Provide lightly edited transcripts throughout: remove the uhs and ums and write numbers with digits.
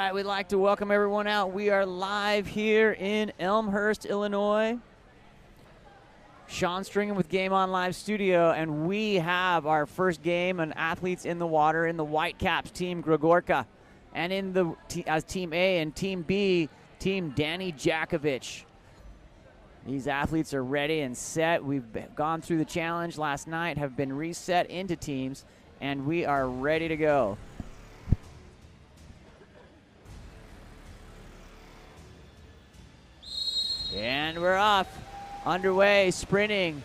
right, we'd like to welcome everyone out. We are live here in Elmhurst, Illinois. Sean Stringham with Game On Live Studio, and we have our first game on Athletes in the Water in the Whitecaps, Team Gregorka. And in the as Team A and Team B, Team Danny Jakovic. These athletes are ready and set. We've gone through the challenge last night, have been reset into teams, and we are ready to go. And we're off. Underway, sprinting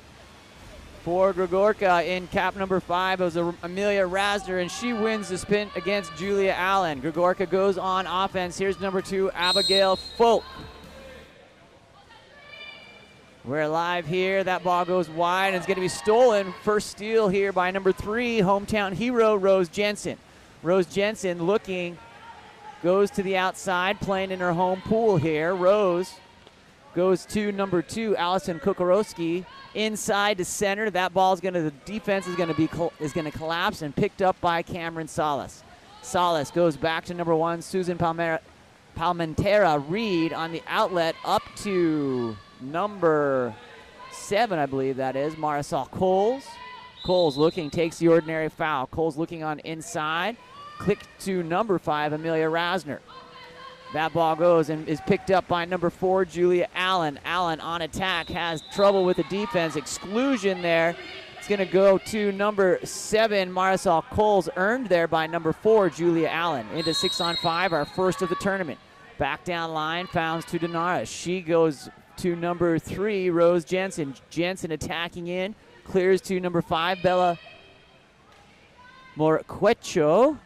for Gregorka in cap number 5. It was Amelia Rasner, and she wins the sprint against Julia Allen. Gregorka goes on offense. Here's number 2, Abigail Folk. We're live here. That ball goes wide, and it's going to be stolen. First steal here by number 3, hometown hero, Rose Jensen. Rose Jensen looking, goes to the outside, playing in her home pool here. Rose goes to number 2, Allison Kokorowski, inside to center. That ball's the defense is going to collapse, and picked up by Cameron Salas. Salas goes back to number 1, Susan Palmentera Reed on the outlet, up to number 7, I believe that is, Marisol Coles. Coles looking, takes the ordinary foul. Coles looking on inside, click to number 5, Amelia Rasner. That ball goes and is picked up by number 4, Julia Allen. Allen on attack, has trouble with the defense. Exclusion there. It's going to go to number 7, Marisol Coles, earned there by number 4, Julia Allen. Into 6-on-5, our first of the tournament. Back down line, fouls to Denara. She goes to number 3, Rose Jensen. Jensen attacking in, clears to number 5, Bella Morquecho.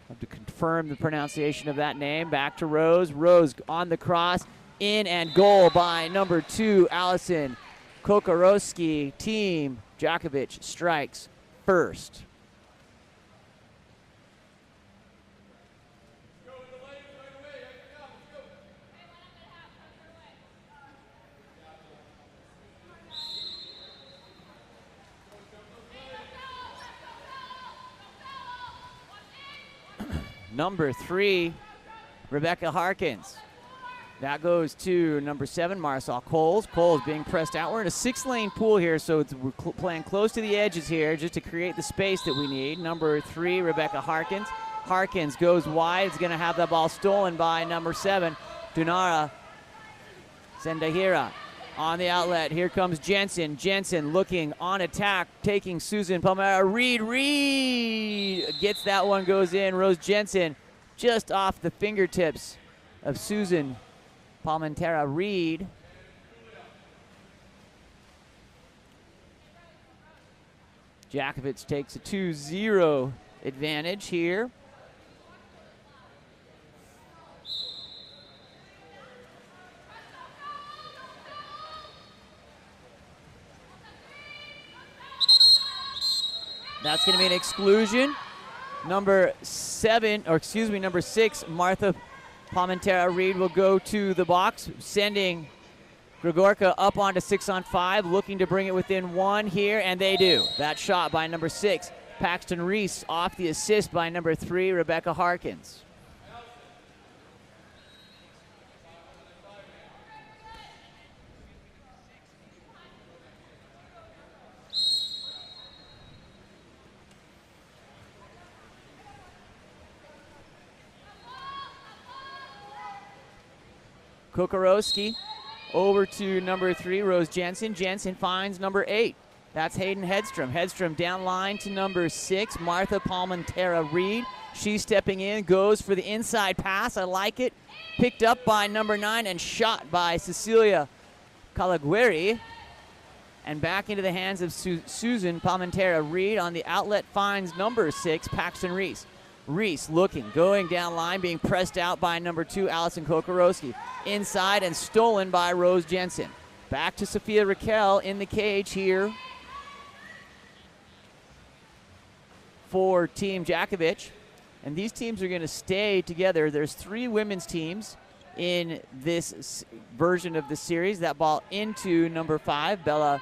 Have to confirm the pronunciation of that name. Back to Rose. Rose on the cross. In and goal by number 2, Allison Kokorowski. Team Jakovic strikes first. Number 3, Rebecca Harkins. That goes to number 7, Marisol Coles. Coles being pressed out. We're in a 6-lane pool here, so we're playing close to the edges here just to create the space that we need. Number 3, Rebecca Harkins. Harkins goes wide. It's going to have that ball stolen by number 7, Dunara Sendahira. On the outlet, here comes Jensen. Jensen looking on attack, taking Susan Palmera. Reed gets that one, goes in. Rose Jensen just off the fingertips of Susan Palmentera Reed. Jakovic takes a 2-0 advantage here. That's going to be an exclusion. Number 6, Martha Palmentera Reed will go to the box, sending Gregorka up onto 6-on-5, looking to bring it within 1 here, and they do. That shot by number 6, Paxton Reese, off the assist by number 3, Rebecca Harkins. Kokorowski over to number 3, Rose Jensen. Jensen finds number 8. That's Hayden Hedstrom. Hedstrom down line to number 6, Martha Palmentera Reed. She's stepping in, goes for the inside pass. I like it. Picked up by number 9 and shot by Cecilia Calagueri. And back into the hands of Susan Palmentera Reed. On the outlet finds number 6, Paxton Reese. Reese looking, going down line, being pressed out by number 2, Allison Kokorowski. Inside and stolen by Rose Jensen. Back to Sophia Raquel in the cage here for Team Jakovic. And these teams are going to stay together. There's 3 women's teams in this version of the series. That ball into number 5, Bella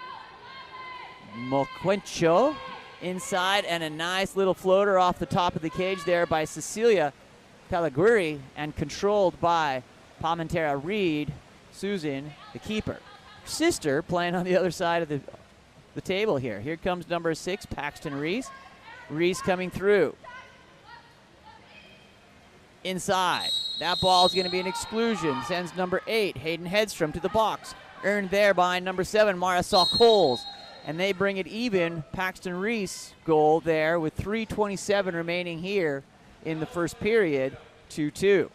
Moquencho. Inside, and a nice little floater off the top of the cage there by Cecilia Calaguiri and controlled by Palmentera Reed, Susan, the keeper. Sister playing on the other side of the table here. Here comes number 6, Paxton Reese. Reese coming through. Inside. That ball is going to be an exclusion. Sends number 8, Hayden Hedstrom, to the box. Earned there by number 7, Marisol Coles. And they bring it even. Paxton Reese goal there with 3:27 remaining here in the first period, 2-2.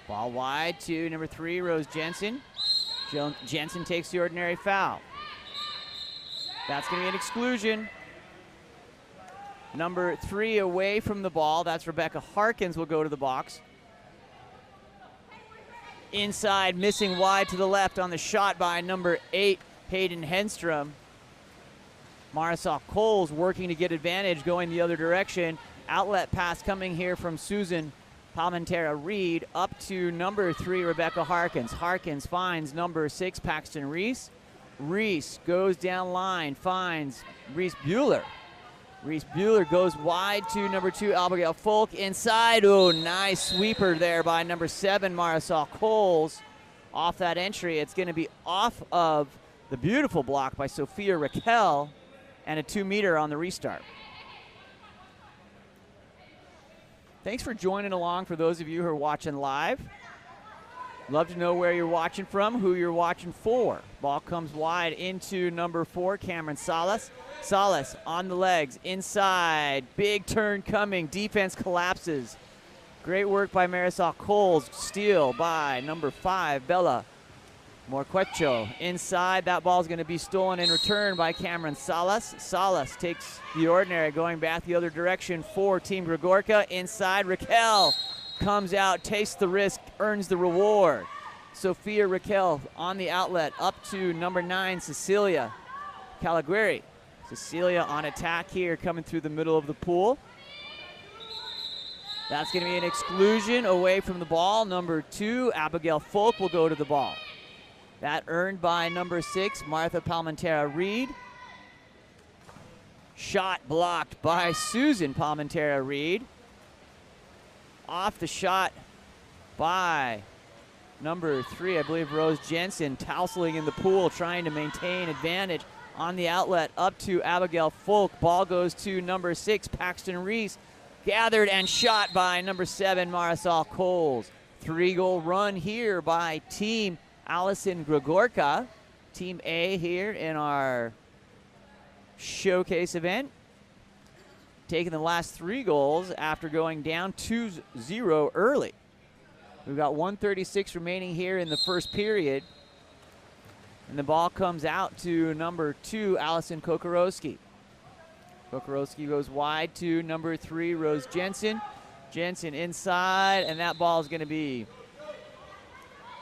Ball wide to number 3, Rose Jensen. Jensen takes the ordinary foul. That's going to be an exclusion. Number 3 away from the ball. That's Rebecca Harkins will go to the box. Inside, missing wide to the left on the shot by number 8, Hayden Henstrom. Marisol Coles working to get advantage, going the other direction. Outlet pass coming here from Susan Palmentera Reed up to number 3, Rebecca Harkins. Harkins finds number 6, Paxton Reese. Reese goes down line, finds Reese Bueller. Reese Bueller goes wide to number 2, Abigail Folk. Inside, oh, nice sweeper there by number 7, Marisol Coles. Off that entry, it's going to be off of the beautiful block by Sophia Raquel and a 2-meter on the restart. Thanks for joining along for those of you who are watching live. Love to know where you're watching from, who you're watching for. Ball comes wide into number 4, Cameron Salas. Salas on the legs, inside, big turn coming, defense collapses. Great work by Marisol Coles, steal by number 5, Bella Morquecho. Inside, that ball is going to be stolen in return by Cameron Salas. Salas takes the ordinary, going back the other direction for Team Gregorka. Inside, Raquel comes out, takes the risk, earns the reward. Sophia Raquel on the outlet, up to number 9, Cecilia Calaguiri. Cecilia on attack here, coming through the middle of the pool. That's going to be an exclusion away from the ball. Number 2, Abigail Folk will go to the ball. That earned by number 6, Martha Palmentera Reed. Shot blocked by Susan Palmentera Reed. Off the shot by number 3, I believe, Rose Jensen, tousling in the pool, trying to maintain advantage on the outlet up to Abigail Folk. Ball goes to number 6, Paxton Reese. Gathered and shot by number 7, Marisol Coles. 3-goal run here by Team Allison Gregorka, Team A here in our showcase event. Taking the last 3 goals after going down 2-0 early. We've got 1:36 remaining here in the first period. And the ball comes out to number 2, Allison Kokorowski. Kokorowski goes wide to number 3, Rose Jensen. Jensen inside, and that ball is going to be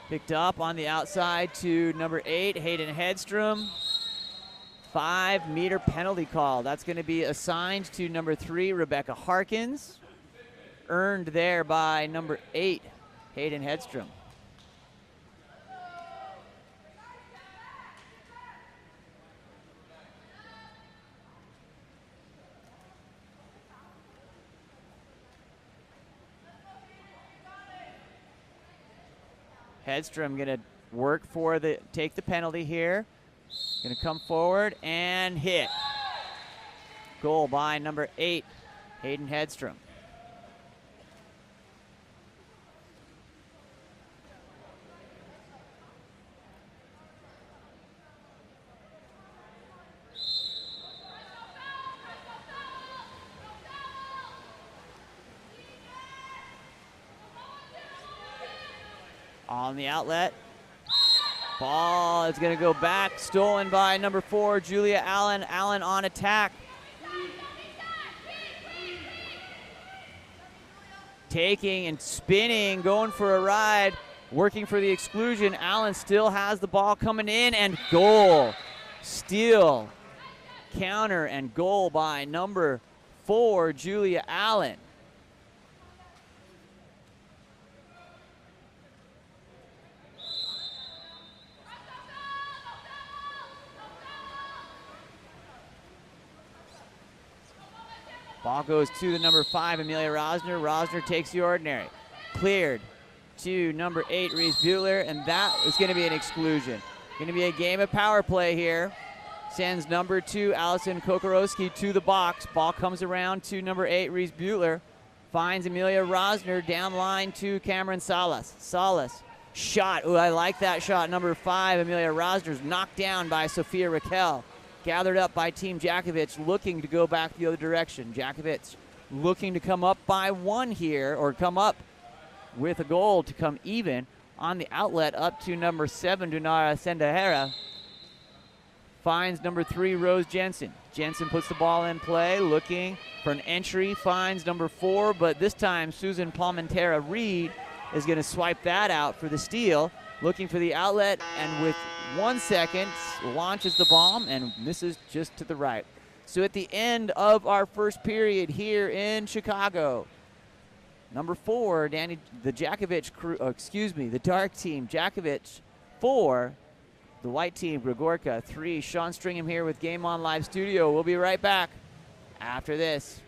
picked up on the outside to number 8, Hayden Hedstrom. 5-meter penalty call. That's going to be assigned to number 3, Rebecca Harkins. Earned there by number 8, Hayden Hedstrom. Hedstrom going to work for take the penalty here. Going to come forward and hit. Goal by number 8, Hayden Hedstrom. On the outlet. Ball is going to go back, stolen by number 4, Julia Allen. Allen on attack. Taking and spinning, going for a ride. working for the exclusion. Allen still has the ball coming in, and goal. Steal, counter, and goal by number 4, Julia Allen. Ball goes to the number 5, Amelia Rosner. Rosner takes the ordinary. Cleared to number 8, Reese Bueller, and that is going to be an exclusion. Going to be a game of power play here. Sends number 2, Allison Kokorowski, to the box. Ball comes around to number 8, Reese Bueller. Finds Amelia Rosner down line to Cameron Salas. Salas, shot. Ooh, I like that shot. Number 5, Amelia Rosner's knocked down by Sophia Raquel. Gathered up by Team Jakovich, looking to go back the other direction. Jakovich looking to come up by 1 here, or come up with a goal to come even on the outlet up to number 7, Dunara Sendahera. Finds number 3, Rose Jensen. Jensen puts the ball in play, looking for an entry, finds number 4, but this time Susan Palmentera Reed is going to swipe that out for the steal. Looking for the outlet, and with 1 second, launches the bomb and misses just to the right. So at the end of our first period here in Chicago, number 4, the Jakovich crew, the dark team, Jakovich 4, the white team, Gregorka 3. Sean Stringham here with Game On Live Studio. We'll be right back after this.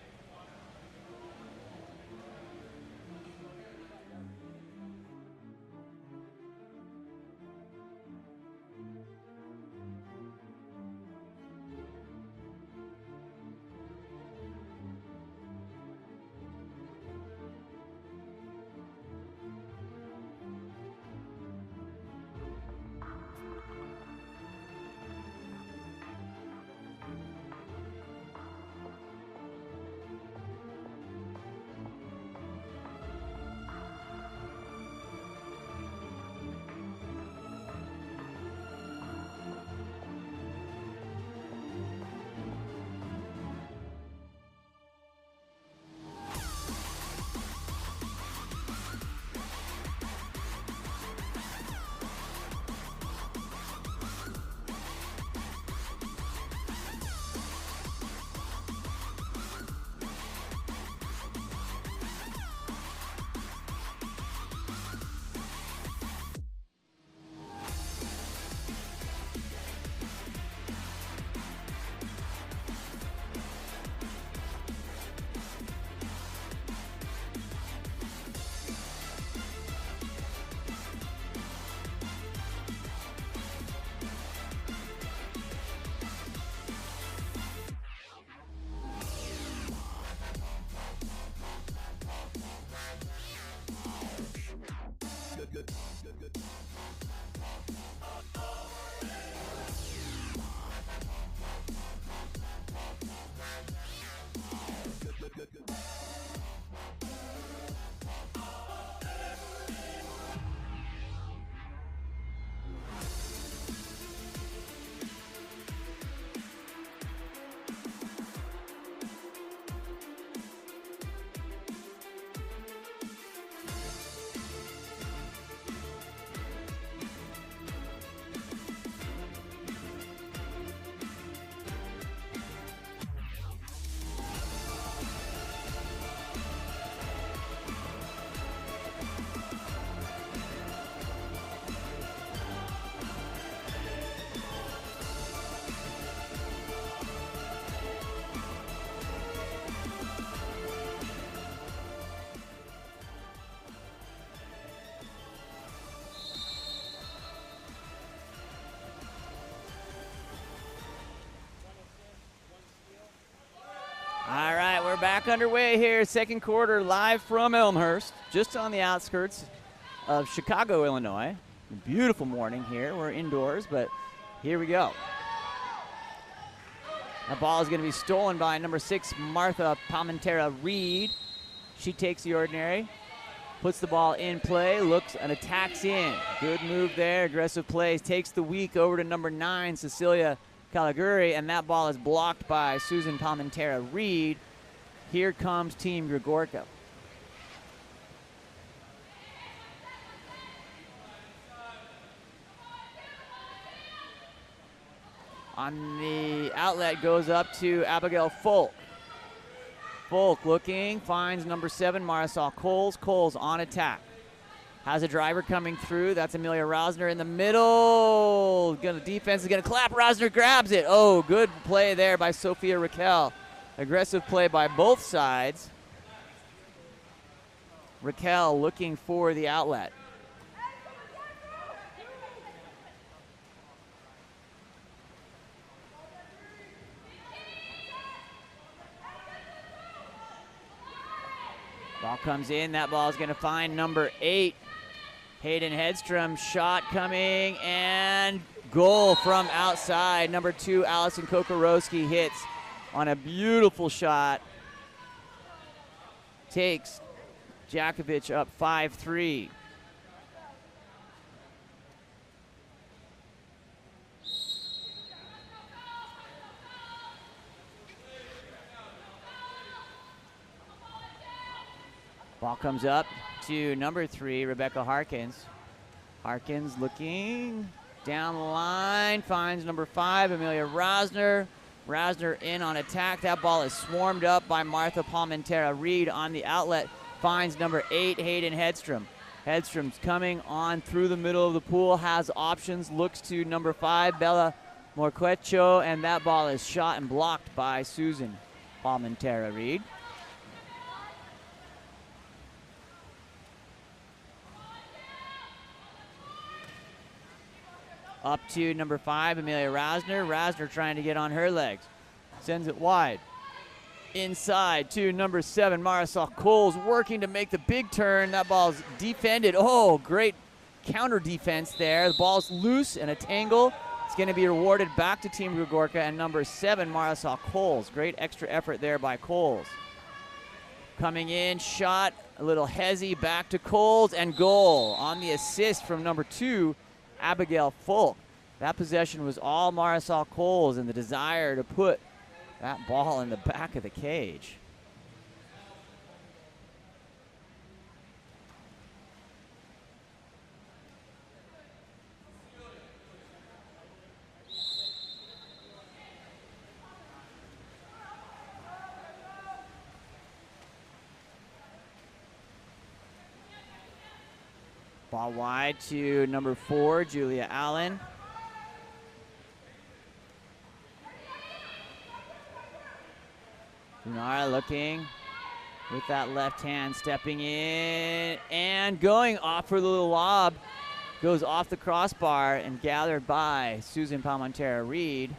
All right, we're back underway here. Second quarter live from Elmhurst, just on the outskirts of Chicago, Illinois. Beautiful morning here. We're indoors, but here we go. That ball is going to be stolen by number 6, Martha Palmentera Reed. She takes the ordinary, puts the ball in play, looks and attacks in. Good move there, aggressive plays. Takes the weak over to number 9, Cecilia Caliguri, and that ball is blocked by Susan Palmentera Reed. Here comes Team Gregorka. On the outlet goes up to Abigail Folk. Folk looking, finds number 7, Marisol Coles. Coles on attack. Has a driver coming through. That's Amelia Rosner in the middle. Defense is going to clap. Rosner grabs it. Oh, good play there by Sophia Raquel. Aggressive play by both sides. Raquel looking for the outlet. Ball comes in. That ball is going to find number 8, Hayden Hedstrom. Shot coming and goal from outside. Number 2, Allison Kokorowski hits on a beautiful shot. Takes Jakovich up 5-3. Ball comes up to number 3, Rebecca Harkins. Harkins looking down the line, finds number 5, Amelia Rosner. Rosner in on attack. That ball is swarmed up by Martha Palmentera. Reed on the outlet finds number 8, Hayden Hedstrom. Hedstrom's coming on through the middle of the pool, has options, looks to number 5, Bella Morquecho, and that ball is shot and blocked by Susan Palmentera Reed. Up to number 5, Amelia Rosner. Rosner trying to get on her legs. Sends it wide. Inside to number 7, Marisol Coles, working to make the big turn. That ball's defended. Oh, great counter defense there. The ball's loose and a tangle. It's going to be rewarded back to Team Gregorka and number 7, Marisol Coles. Great extra effort there by Coles. Coming in, shot, a little hezzy, back to Coles, and goal on the assist from number 2, Abigail Folk. That possession was all Marisol Coles and the desire to put that ball in the back of the cage. Ball wide to number 4, Julia Allen. Junara looking with that left hand, stepping in and going off for the little lob. Goes off the crossbar and gathered by Susan Palmentera Reed.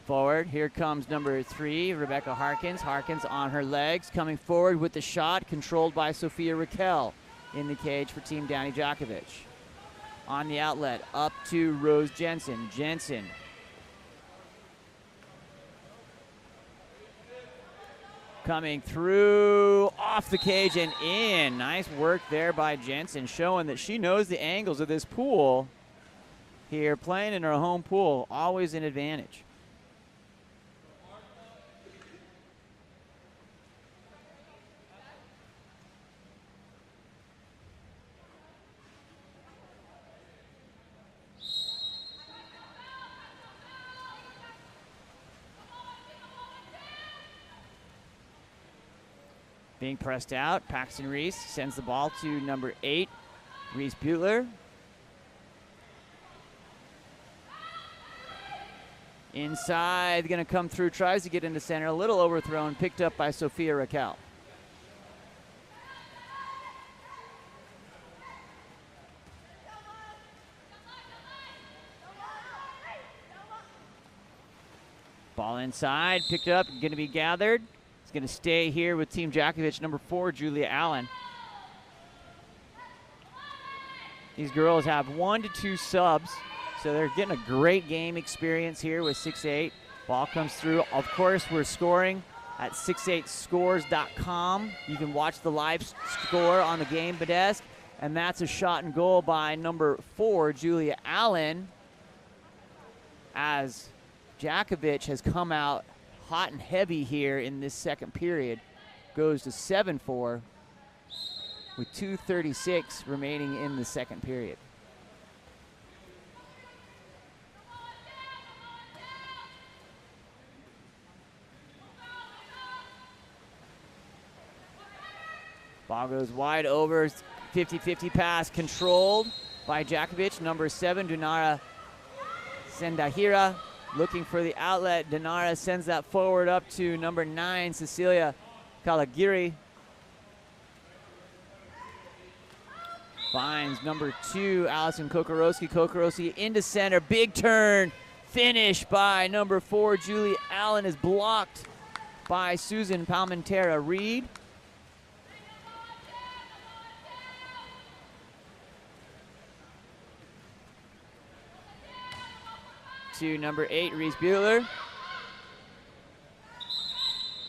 Forward, here comes number 3, Rebecca Harkins. Harkins on her legs, coming forward with the shot, controlled by Sophia Raquel in the cage for Team Danny Jakovich. On the outlet, up to Rose Jensen. Jensen. Coming through, off the cage and in. Nice work there by Jensen, showing that she knows the angles of this pool here, playing in her home pool, always an advantage. Being pressed out, Paxton Reese sends the ball to number 8, Reese Butler. Inside, gonna come through, tries to get into center, a little overthrown, picked up by Sophia Raquel. Ball inside, picked up, gonna be gathered. It's going to stay here with Team Jakovich, number 4, Julia Allen. These girls have 1 to 2 subs, so they're getting a great game experience here with 6-8. Ball comes through. Of course, we're scoring at 68scores.com. You can watch the live score on the game desk, and that's a shot and goal by number 4, Julia Allen, as Jakovich has come out hot and heavy here in this second period. Goes to 7-4 with 2:36 remaining in the second period. Ball goes wide over, 50-50 pass controlled by Jakovic. Number 7, Dunara Sendahira, looking for the outlet. Dunara sends that forward up to number 9, Cecilia Kalagiri. Finds number 2, Allison Kokorowski. Kokorowski into center, big turn, finish by number 4, Julie Allen, is blocked by Susan Palmentera Reed. To number 8, Reese Bueller.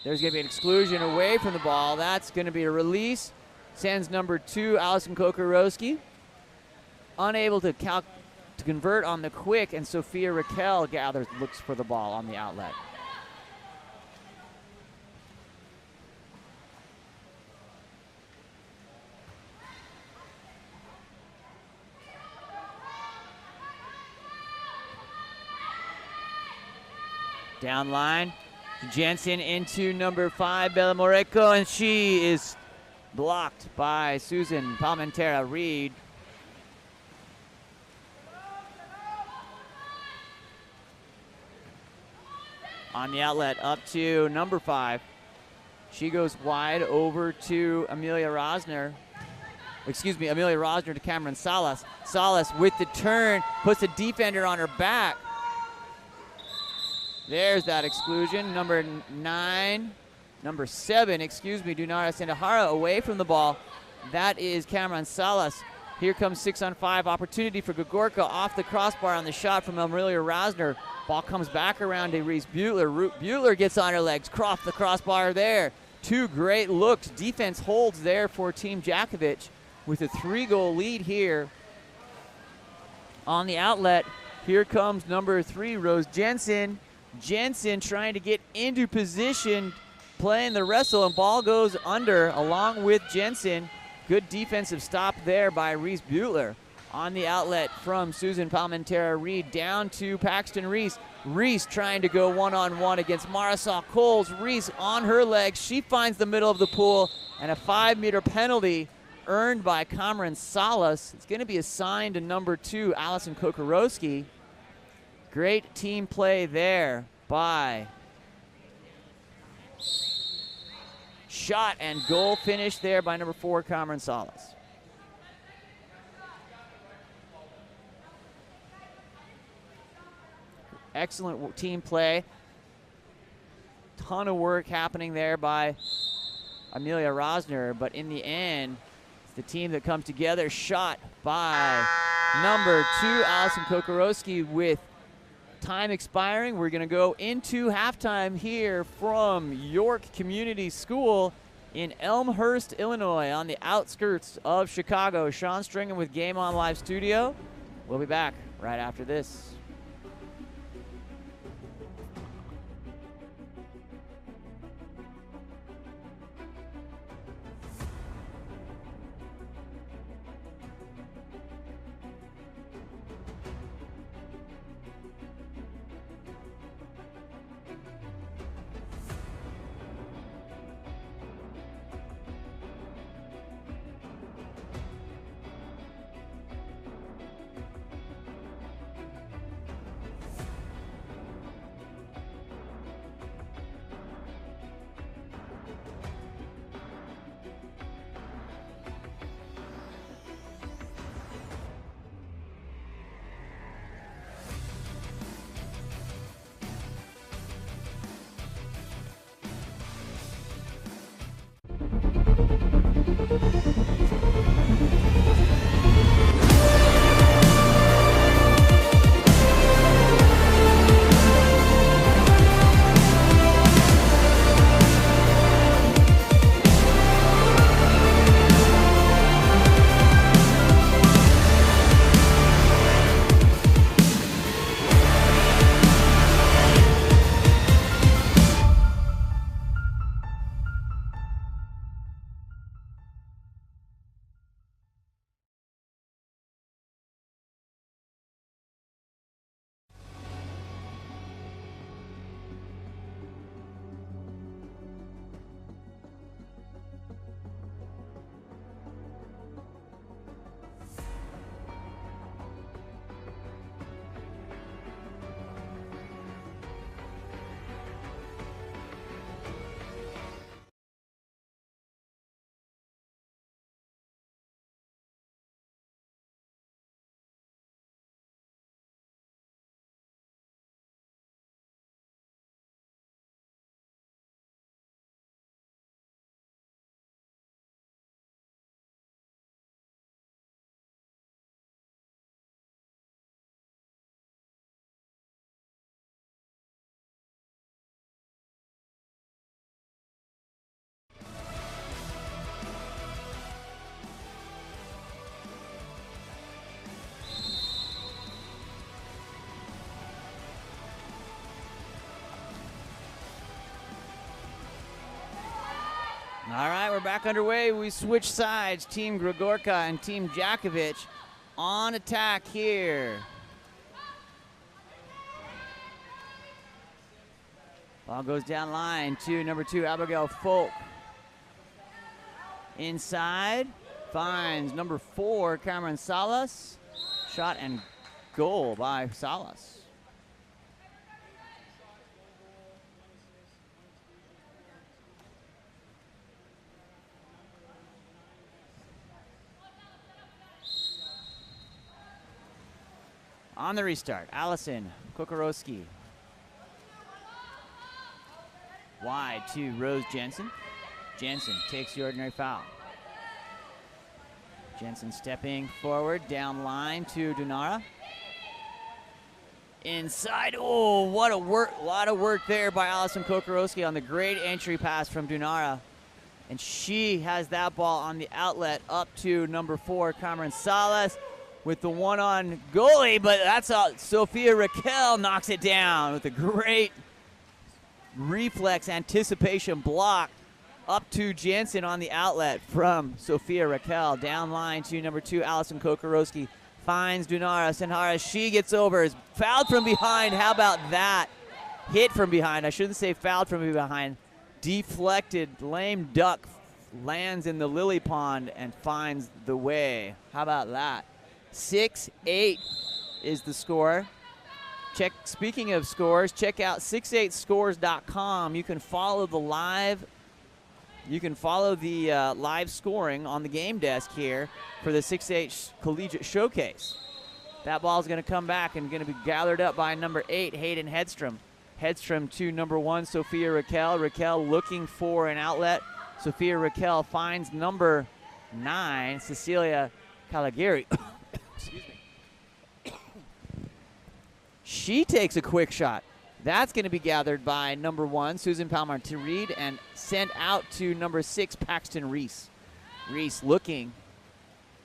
There's going to be an exclusion away from the ball. That's going to be a release. Sends number 2, Allison Kokorowski. Unable to convert on the quick, and Sophia Raquel looks for the ball on the outlet. Down line, Jensen into number 5, Bella Moreco, and she is blocked by Susan Palmentera Reed. On the outlet, up to number 5. She goes wide over to Amelia Rosner to Cameron Salas. Salas with the turn, puts the defender on her back. There's that exclusion. Number 7, Dunara Sendahira away from the ball. That is Cameron Salas. Here comes 6-on-5 opportunity for Gogorka off the crossbar on the shot from Amelia Rosner. Ball comes back around to Reese Bueller. Bueller gets on her legs, off the crossbar there. 2 great looks. Defense holds there for Team Jakovic with a 3-goal lead here. On the outlet, here comes number 3, Rose Jensen. Jensen trying to get into position, playing the wrestle, and ball goes under along with Jensen. Good defensive stop there by Reese Bueller. On the outlet from Susan Palmentera Reed down to Paxton Reese. Reese trying to go one-on-one against Marisol Coles. Reese on her legs. She finds the middle of the pool, and a 5-meter penalty earned by Cameron Salas. It's going to be assigned to number 2, Allison Kokorowski. Great team play there by shot and goal finish there by number 4, Cameron Salas. Excellent team play. Ton of work happening there by Amelia Rosner, but in the end, it's the team that comes together. Shot by number 2, Allison Kokorowski, with time expiring. We're going to go into halftime here from York Community School in Elmhurst, Illinois, on the outskirts of Chicago. Sean Stringham with Game On Live Studio. We'll be back right after this. we're back underway. We switch sides. Team Gregorka and Team Jakovic on attack here. Ball goes down line to number 2, Abigail Folk. Inside, finds number 4, Cameron Salas. Shot and goal by Salas. On the restart, Allison Kokorowski. Wide to Rose Jensen. Jensen takes the ordinary foul. Jensen stepping forward, down line to Dunara. Inside, oh, what a lot of work there by Allison Kokorowski on the great entry pass from Dunara. And she has that ball on the outlet up to number 4, Cameron Salas, with the one-on goalie, but that's Sophia Raquel knocks it down with a great reflex anticipation block up to Jensen on the outlet from Sophia Raquel. Down line to number 2, Allison Kokorowski. Finds Dunara Senhara. She gets over. Is fouled from behind. How about that? Hit from behind. I shouldn't say fouled from behind. Deflected, lame duck, lands in the lily pond and finds the way. How about that? 6-8 is the score. Speaking of scores, check out 68scores.com. You can follow the live live scoring on the game desk here for the 6-8 Collegiate Showcase. That ball is going to come back and going to be gathered up by number 8, Hayden Hedstrom. Hedstrom to number 1, Sophia Raquel. Raquel looking for an outlet. Sophia Raquel finds number 9, Cecilia Caligari. Excuse me. She takes a quick shot. That's going to be gathered by number 1, Susan Palmer-Reed, and sent out to number 6, Paxton Reese. Reese looking,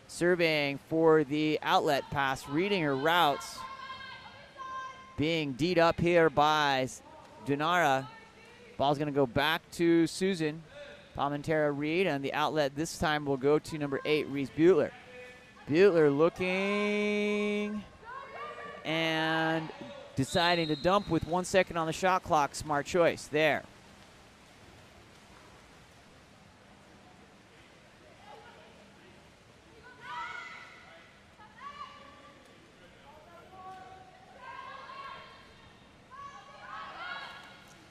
surveying for the outlet pass, reading her routes. Being D'd up here by Dunara. Ball's going to go back to Susan Palmentera-Reed, and the outlet this time will go to number 8, Reese Butler. Butler looking and deciding to dump with 1 second on the shot clock. Smart choice there.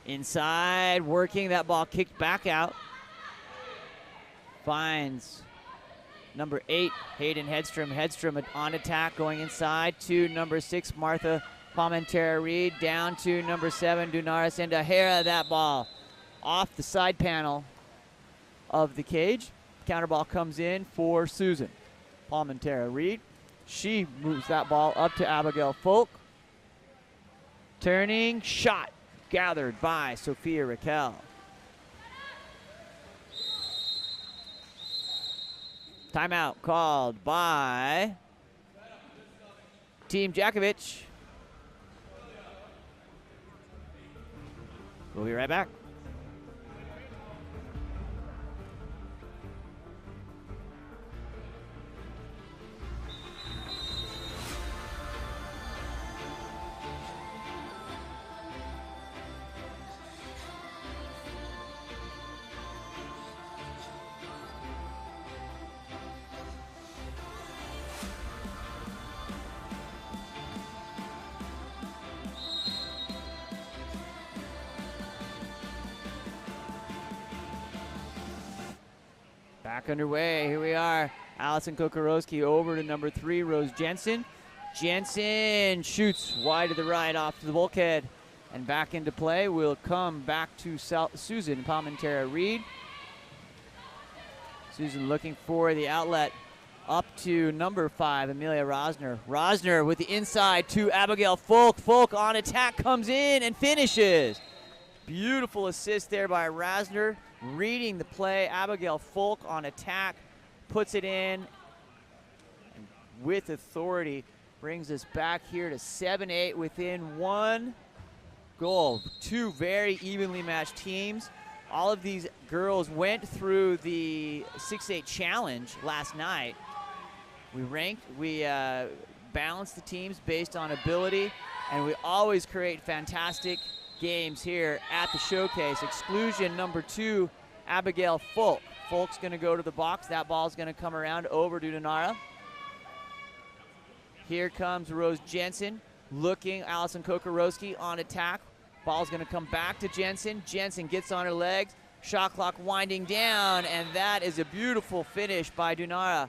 Inside, working, that ball kicked back out. Finds number 8, Hayden Hedstrom. Hedstrom on attack, going inside to number 6, Martha Palmentera-Reed. Down to number 7, Dunara Sendahera. That ball off the side panel of the cage. Counter ball comes in for Susan Palmentera-Reed. She moves that ball up to Abigail Folk. Turning, shot gathered by Sophia Raquel. Timeout called by Team Jakovic. We'll be right back. Back underway. Here we are. Allison Kokorowski over to number 3, Rose Jensen. Jensen shoots wide to the right off to the bulkhead and back into play. We'll come back to Susan Palmentera-Reed. Susan looking for the outlet up to number 5, Amelia Rosner. Rosner with the inside to Abigail Folk. Folk on attack, comes in and finishes. Beautiful assist there by Rosner. Reading the play, Abigail Folk on attack, puts it in, and with authority brings us back here to 7-8 within 1 goal. Two very evenly matched teams all of these girls went through the 6-8 challenge last night. We balanced the teams based on ability, and we always create fantastic games here at the showcase. Exclusion number 2, Abigail Folk. Folk's gonna go to the box. That ball's gonna come around over to Dinara. Here comes Rose Jensen looking, Allison Kokorowski on attack. Ball's gonna come back to Jensen. Jensen gets on her legs. Shot clock winding down, and that is a beautiful finish by Dinara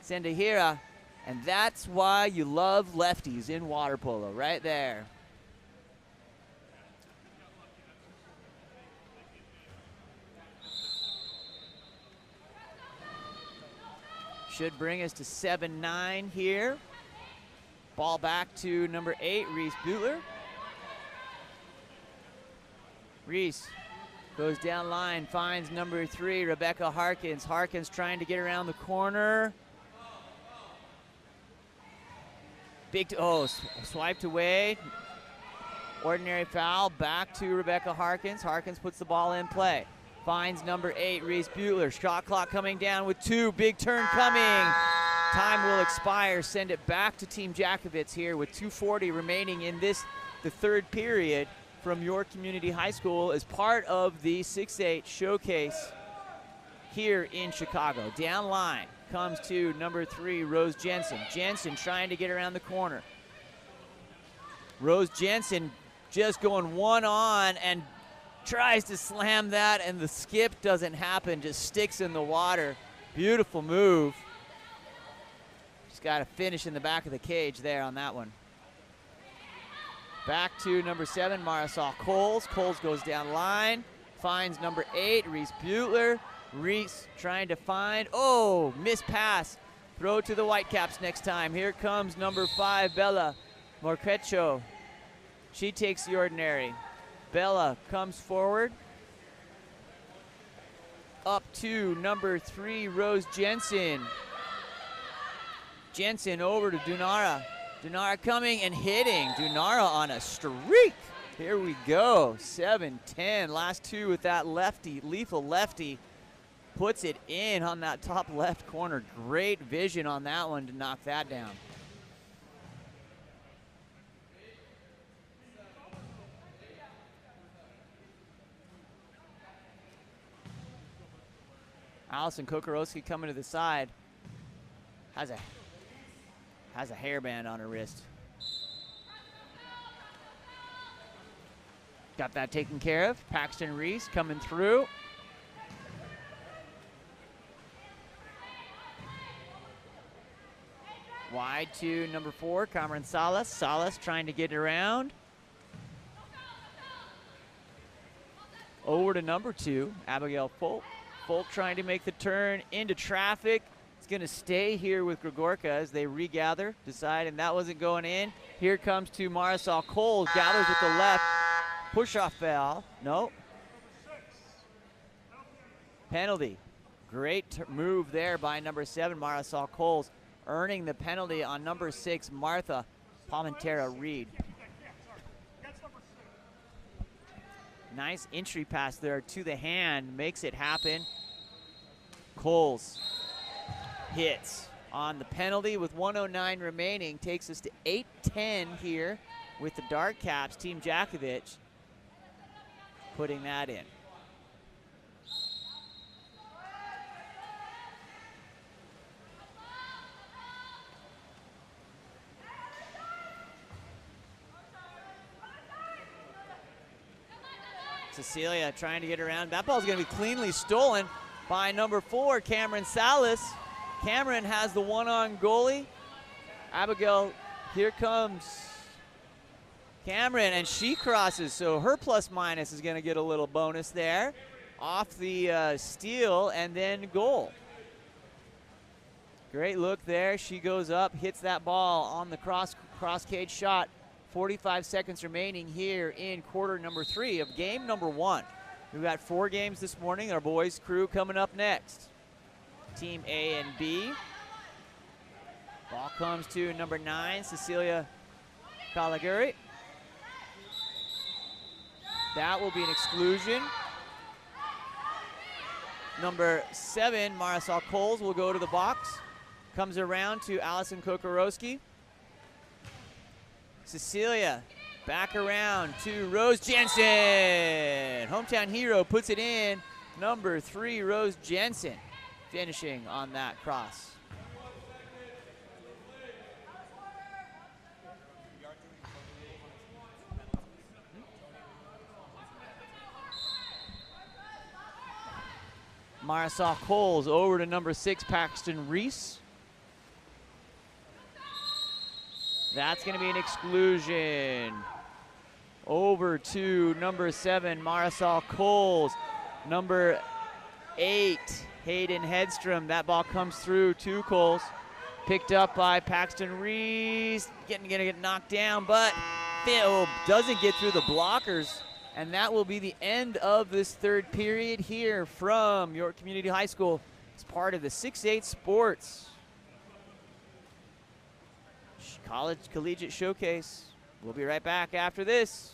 Sendahira. And that's why you love lefties in water polo, right there. Should bring us to 7-9 here. Ball back to number 8, Reese Butler. Reese goes down line, finds number 3, Rebecca Harkins. Harkins trying to get around the corner. Swiped away. Ordinary foul, back to Rebecca Harkins. Harkins puts the ball in play. Finds number 8, Reese Butler. Shot clock coming down with 2. Big turn coming. Time will expire. Send it back to Team Jacobitz here with 2:40 remaining in the third period from York Community High School as part of the 6-8 showcase here in Chicago. Down line comes to number 3, Rose Jensen. Jensen trying to get around the corner. Rose Jensen just going one on and tries to slam that, and the skip doesn't happen, just sticks in the water. Beautiful move. Just got to finish in the back of the cage there on that one. Back to number 7, Marisol Coles. Coles goes down line, finds number 8, Reese Butler. Reese trying to find, missed pass. Throw to the Whitecaps next time. Here comes number 5, Bella Morquecho. She takes the ordinary. Bella comes forward. Up to number 3, Rose Jensen. Jensen over to Dinara. Dinara coming and hitting. Dinara on a streak. Here we go, 7-10. Last 2 with that lefty, lethal lefty. Puts it in on that top left corner. Great vision on that one to knock that down. Allison Kokorowski coming to the side. Has a hairband on her wrist. Got that taken care of. Paxton Reese coming through. Wide to number 4, Cameron Salas. Salas trying to get around. Over to number 2, Abigail Folk. Folk trying to make the turn into traffic. It's going to stay here with Gregorka as they regather, decide, and that wasn't going in. Here comes to Marisol Coles, gathers with the left. Push-off foul. No. Penalty. Great move there by number 7, Marisol Coles, earning the penalty on number 6, Martha Palmentera Reed. Nice entry pass there to the hand, makes it happen. Coles hits on the penalty with 1:09 remaining, takes us to 8-10 here with the Dark Caps. Team Jakovich putting that in. Cecilia trying to get around. That ball's going to be cleanly stolen by number 4, Cameron Salas. Cameron has the one-on goalie. Abigail, here comes Cameron, and she crosses, so her plus-minus is going to get a little bonus there. Off the steal, and then goal. Great look there. She goes up, hits that ball on the cross-cage shot. 45 seconds remaining here in quarter number 3 of game number 1. We've got 4 games this morning. Our boys crew coming up next. Team A and B. Ball comes to number 9, Cecilia Caligari. That will be an exclusion. Number 7, Marisol Coles will go to the box. Comes around to Allison Kokorowski. Cecilia back around to Rose Jensen. Hometown Hero puts it in. Number 3, Rose Jensen, finishing on that cross. Marisol Coles over to number 6, Paxton Reese. That's going to be an exclusion. Over to number 7, Marisol Coles. Number 8, Hayden Hedstrom. That ball comes through to Coles. Picked up by Paxton Reese. Gonna get knocked down, but Phil doesn't get through the blockers. And that will be the end of this third period here from York Community High School. It's part of the 6-8 Sports College Collegiate Showcase. We'll be right back after this.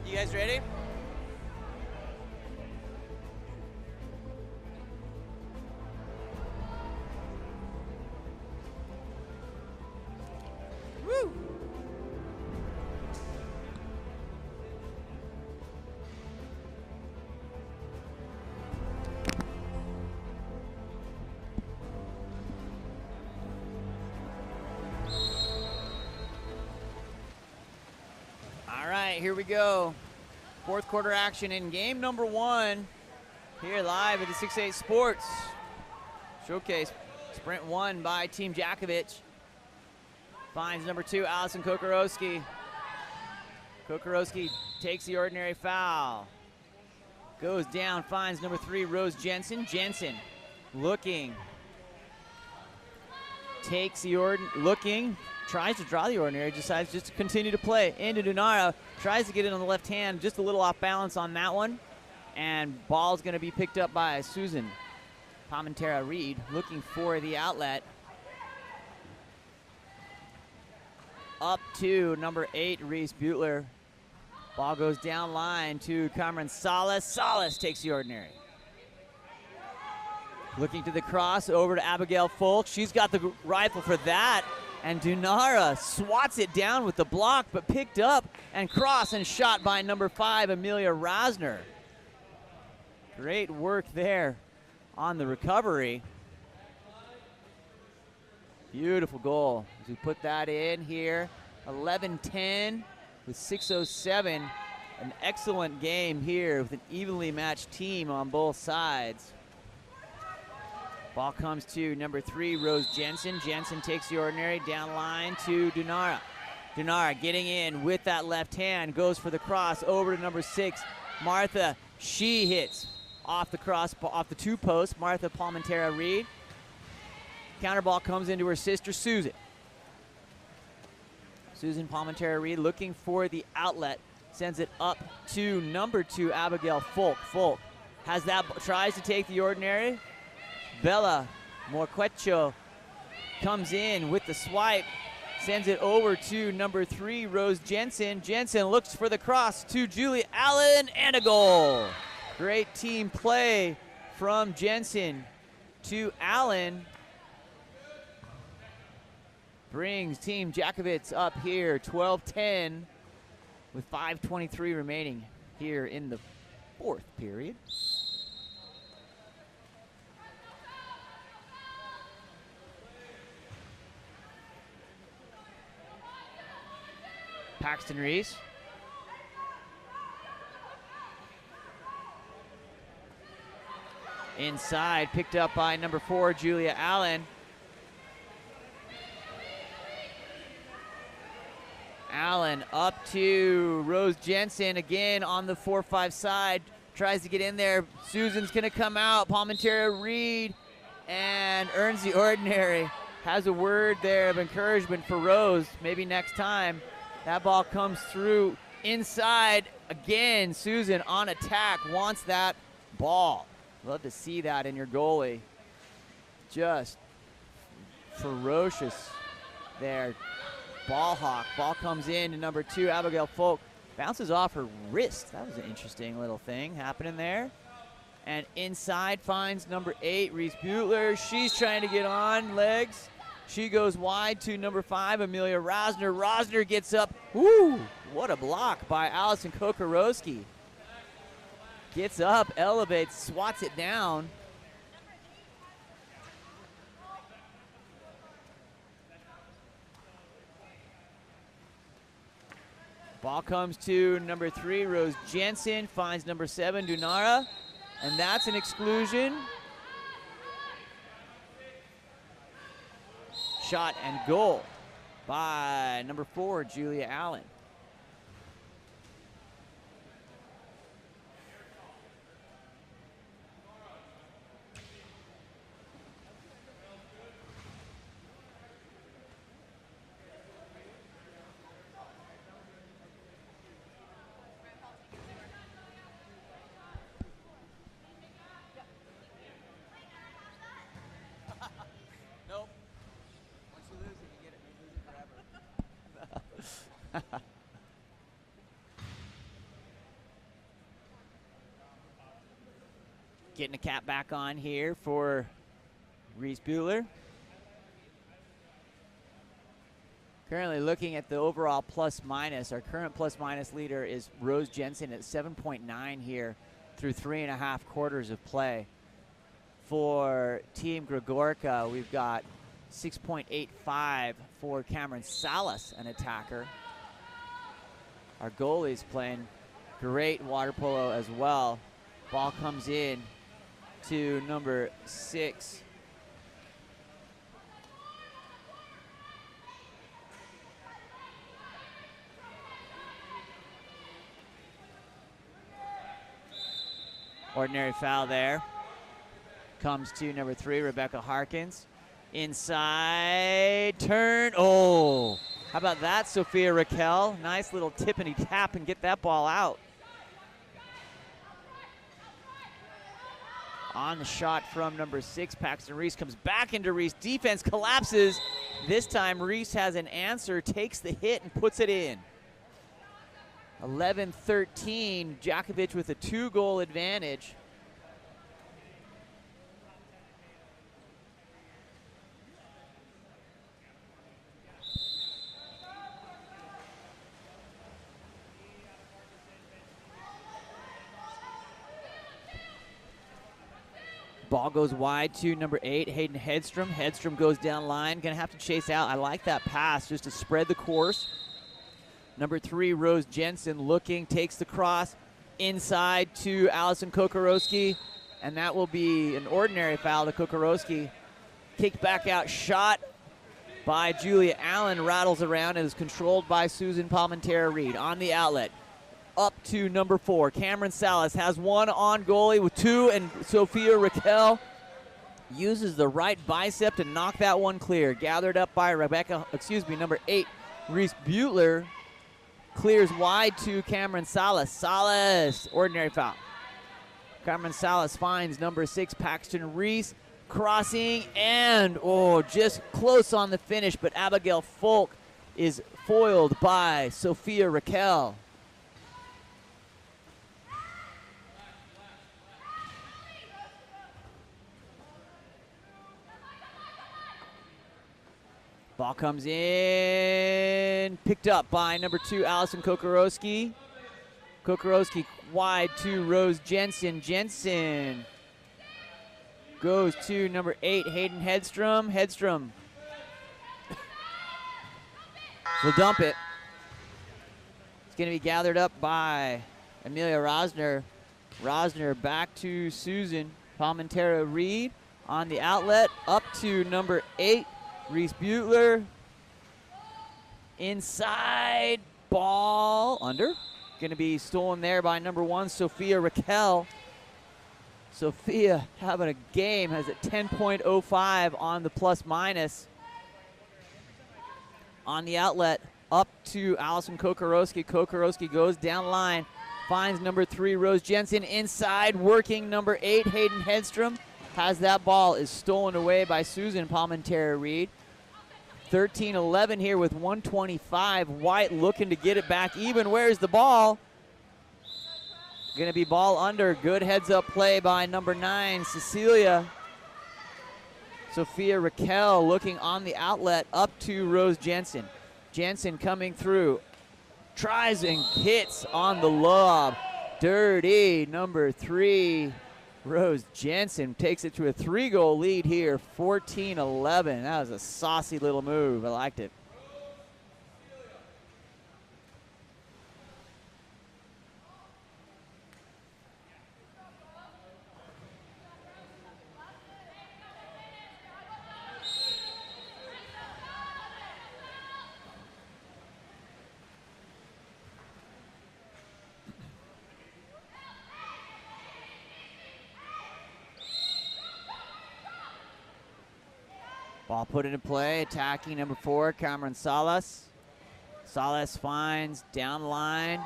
You guys ready? Woo! All right, here we go. Fourth quarter action in game number 1 here live at the 6-8 Sports Showcase. Sprint 1 by Team Jakovich. Finds number 2, Allison Kokorowski. Kokorowski takes the ordinary foul. Goes down, finds number 3, Rose Jensen. Jensen looking. Takes the looking. Tries to draw the ordinary, decides just to continue to play. Into Dunara, tries to get it on the left hand, just a little off balance on that one. And ball's gonna be picked up by Susan Palmentera Reed, looking for the outlet. Up to number 8, Reese Butler. Ball goes down line to Cameron Salas. Salas takes the ordinary. Looking to the cross, over to Abigail Folk. She's got the rifle for that. And Dunara swats it down with the block, but picked up and crossed and shot by number 5, Amelia Rosner. Great work there on the recovery. Beautiful goal as we put that in here. 11-10 with 6:07. An excellent game here with an evenly matched team on both sides. Ball comes to number 3, Rose Jensen. Jensen takes the ordinary, down line to Dunara. Dunara getting in with that left hand, goes for the cross over to number 6, Martha. She hits off the cross, off the 2 posts, Martha Palmentera-Reed. Counter ball comes into her sister, Susan. Susan Palmentera-Reed looking for the outlet, sends it up to number 2, Abigail Folk. Folk has that, tries to take the ordinary. Bella Morquecho comes in with the swipe, sends it over to number 3, Rose Jensen. Jensen looks for the cross to Julie Allen, and a goal. Great team play from Jensen to Allen. Brings Team Jakovitz up here, 12-10, with 5:23 remaining here in the 4th period. Paxton Reese. Inside, picked up by number 4, Julia Allen. Allen up to Rose Jensen again on the 4-5 side. Tries to get in there. Susan's going to come out. Palmentera-Reed and earns the ordinary. Has a word there of encouragement for Rose. Maybe next time. That ball comes through inside. Again, Susan on attack, wants that ball. Love to see that in your goalie. Just ferocious there. Ball hawk. Ball comes in to number 2, Abigail Folk. Bounces off her wrist. That was an interesting little thing happening there. And inside finds number 8, Reese Butler. She's trying to get on legs. She goes wide to number 5, Amelia Rosner. Rosner gets up. Woo! What a block by Allison Kokorowski. Gets up, elevates, swats it down. Ball comes to number 3, Rose Jensen. Finds number 7, Dunara. And that's an exclusion. Shot and goal by number 4, Julia Allen. Nope. Once you lose it, you get it. You lose it forever. Getting a cap back on here for Reese Bueller. Currently looking at the overall plus minus. Our current plus minus leader is Rose Jensen at 7.9 here through 3.5 quarters of play. For Team Gregorka, we've got 6.85 for Cameron Salas, an attacker. Our goalie's playing great water polo as well. Ball comes in to number 6. Ordinary foul there. Comes to number 3, Rebecca Harkins. Inside, turn, oh. How about that, Sophia Raquel? Nice little tippity tap and get that ball out. On the shot from number 6, Paxton Reese comes back into Reese. Defense collapses. This time Reese has an answer, takes the hit and puts it in. 11-13, Djokovic with a 2-goal advantage. Ball goes wide to number 8, Hayden Hedstrom. Hedstrom goes down line, gonna have to chase out. I like that pass just to spread the course. Number 3, Rose Jensen looking, takes the cross inside to Allison Kokorowski, and that will be an ordinary foul to Kokorowski. Kicked back out, shot by Julia Allen, rattles around and is controlled by Susan Palmentera-Reed on the outlet. Up to number 4, Cameron Salas has one on goalie with 2, and Sophia Raquel uses the right bicep to knock that one clear. Gathered up by number 8, Reese Butler, clears wide to Cameron Salas. Salas, ordinary foul. Cameron Salas finds number 6, Paxton Reese, crossing, and just close on the finish, but Abigail Folk is foiled by Sophia Raquel. Ball comes in, picked up by number 2, Allison Kokorowski. Kokorowski wide to Rose Jensen. Jensen goes to number 8, Hayden Hedstrom. Hedstrom will dump it. It's going to be gathered up by Amelia Rosner. Rosner back to Susan Palmentera-Reed on the outlet, up to number 8, Reese Butler. Inside, ball under. Going to be stolen there by number 1, Sophia Raquel. Sophia having a game, has a 10.05 on the plus minus. On the outlet, up to Allison Kokorowski. Kokorowski goes down line, finds number 3, Rose Jensen. Inside, working number 8, Hayden Hedstrom. Has that ball, is stolen away by Susan Palmentera-Reed. 13-11 here with 1:25. White looking to get it back even. Where's the ball? Going to be ball under. Good heads-up play by number 9, Cecilia. Sophia Raquel looking on the outlet, up to Rose Jensen. Jensen coming through. Tries and hits on the lob. Dirty number 3, Rose Jensen takes it to a 3-goal lead here, 14-11. That was a saucy little move. I liked it. Ball put into play, attacking number 4, Cameron Salas. Salas finds down line,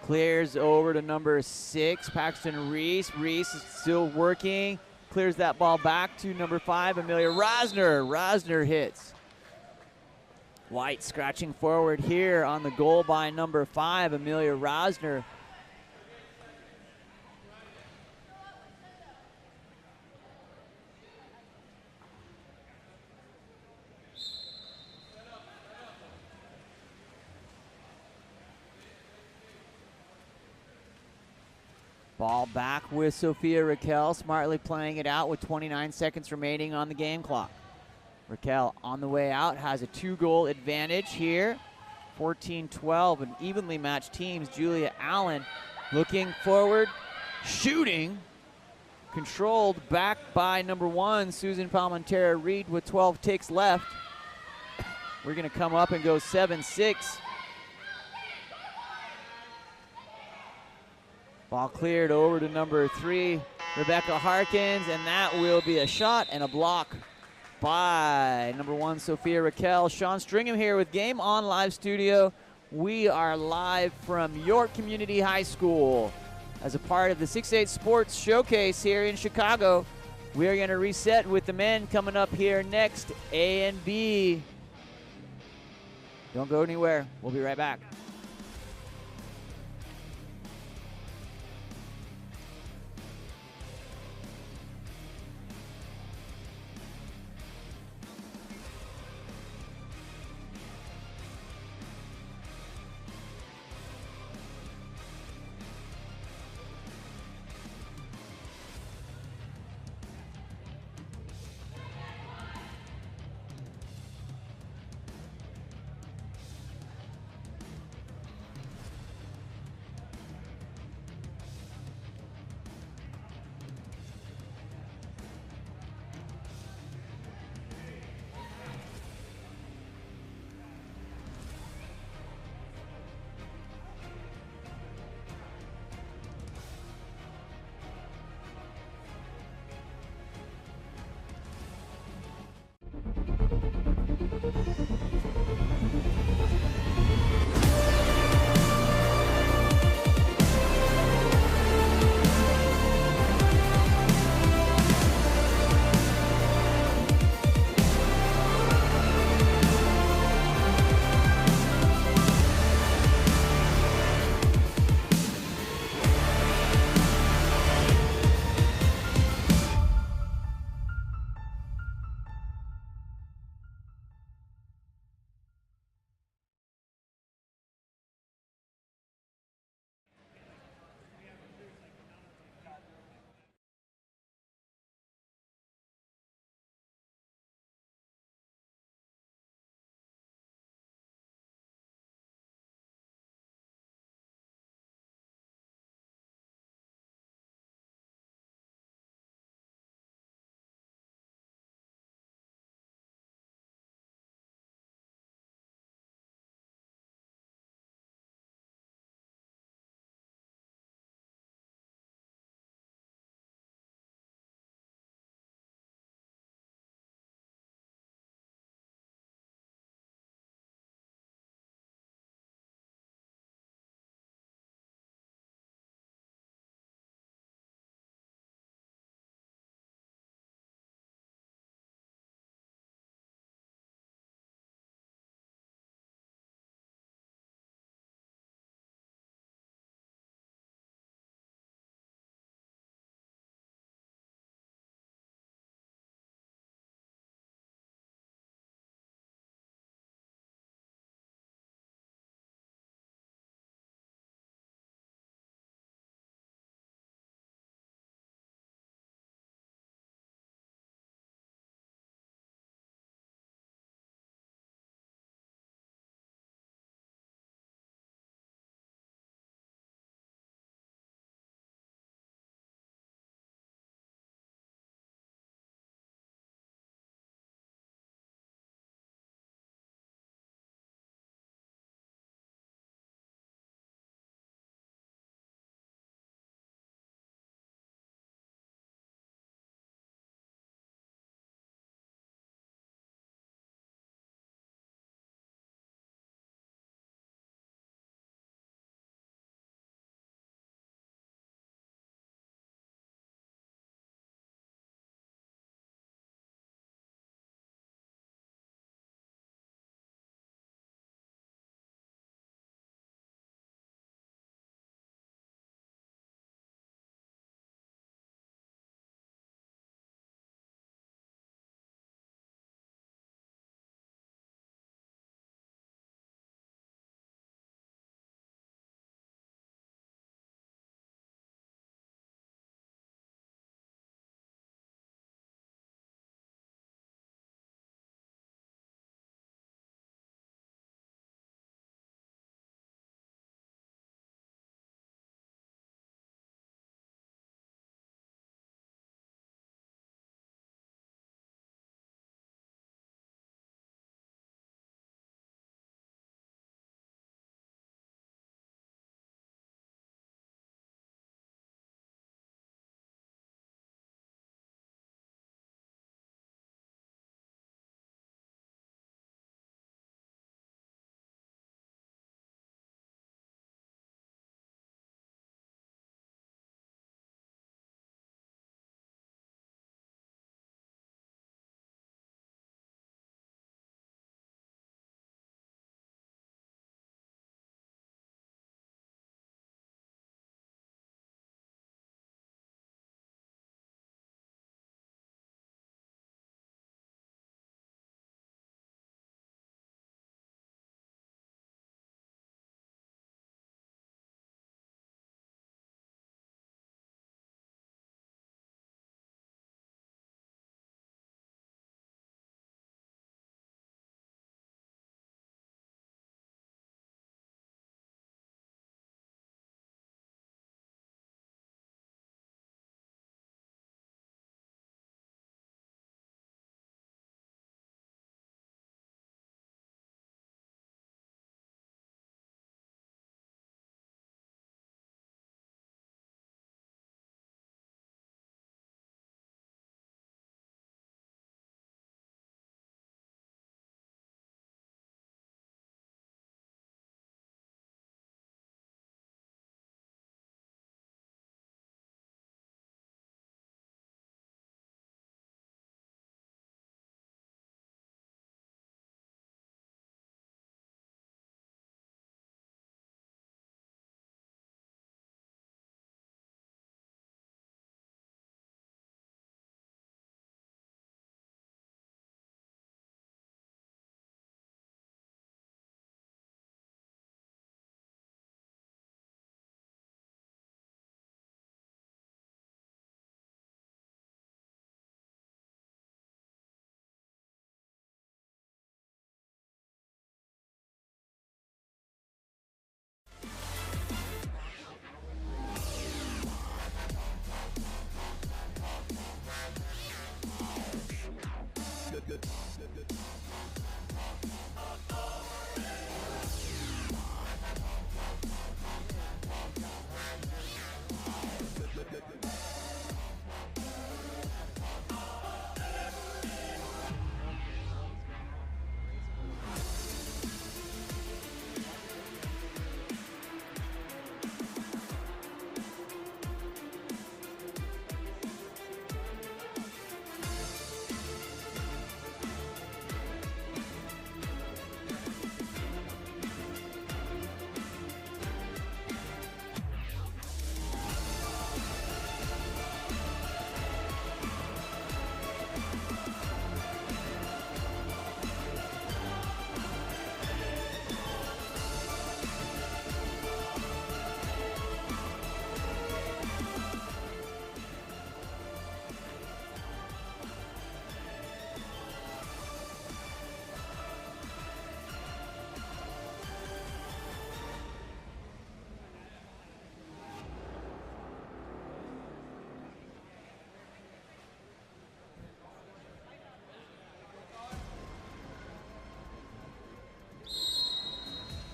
clears over to number 6, Paxton Reese. Reese is still working, clears that ball back to number 5, Amelia Rosner. Rosner hits. White scratching forward here on the goal by number 5, Amelia Rosner. Ball back with Sophia Raquel, smartly playing it out with 29 seconds remaining on the game clock. Raquel on the way out has a 2-goal advantage here. 14-12, and evenly matched teams. Julia Allen looking forward, shooting. Controlled back by number 1, Susan Palmentera-Reed with 12 ticks left. We're going to come up and go 7-6. Ball cleared over to number 3, Rebecca Harkins, and that will be a shot and a block by number 1, Sophia Raquel. Sean Stringham here with Game On Live Studio. We are live from York Community High School as a part of the 6-8 Sports Showcase here in Chicago. We are going to reset with the men coming up here next, A and B. Don't go anywhere. We'll be right back.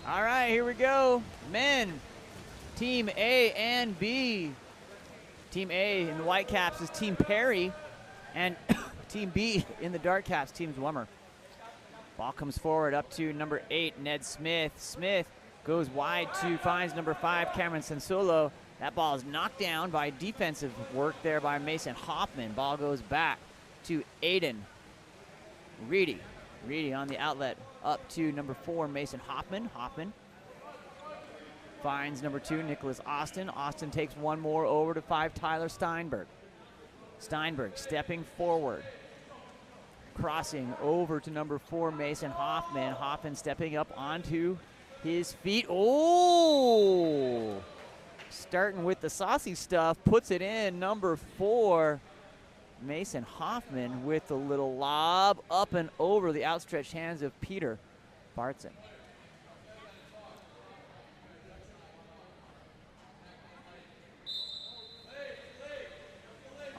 All right, here we go. Men, Team A and B. Team A in the white caps is Team Perry, and Team B in the dark caps, Team Zwummer. Ball comes forward up to number 8, Ned Smith. Smith goes wide to finds number 5, Cameron Sensolo. That ball is knocked down by defensive work there by Mason Hoffman. Ball goes back to Aiden Reedy. Reedy on the outlet up to number 4, Mason Hoffman. Hoffman finds number 2, Nicholas Austin. Austin takes one more over to 5, Tyler Steinberg. Steinberg stepping forward. Crossing over to number 4, Mason Hoffman. Hoffman stepping up onto his feet. Oh! Starting with the saucy stuff, puts it in. Number 4, Mason Hoffman with the little lob up and over the outstretched hands of Peter Bartson.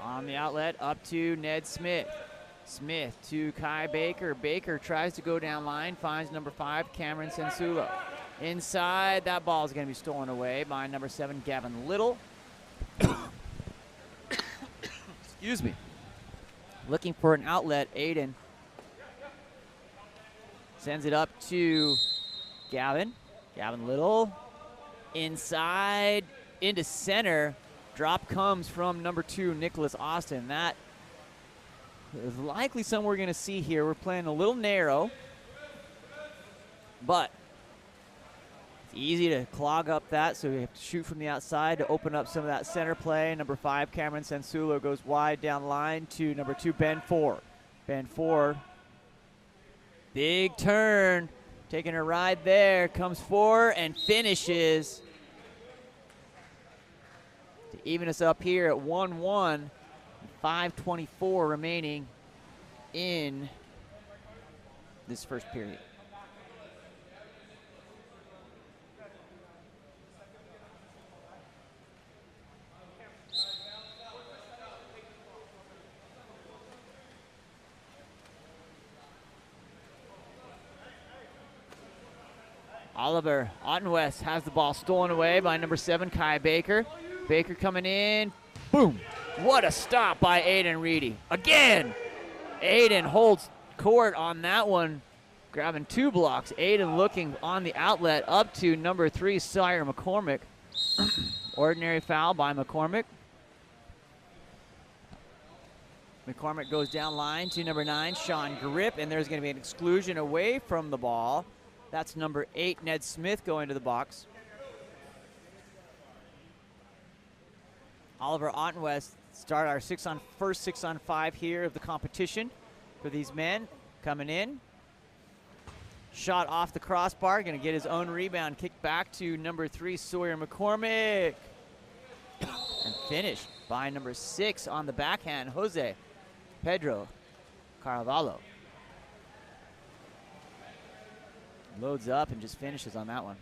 On the outlet, up to Ned Smith. Smith to Kai Baker. Baker tries to go down line, finds number 5, Cameron Sensulo. Inside, that ball is going to be stolen away by number 7, Gavin Little. Excuse me. Looking for an outlet, Aiden sends it up to Gavin. Gavin Little inside into center. Drop comes from number 2, Nicholas Austin. That is likely something we're going to see here. We're playing a little narrow, but it's easy to clog up that, so we have to shoot from the outside to open up some of that center play. Number 5, Cameron Sensulo goes wide down the line to number 2, Ben Ford. Ben Ford, big turn, taking a ride there, comes forward and finishes to even us up here at 1-1. 5:24 remaining in this first period. Oliver Ottenwest has the ball stolen away by number 7, Kai Baker. Baker coming in, boom. What a stop by Aiden Reedy. Again, Aiden holds court on that one, grabbing 2 blocks. Aiden looking on the outlet up to number 3, Sire McCormick. Ordinary foul by McCormick. McCormick goes down line to number 9, Sean Grip, and there's going to be an exclusion away from the ball. That's number 8, Ned Smith, going to the box. Oliver Ottenwest start our first 6-on-5 here of the competition for these men. Coming in. Shot off the crossbar, going to get his own rebound. Kick back to number 3, Sawyer McCormick. And finished by number 6 on the backhand, Jose Pedro Carvalho. Loads up and just finishes on that one.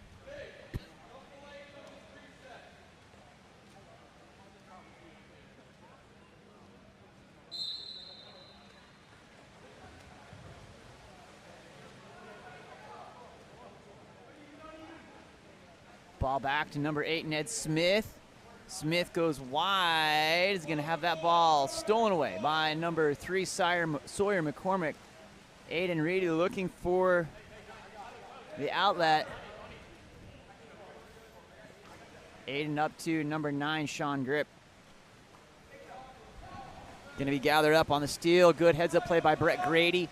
Ball back to number 8, Ned Smith. Smith goes wide. Is going to have that ball stolen away by number 3, Sawyer McCormick. Aiden Reedy looking for the outlet. Aiden up to number 9, Sean Grip. Going to be gathered up on the steal. Good heads-up play by Brett Grady.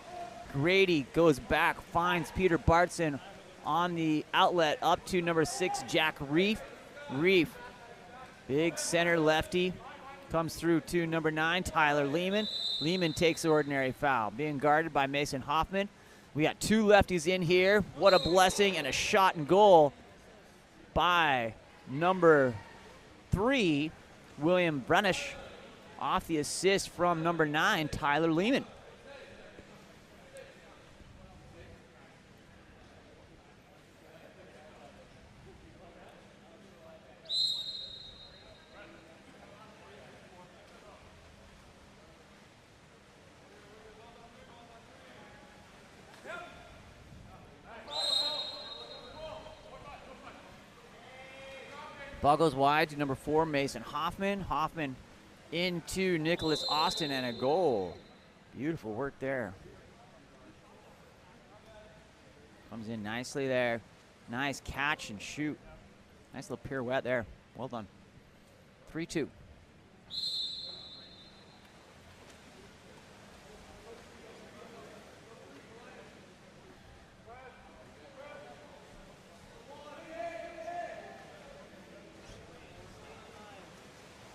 Grady goes back, finds Peter Bartson on the outlet up to number 6, Jack Reef. Reef, big center lefty, comes through to number 9, Tyler Lehman. Lehman takes the ordinary foul, being guarded by Mason Hoffman. We got 2 lefties in here. What a blessing, and a shot and goal by number 3, William Brenish, off the assist from number 9, Tyler Lehman. Ball goes wide to number 4, Mason Hoffman. Hoffman into Nicholas Austin and a goal. Beautiful work there. Comes in nicely there. Nice catch and shoot. Nice little pirouette there. Well done. 3-2.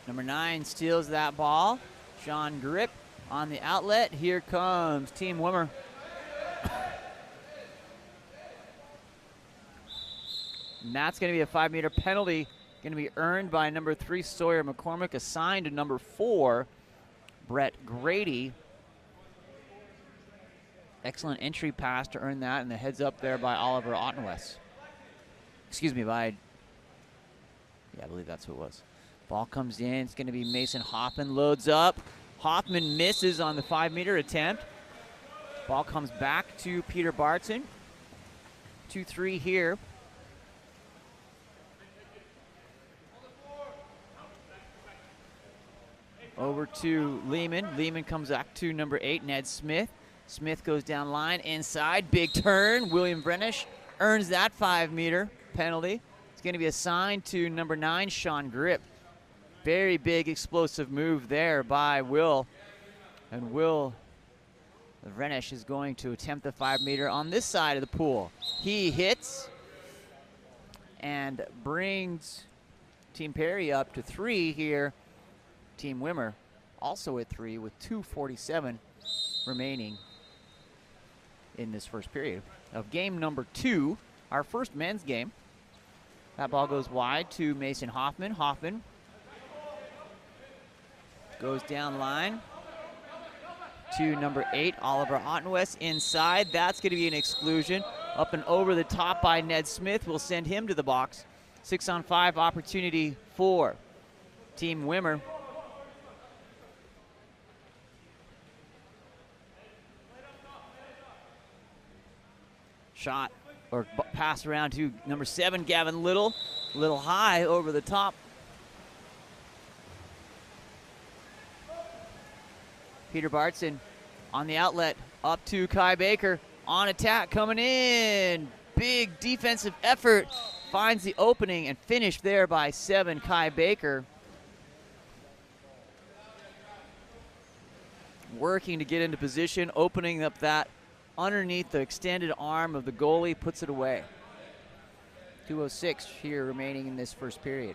Number 9 steals that ball. Sean Grip on the outlet. Here comes Team Wimmer. And that's going to be a 5-meter penalty. Going to be earned by number 3, Sawyer McCormick, assigned to number 4, Brett Grady. Excellent entry pass to earn that, and the heads up there by Oliver Ottenwest. Excuse me, I believe that's who it was. Ball comes in. It's going to be Mason Hoffman. Loads up. Hoffman misses on the 5-meter attempt. Ball comes back to Peter Bartson. 2-3 here. Over to Lehman. Lehman comes back to number 8, Ned Smith. Smith goes down line. Inside. Big turn. William Vrenish earns that 5-meter penalty. It's going to be assigned to number 9, Sean Grip. Very big explosive move there by Will. And Will Vrenish is going to attempt the 5-meter on this side of the pool. He hits and brings Team Perry up to 3 here. Team Wimmer also at 3 with 2:47 remaining in this first period of game number 2, our first men's game. That ball goes wide to Mason Hoffman. Hoffman goes down line to number 8, Oliver Ottenwest. Inside, that's going to be an exclusion. Up and over the top by Ned Smith will send him to the box. 6-on-5 opportunity for Team Wimmer. Shot or pass around to number 7, Gavin Little. Little high over the top. Peter Bartson on the outlet, up to Kai Baker, on attack, coming in. Big defensive effort, finds the opening and finished there by 7, Kai Baker. Working to get into position, opening up that underneath the extended arm of the goalie, puts it away. 2:06 here remaining in this first period.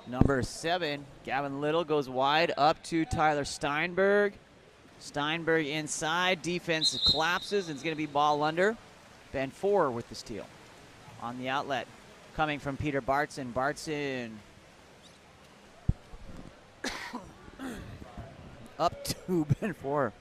Number 7, Gavin Little goes wide up to Tyler Steinberg. Steinberg inside, defense collapses, and it's going to be ball under. Ben 4 with the steal. On the outlet, coming from Peter Bartson. Bartson up to Ben 4.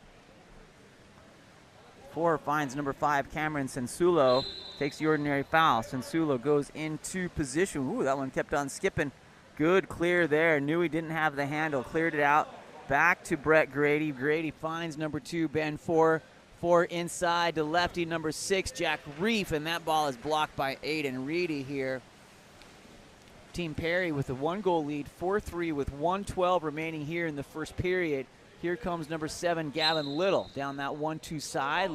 4 finds number 5, Cameron Sensulo. Takes the ordinary foul. Sensulo goes into position. Ooh, that one kept on skipping. Good clear there. Knew he didn't have the handle. Cleared it out. Back to Brett Grady. Grady finds number 2, Ben 4. 4 inside to lefty, number 6, Jack Reef. And that ball is blocked by Aiden Reedy here. Team Perry with a 1-goal lead, 4-3 with 1:12 remaining here in the first period. Here comes number 7, Gavin Little, down that 1-2 side.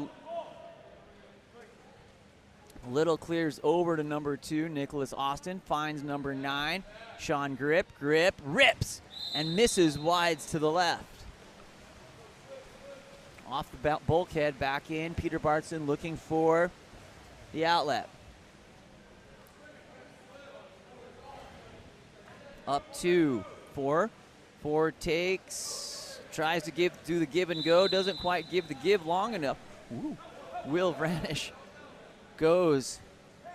Little clears over to number 2, Nicholas Austin, finds number 9, Sean Grip. Grip rips and misses wides to the left. Off the bulkhead, back in. Peter Bartson looking for the outlet. Up to 4. 4 takes, tries to do the give and go, doesn't quite give the give long enough. Ooh. Will Vranish goes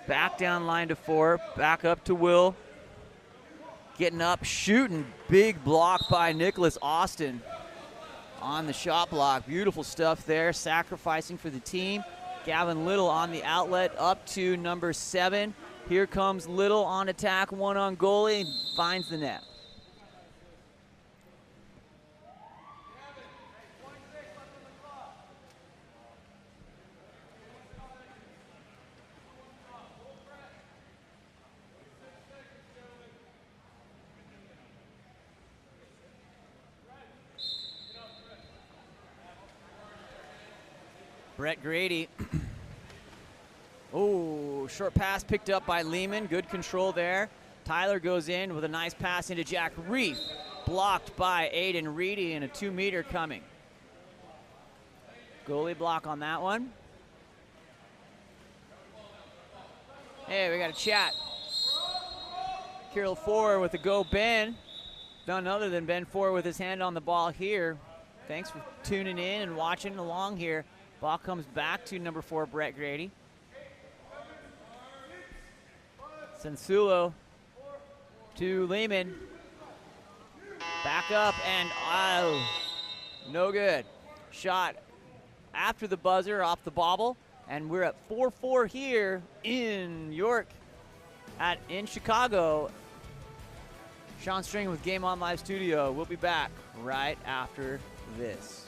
back down line to 4, back up to Will. Getting up, shooting, big block by Nicholas Austin on the shot block. Beautiful stuff there, sacrificing for the team. Gavin Little on the outlet up to number 7. Here comes Little on attack, one on goalie, finds the net. Brett Grady. Oh, short pass picked up by Lehman. Good control there. Tyler goes in with a nice pass into Jack Reef. Blocked by Aiden Reedy and a 2-meter coming. Goalie block on that one. Hey, we got a chat. Kirill Four with a go Ben. None other than Ben Four with his hand on the ball here. Thanks for tuning in and watching along here. Ball comes back to number 4, Brett Grady. Sensulo to Lehman. Back up and no good. Shot after the buzzer off the bobble, and we're at 4-4 here in in Chicago. Sean String with Game On Live Studio. We'll be back right after this.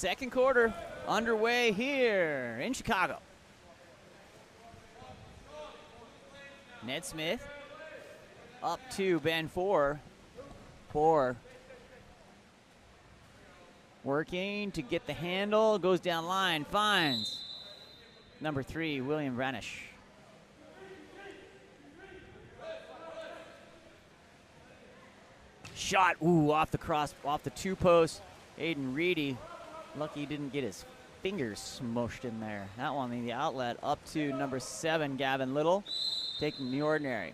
Second quarter underway here in Chicago. Ned Smith up to Ben Four. Four working to get the handle, goes down line, finds number 3, William Vranish. Shot, off the cross, off the 2-post. Aiden Reedy, lucky he didn't get his fingers smushed in there. That one in the outlet up to number 7, Gavin Little, taking the ordinary.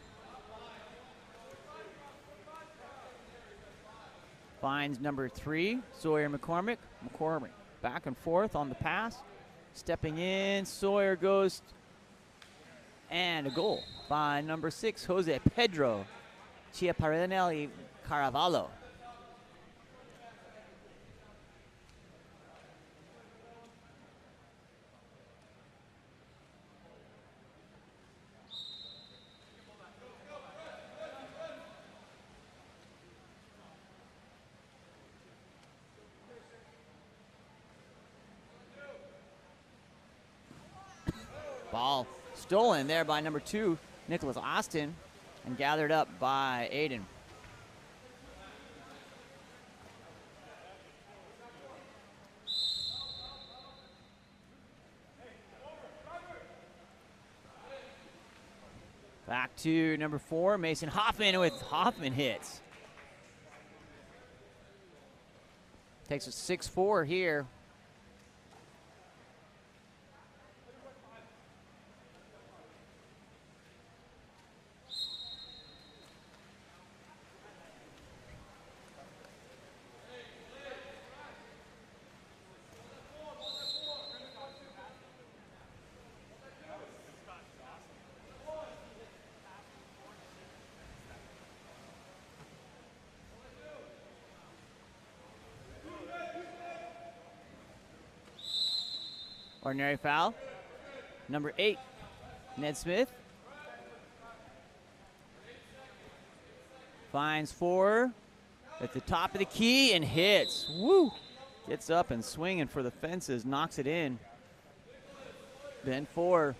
Finds number 3, Sawyer McCormick. McCormick back and forth on the pass. Stepping in, Sawyer goes, and a goal by number 6, Jose Pedro Chiaparinelli Caravallo. Ball stolen there by number 2, Nicholas Austin, and gathered up by Aiden. Back to number 4, Mason Hoffman with Hoffman hits. Takes a 6-4 here. Ordinary foul. Number 8, Ned Smith. Finds 4 at the top of the key and hits. Woo! Gets up and swinging for the fences, knocks it in. Then 4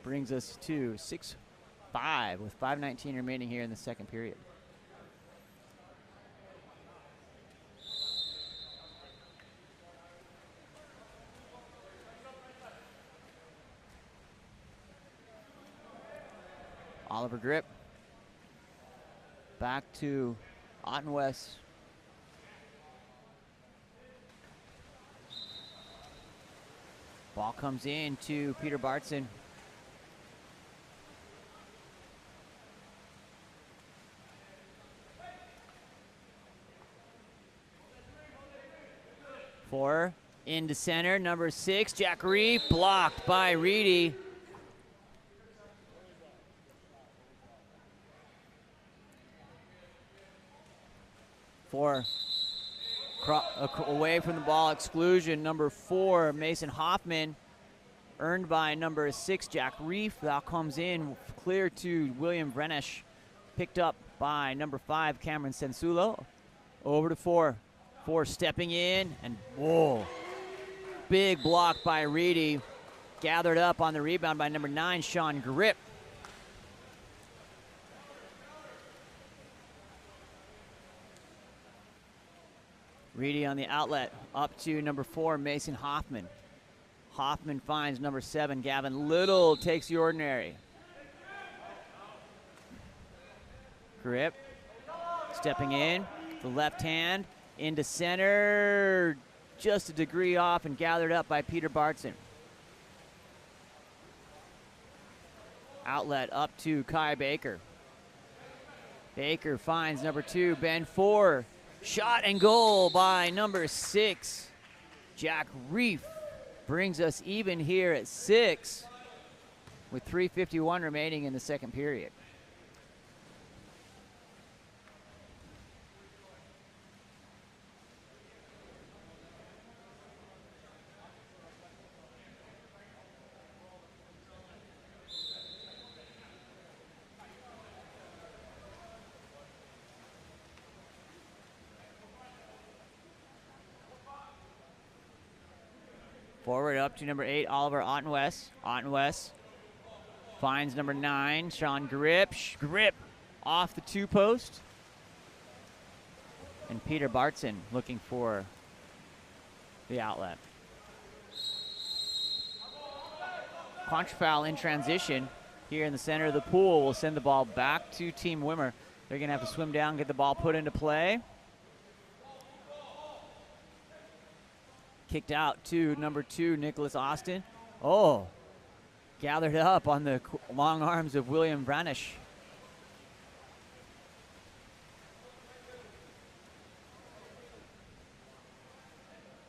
brings us to 6-5 with 5:19 remaining here in the second period. Oliver Grip. Back to Otten West. Ball comes in to Peter Bartson. Four into center, number 6, Jack Reef, blocked by Reedy. Away from the ball, exclusion. Number 4, Mason Hoffman, earned by number 6, Jack Reef. That comes in clear to William Vrenesh, picked up by number 5, Cameron Sensulo. Over to 4. 4 stepping in, and whoa, big block by Reedy. Gathered up on the rebound by number 9, Sean Grip. Reedy on the outlet, up to number 4, Mason Hoffman. Hoffman finds number 7, Gavin Little, takes the ordinary. Grip, stepping in, the left hand, into center, just a degree off and gathered up by Peter Bartson. Outlet up to Kai Baker. Baker finds number 2, Ben 4. Shot and goal by number 6, Jack Reef. Brings us even here at 6 with 3:51 remaining in the second period. Forward up to number 8, Oliver Ottenwest. Ottenwest finds number 9, Sean Grip. Grip off the 2-post. And Peter Bartson looking for the outlet. Contra foul in transition here in the center of the pool. Will send the ball back to Team Wimmer. They're going to have to swim down, get the ball put into play. Kicked out to number 2, Nicholas Austin. Oh, gathered up on the long arms of William Vranish.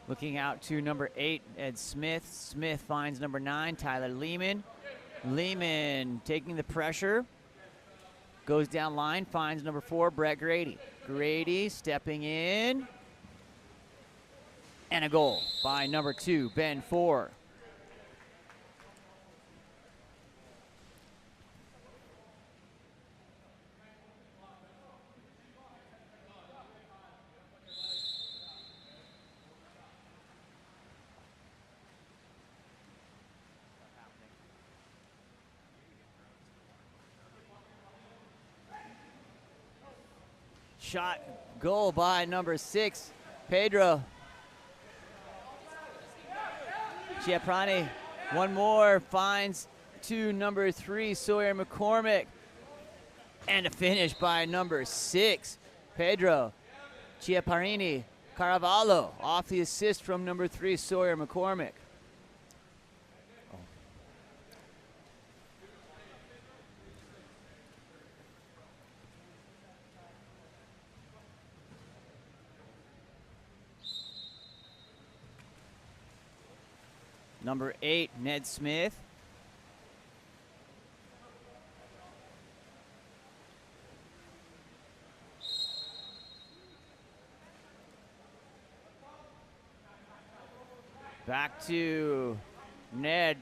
Looking out to number 8, Ed Smith. Smith finds number 9, Tyler Lehman. Lehman taking the pressure. Goes down line, finds number 4, Brett Grady. Grady stepping in. And a goal by number 2, Ben 4. shot goal by number 6, Pedro. Chiaprani, one more, finds to number 3, Sawyer McCormick. And a finish by number 6, Pedro. Chiaparini Caravallo off the assist from number 3, Sawyer McCormick. Number 8, Ned Smith. Back to Ned.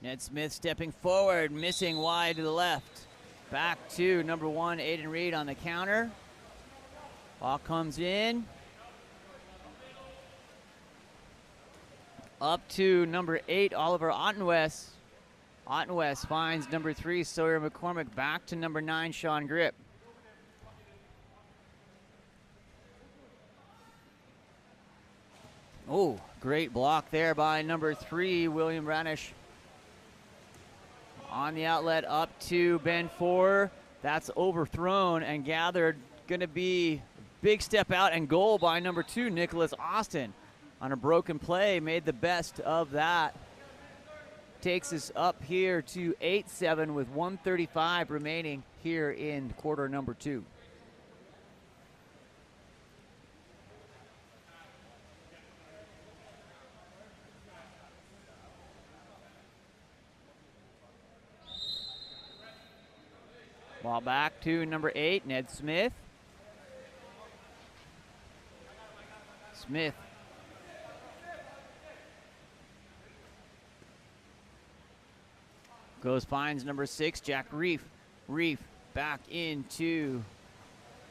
Ned Smith stepping forward, missing wide to the left. Back to number 1, Aiden Reed on the counter. Ball comes in. Up to number 8, Oliver Ottenwest. Ottenwest finds number 3, Sawyer McCormick. Back to number 9, Sean Grip. Oh, great block there by number 3, William Ranish. On the outlet up to Ben Four. That's overthrown and gathered. Going to be big step out and goal by number 2, Nicholas Austin. On a broken play, made the best of that. Takes us up here to 8-7 with 1:35 remaining here in quarter number 2. Ball back to number 8, Ned Smith. Smith. Goes, finds number 6, Jack Reef. Reef back into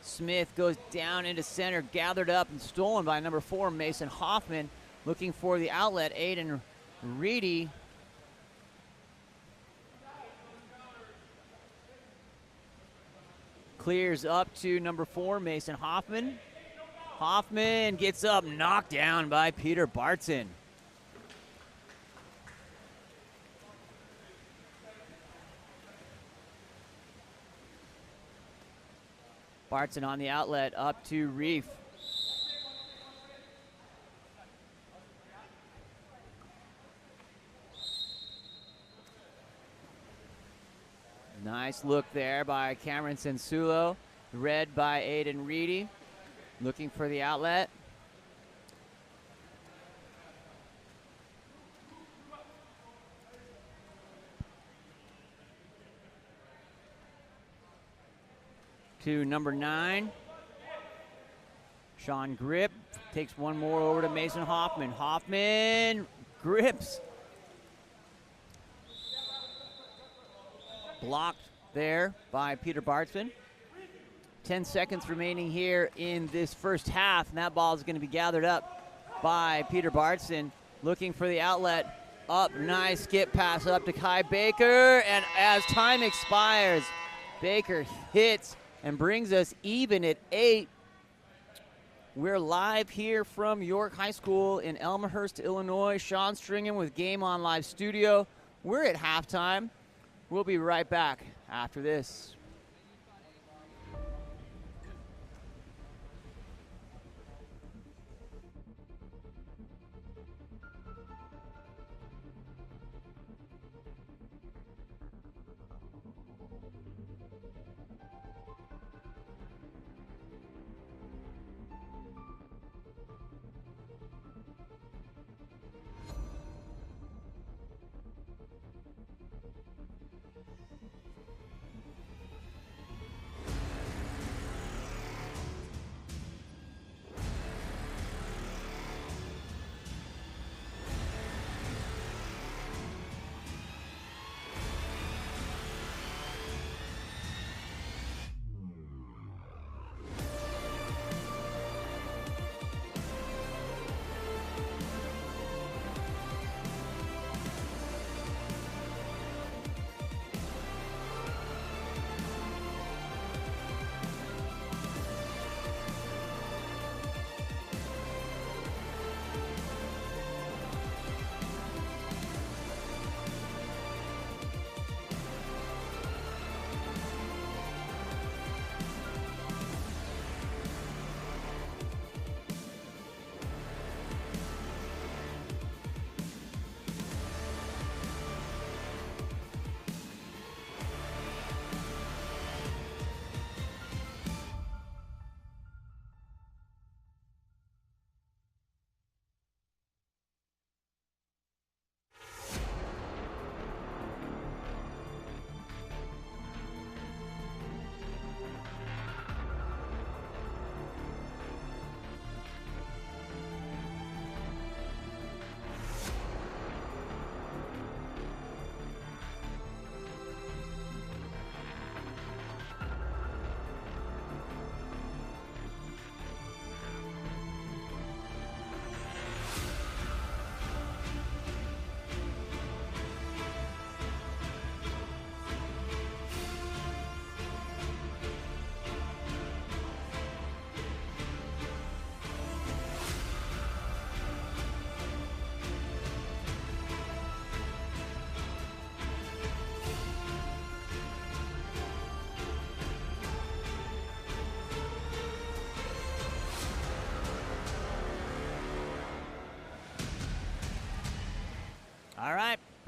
Smith, goes down into center, gathered up and stolen by number 4, Mason Hoffman. Looking for the outlet, Aiden Reedy. Clears up to number 4, Mason Hoffman. Hoffman gets up, knocked down by Peter Bartson. Bartson on the outlet, up to Reef. Nice look there by Cameron Sensulo. Read by Aiden Reedy. Looking for the outlet. To number 9, Sean Grip. Takes one more over to Mason Hoffman. Hoffman grips. Blocked there by Peter Bartson. 10 seconds remaining here in this first half, and that ball is going to be gathered up by Peter Bartson. Looking for the outlet. Up, nice skip pass up to Kai Baker, and as time expires, Baker hits and brings us even at 8. We're live here from York High School in Elmhurst, Illinois. Sean Stringham with Game On Live Studio. We're at halftime. We'll be right back after this.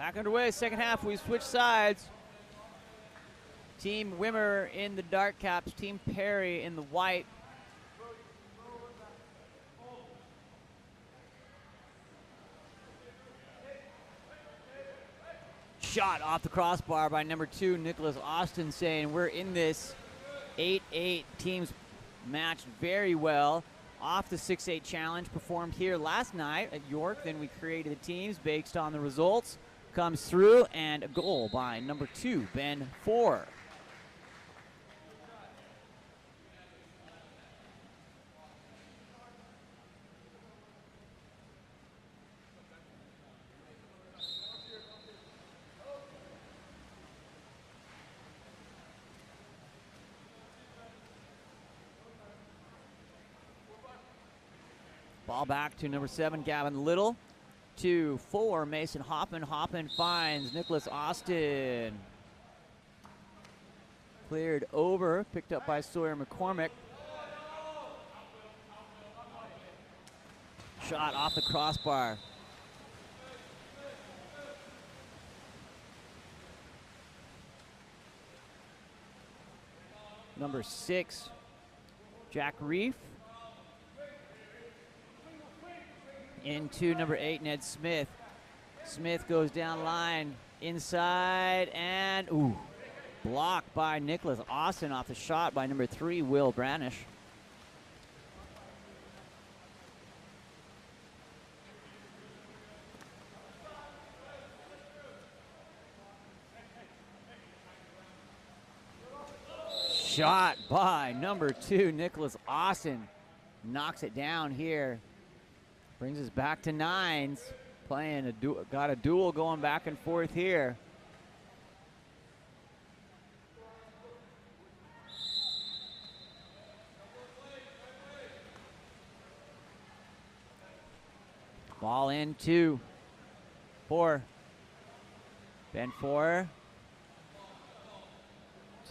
Back underway, second half, we switch sides. Team Wimmer in the dark caps, Team Perry in the white. Shot off the crossbar by number 2, Nicholas Austin, saying we're in this 8-8. Teams matched very well. Off the 6-8 challenge performed here last night at York. Then we created the teams based on the results. Comes through, and a goal by number 2, Ben 4. Ball back to number 7, Gavin Little. 2-4, Mason Hoffman. Hoffman finds Nicholas Austin. Cleared over, picked up by Sawyer McCormick. Shot off the crossbar. Number 6, Jack Reef. Into number 8, Ned Smith. Smith goes down line, inside, and blocked by Nicholas Austin off the shot by number 3, Will Branish. Shot by number 2, Nicholas Austin. Knocks it down here. Brings us back to 9s. Playing got a duel going back and forth here. Ball in 2. 4. Ben 4.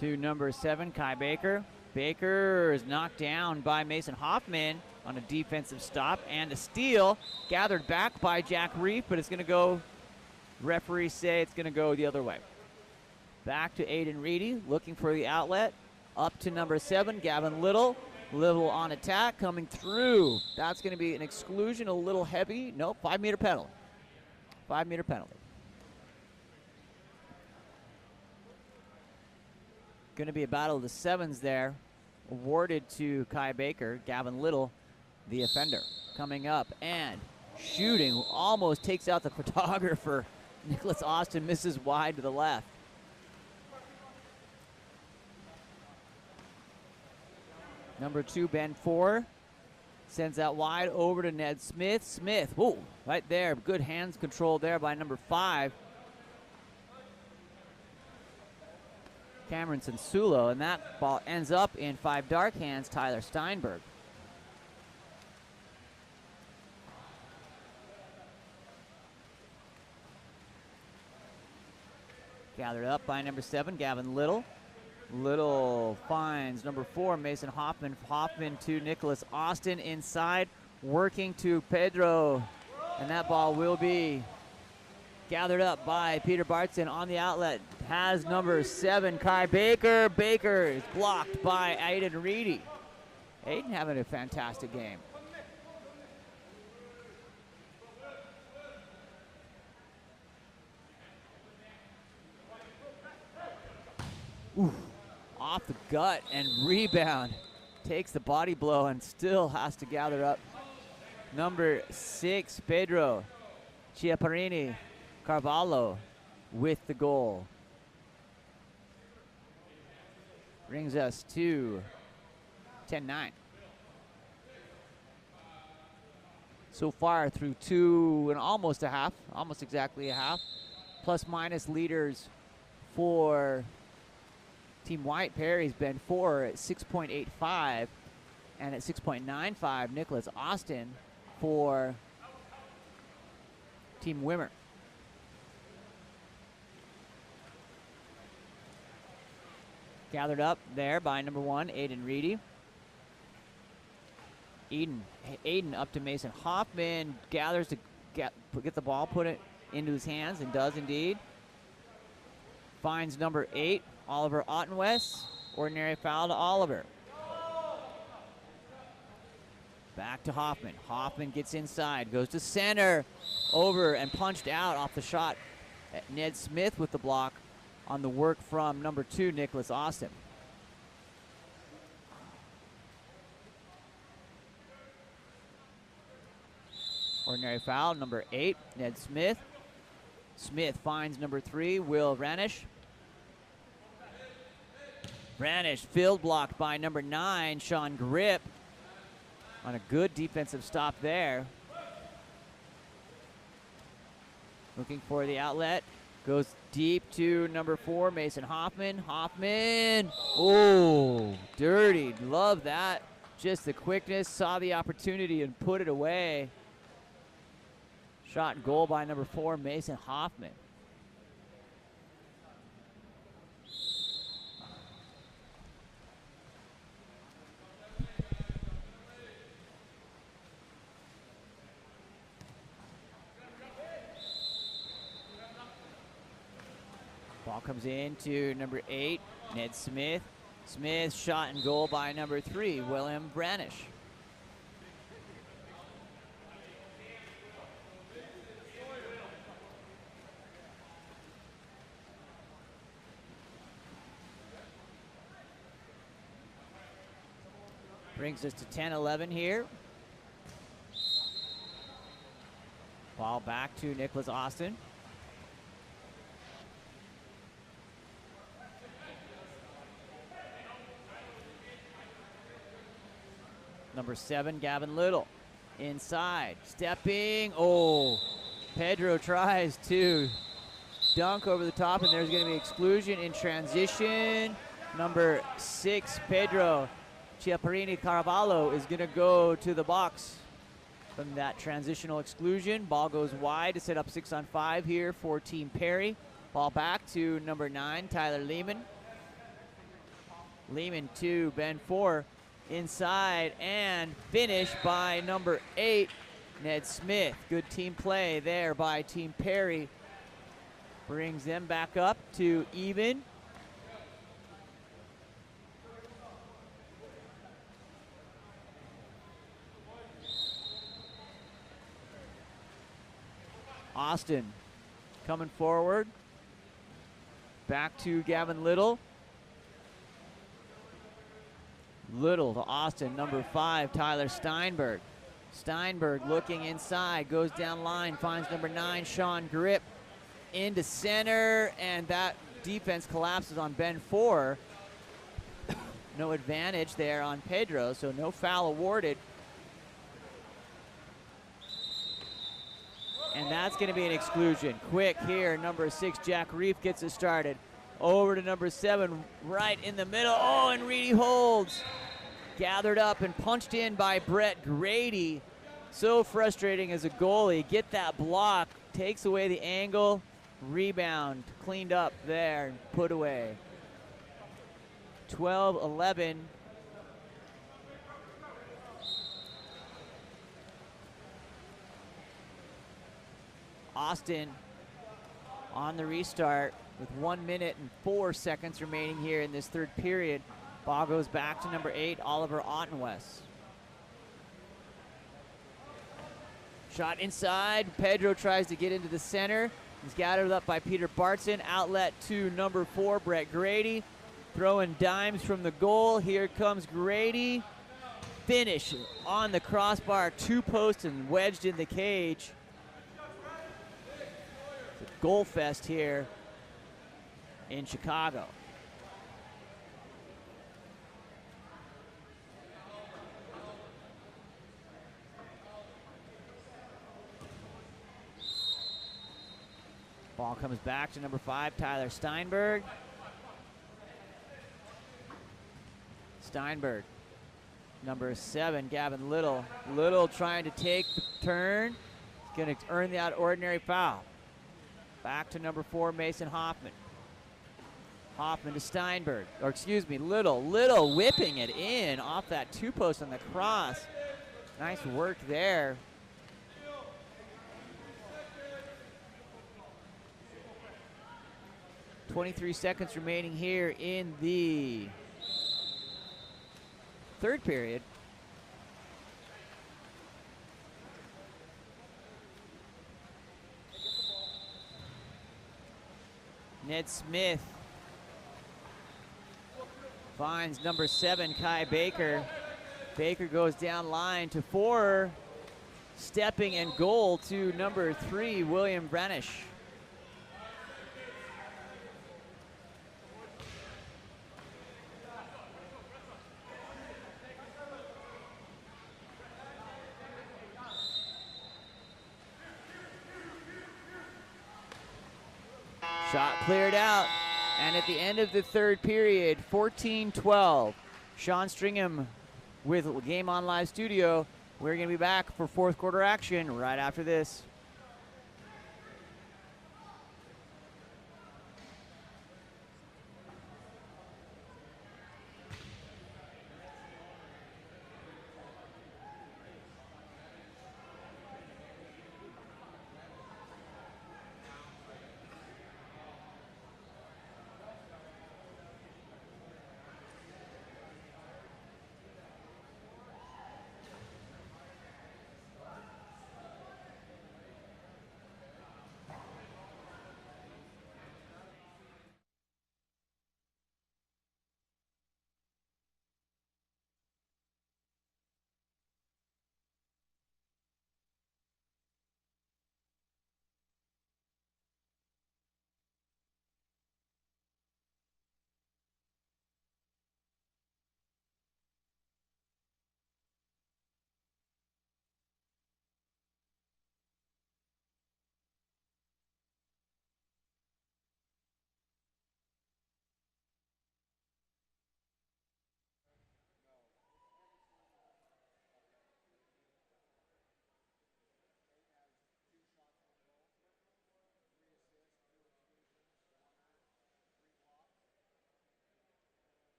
To number 7, Kai Baker. Baker is knocked down by Mason Hoffman on a defensive stop, and a steal gathered back by Jack Reef, but it's going to go, referees say it's going to go the other way. Back to Aiden Reedy, looking for the outlet. Up to number 7, Gavin Little. Little on attack, coming through. That's going to be an exclusion, a little heavy. Nope, 5-meter penalty. 5-meter penalty. Going to be a battle of the 7s there. Awarded to Kai Baker. Gavin Little, the offender, coming up and shooting. Almost takes out the photographer. Nicholas Austin misses wide to the left. Number 2, Ben 4. Sends that wide over to Ned Smith. Smith, right there. Good hands control there by number 5. Cameron Sansulo, and that ball ends up in 5 dark hands, Tyler Steinberg. Gathered up by number 7, Gavin Little. Little finds number 4, Mason Hoffman. Hoffman to Nicholas Austin inside, working to Pedro, and that ball will be gathered up by Peter Bartson on the outlet. Has number 7, Kai Baker. Baker is blocked by Aiden Reedy. Aiden having a fantastic game. Off the gut and rebound. Takes the body blow and still has to gather up. Number 6, Pedro Chiaparini Carvalho with the goal. Brings us to 10-9. So far through 2 and almost a half, almost exactly a half. Plus minus leaders for Team White. Perry's been 4 at 6.85, and at 6.95, Nicholas Austin for Team Wimmer. Gathered up there by number 1, Aiden Reedy. Aiden up to Mason Hoffman. Gathers to get the ball, put it into his hands, and does indeed. Finds number 8, Oliver Ottenwest. Ordinary foul to Oliver. Back to Hoffman. Hoffman gets inside, goes to center, over and punched out off the shot. Ned Smith with the block on the work from number 2, Nicholas Austin. Ordinary foul, number 8, Ned Smith. Smith finds number 3, Will Ranish. Ranish field blocked by number 9, Sean Grip. On a good defensive stop there. Looking for the outlet. Goes deep to number 4, Mason Hoffman. Hoffman. Oh, dirty. Love that. Just the quickness. Saw the opportunity and put it away. Shot and goal by number 4, Mason Hoffman. Ball comes in to number 8, Ned Smith. Smith shot and goal by number 3, William Branish. Brings us to 10-11 here. Ball back to Nicholas Austin. Number 7, Gavin Little. Inside, stepping. Oh, Pedro tries to dunk over the top, and there's going to be exclusion in transition. Number 6, Pedro Chiaparini Caraballo is going to go to the box from that transitional exclusion. Ball goes wide to set up 6-on-5 here for Team Perry. Ball back to number 9, Tyler Lehman. Lehman to Ben 4. Inside and finished by number 8, Ned Smith. Good team play there by Team Perry. Brings them back up to even. Austin coming forward. Back to Gavin Little. Little to Austin, number 5, Tyler Steinberg. Steinberg looking inside, goes down line, finds number 9, Sean Grip, into center, and that defense collapses on Ben 4. No advantage there on Pedro, so no foul awarded. And that's going to be an exclusion. Quick here, number 6, Jack Reef gets it started. Over to number 7, right in the middle. Oh, and Reedy holds. Gathered up and punched in by Brett Grady. So frustrating as a goalie. Get that block, takes away the angle, rebound, cleaned up there and put away. 12-11. Austin on the restart with 1 minute and 4 seconds remaining here in this third period. Ball goes back to number 8, Oliver Ottenwest. Shot inside. Pedro tries to get into the center. He's gathered up by Peter Bartson. Outlet to number 4, Brett Grady. Throwing dimes from the goal. Here comes Grady. Finish on the crossbar. 2 posts and wedged in the cage. It's a goal fest here in Chicago. Ball comes back to number 5, Tyler Steinberg. Steinberg. Number 7, Gavin Little. Little trying to take the turn. He's going to earn that ordinary foul. Back to number 4, Mason Hoffman. Hoffman to Steinberg. Or excuse me, Little. Little whipping it in off that 2-post on the cross. Nice work there. 23 seconds remaining here in the third period. Ned Smith finds number 7, Kai Baker. Baker goes down line to 4, stepping and goal to number 3, William Branish. Shot cleared out, and at the end of the third period, 14-12. Sean Stringham with Game On Live Studio. We're going to be back for fourth quarter action right after this.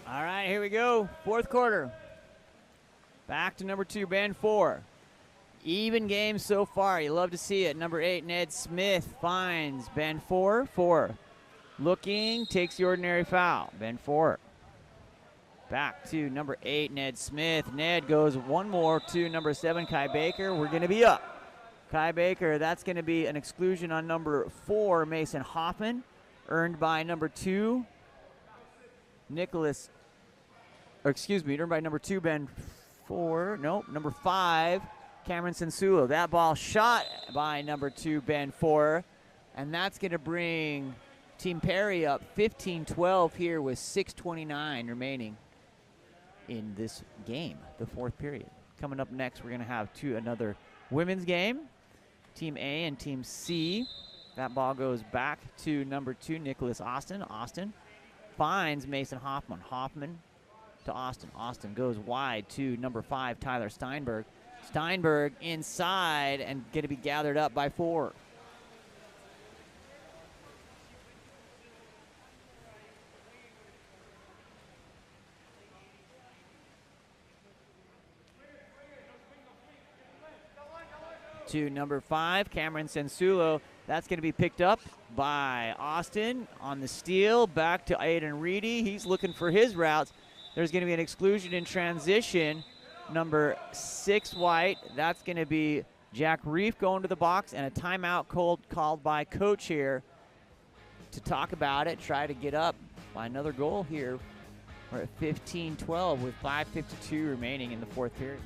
All right, here we go. Fourth quarter. Back to number 2, band 4. Even game so far. You love to see it. Number 8, Ned Smith finds band 4. 4. Looking, takes the ordinary foul. Band 4. Back to number 8, Ned Smith. Ned goes one more to number 7, Kai Baker. We're going to be up. Kai Baker, that's going to be an exclusion on number 4, Mason Hoffman. Earned by number 2, earned by number 2, Ben 4. Nope, number 5, Cameron Sensulo. That ball shot by number 2, Ben 4. And that's going to bring Team Perry up 15-12 here with 6:29 remaining in this game, the fourth period. Coming up next, we're going to have another women's game. Team A and Team C. That ball goes back to number 2, Nicholas Austin. Austin finds Mason Hoffman. Hoffman to Austin. Austin goes wide to number 5, Tyler Steinberg. Steinberg inside and going to be gathered up by 4. to number 5, Cameron Sensulo. That's going to be picked up by Austin on the steal. Back to Aiden Reedy. He's looking for his routes. There's going to be an exclusion in transition. Number 6 white. That's going to be Jack Reef going to the box, and a timeout called by coach here to talk about it, try to get up by another goal here. We're at 15-12 with 5:52 remaining in the fourth period.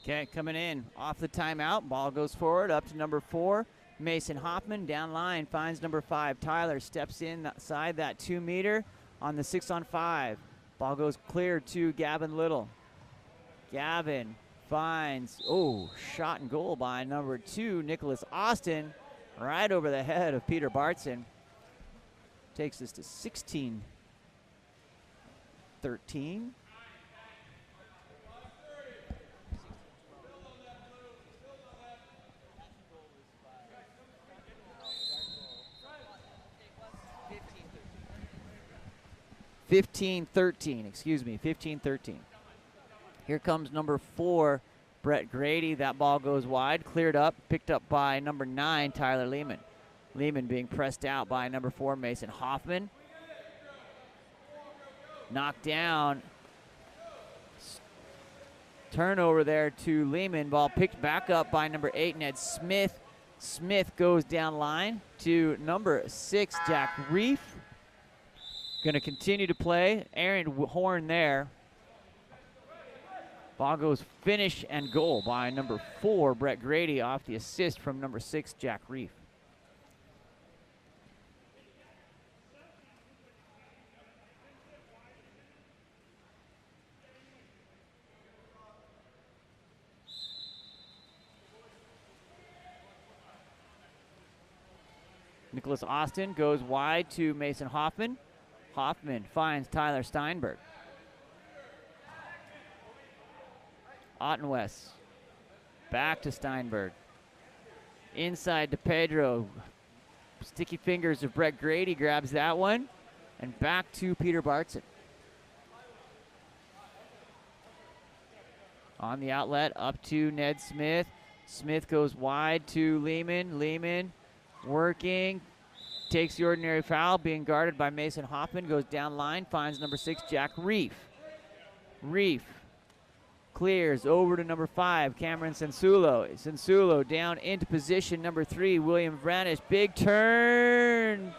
Okay, coming in off the timeout. Ball goes forward up to number 4, Mason Hoffman. Down line, finds number 5, Tyler. Steps inside that 2 meter on the 6-on-5. Ball goes clear to Gavin Little. Gavin finds, shot and goal by number 2, Nicholas Austin. Right over the head of Peter Bartson. Takes us to 16-13. 15-13. Here comes number 4, Brett Grady. That ball goes wide, cleared up, picked up by number 9, Tyler Lehman. Lehman being pressed out by number 4, Mason Hoffman. Knocked down. Turnover there to Lehman. Ball picked back up by number 8, Ned Smith. Smith goes down line to number 6, Jack Reef. Going to continue to play. Aaron Horn there. Ball goes finish and goal by number 4, Brett Grady, off the assist from number 6, Jack Reef. Nicholas Austin goes wide to Mason Hoffman. Hoffman finds Tyler Steinberg. Ottenwest back to Steinberg. Inside to Pedro. Sticky fingers of Brett Grady grabs that one. And back to Peter Bartson. On the outlet, up to Ned Smith. Smith goes wide to Lehman. Lehman working. Takes the ordinary foul, being guarded by Mason Hoffman. Goes down line, finds number 6, Jack Reef. Reef clears over to number 5, Cameron Sensulo. Sensulo down into position, number 3, William Vranish. Big turn.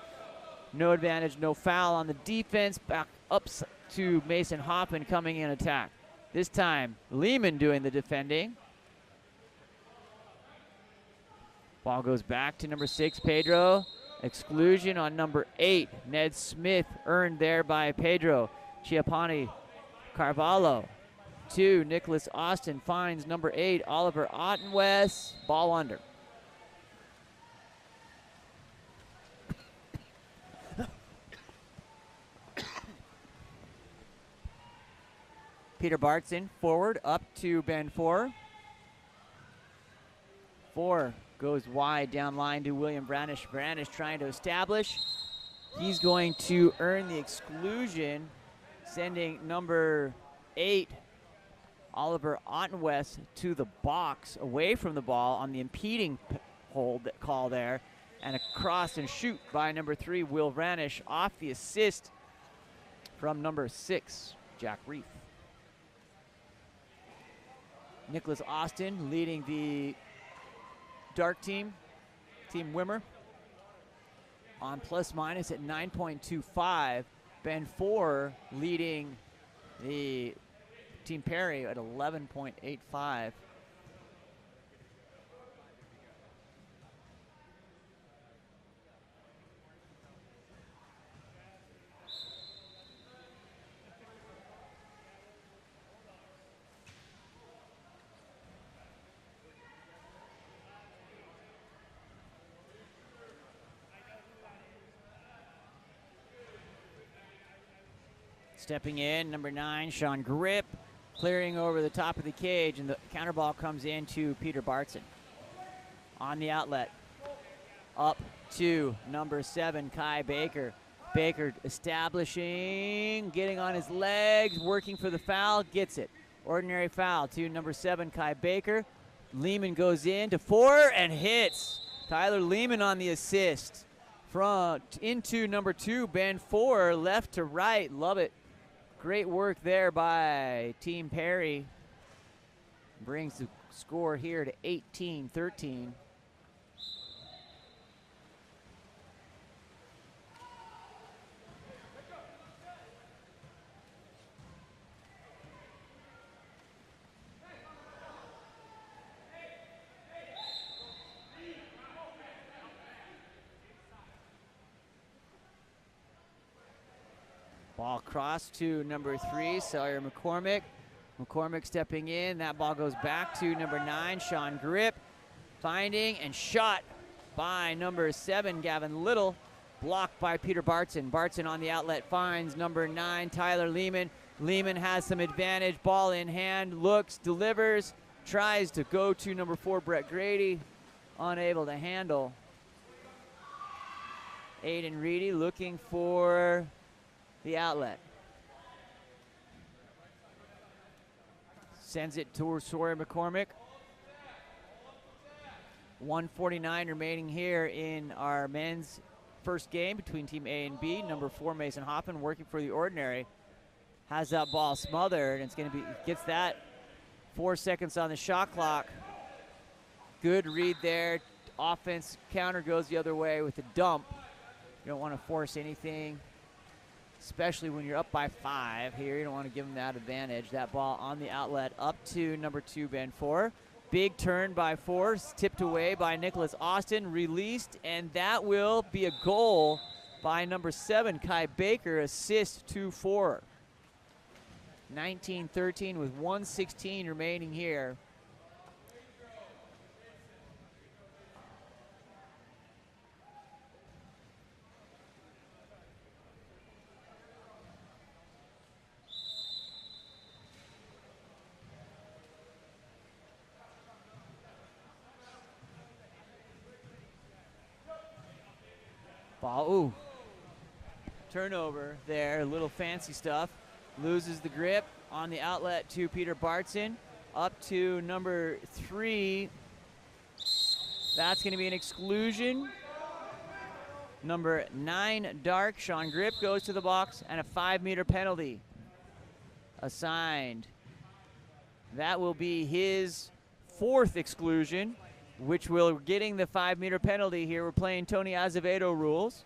No advantage, no foul on the defense. Back up to Mason Hoffman coming in attack. This time, Lehman doing the defending. Ball goes back to number 6, Pedro. Exclusion on number 8, Ned Smith, earned there by Pedro. Chiapani Carvalho to Nicholas Austin, finds number 8, Oliver Ottenwest. Ball under. Peter Bartson forward up to Ben Four. Four goes wide down line to William Vranish. Vranish trying to establish. He's going to earn the exclusion, sending number 8, Oliver Ottenwest, to the box, away from the ball on the impeding hold call there, and a cross and shoot by number 3, Will Vranish, off the assist from number 6, Jack Reef. Nicholas Austin leading the dark team, Team Wimmer, on plus minus at 9.25. Ben 4 leading the Team Perry at 11.85. Stepping in, number 9, Sean Grip, clearing over the top of the cage, and the counter ball comes in to Peter Bartson. On the outlet, up to number 7, Kai Baker. Baker establishing, getting on his legs, working for the foul, gets it. Ordinary foul to number 7, Kai Baker. Lehman goes in to 4 and hits. Tyler Lehman on the assist. From into number 2, Ben 4, left to right. Love it. Great work there by Team Perry. Brings the score here to 18-13. Ball crossed to number 3, Sawyer McCormick. McCormick stepping in. That ball goes back to number 9, Sean Grip. Finding and shot by number 7, Gavin Little. Blocked by Peter Bartson. Bartson on the outlet finds number 9, Tyler Lehman. Lehman has some advantage. Ball in hand. Looks, delivers. Tries to go to number 4, Brett Grady. Unable to handle. Aiden Reedy looking for the outlet. Sends it to Sawyer McCormick. 1:49 remaining here in our men's first game between Team A and B. Number 4, Mason Hoffman, working for the Ordinary. Has that ball smothered, and it's going to be, gets that. 4 seconds on the shot clock. Good read there. Offense counter goes the other way with the dump. You don't want to force anything, especially when you're up by 5 here. You don't want to give them that advantage. That ball on the outlet up to number 2, Ben 4. Big turn by 4, tipped away by Nicholas Austin, released, and that will be a goal by number 7, Kai Baker, assist to 4. 19-13 with 1:16 remaining here. Ball, ooh, turnover there, a little fancy stuff. Loses the grip on the outlet to Peter Bartson. Up to number 3. That's going to be an exclusion. Number 9, Dark, Sean Grip goes to the box, and a 5-meter penalty assigned. That will be his 4th exclusion, which will getting the 5-meter penalty here. We're playing Tony Azevedo rules.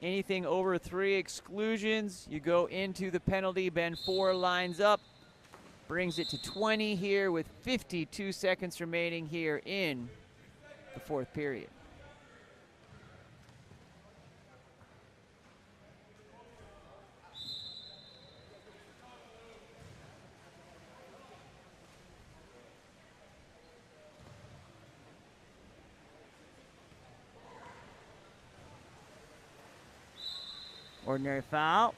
Anything over 3 exclusions, you go into the penalty. Ben 4 lines up, brings it to 20 here with 52 seconds remaining here in the 4th period. Ordinary foul.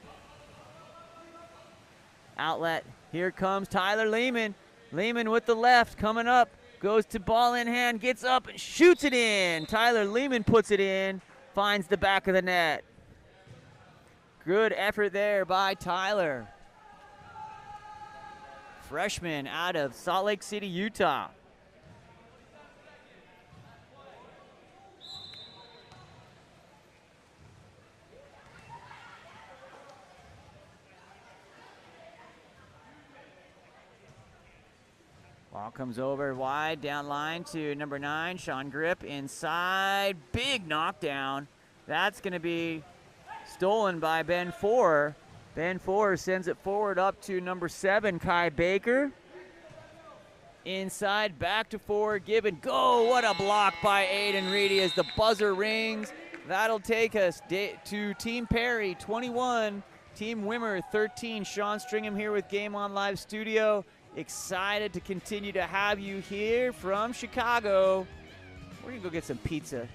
Outlet. Here comes Tyler Lehman. Lehman with the left, coming up. Goes to ball in hand, gets up and shoots it in. Tyler Lehman puts it in, finds the back of the net. Good effort there by Tyler. Freshman out of Salt Lake City, Utah. Ball comes over wide, down line to number 9, Sean Grip, inside, big knockdown. That's going to be stolen by Ben 4. Ben Four sends it forward up to number 7, Kai Baker. Inside, back to forward, Gibbon. Go! What a block by Aiden Reedy as the buzzer rings. That'll take us to Team Perry 21, Team Wimmer 13. Sean Stringham here with Game On Live Studio. Excited to continue to have you here from Chicago. We're gonna go get some pizza.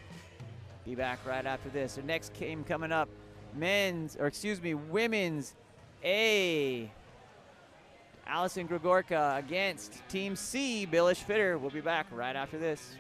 Be back right after this. The next game coming up, women's A. Allison Gregorka against Team C, Billish Fitter. We'll be back right after this.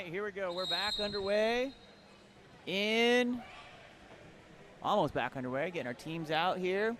right, here we go. We're back underway almost back underway, getting our teams out here.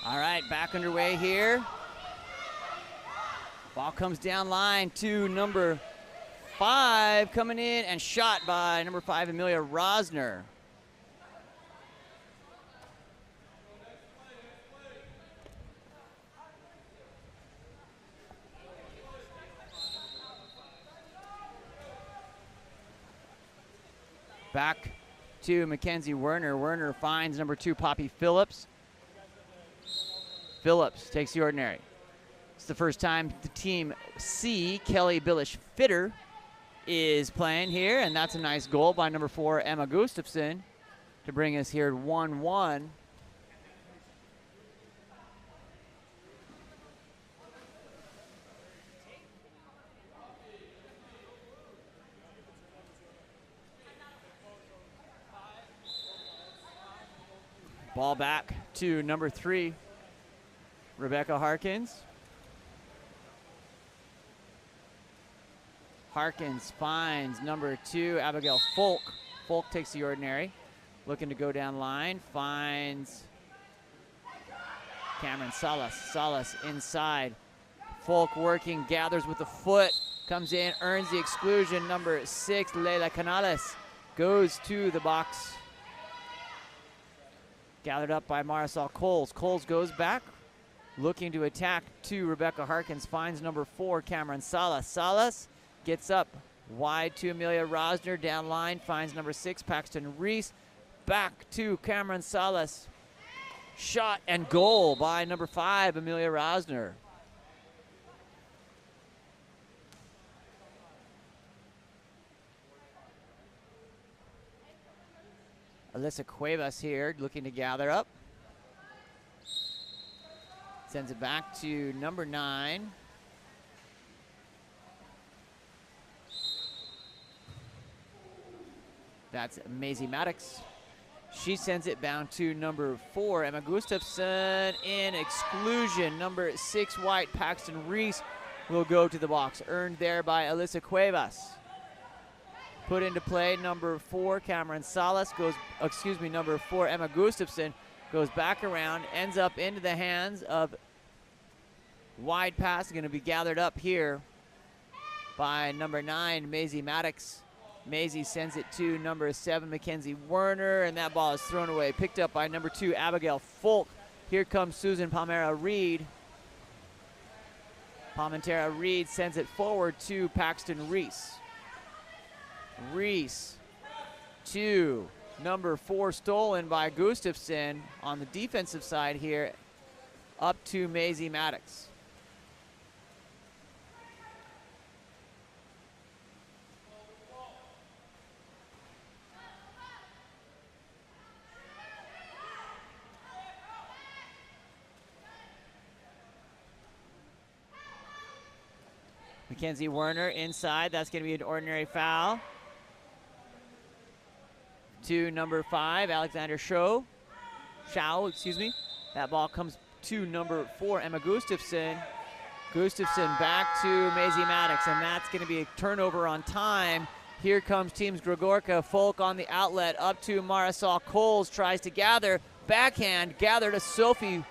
All right, back underway here. Ball comes down line to number 5, coming in and shot by number 5, Amelia Rosner. Back to Mackenzie Werner. Werner finds number 2, Poppy Phillips. Phillips takes the ordinary. It's the first time the team C, Kelly Billish-Fitter, is playing here, and that's a nice goal by number 4, Emma Gustafson, to bring us here at 1-1. Ball back to number 3, Rebecca Harkins. Harkins finds number 2, Abigail Folk. Folk takes the ordinary. Looking to go down line. Finds Cameron Salas. Salas inside. Folk working, gathers with the foot. Comes in, earns the exclusion. Number 6, Leila Canales, goes to the box. Gathered up by Marisol Coles. Coles goes back. Looking to attack to Rebecca Harkins. Finds number 4, Cameron Salas. Salas gets up wide to Amelia Rosner. Down line, finds number 6, Paxton Reese. Back to Cameron Salas. Shot and goal by number 5, Amelia Rosner. Alyssa Cuevas here looking to gather up. Sends it back to number 9. That's Maisie Maddox. She sends it down to number 4, Emma Gustafson, in exclusion. Number 6, White, Paxton Reese will go to the box. Earned there by Alyssa Cuevas. Put into play, number 4, Cameron Salas goes, number 4, Emma Gustafson, goes back around, ends up into the hands of wide pass, going to be gathered up here by number 9, Maisie Maddox. Maisie sends it to number 7, Mackenzie Werner, and that ball is thrown away. Picked up by number 2, Abigail Folk. Here comes Susan Palmera Reed. Palmera Reed sends it forward to Paxton Reese. Reese to number 4, stolen by Gustafson on the defensive side here, up to Maisie Maddox. Mackenzie Werner inside. That's going to be an ordinary foul. To number 5, Alexander Shao, excuse me. That ball comes to number 4, Emma Gustafson. Gustafson back to Maisie Maddox, and that's going to be a turnover on time. Here comes Teams Gregorka. Folk on the outlet, up to Marisol Coles, tries to gather. Backhand, gather to Sophie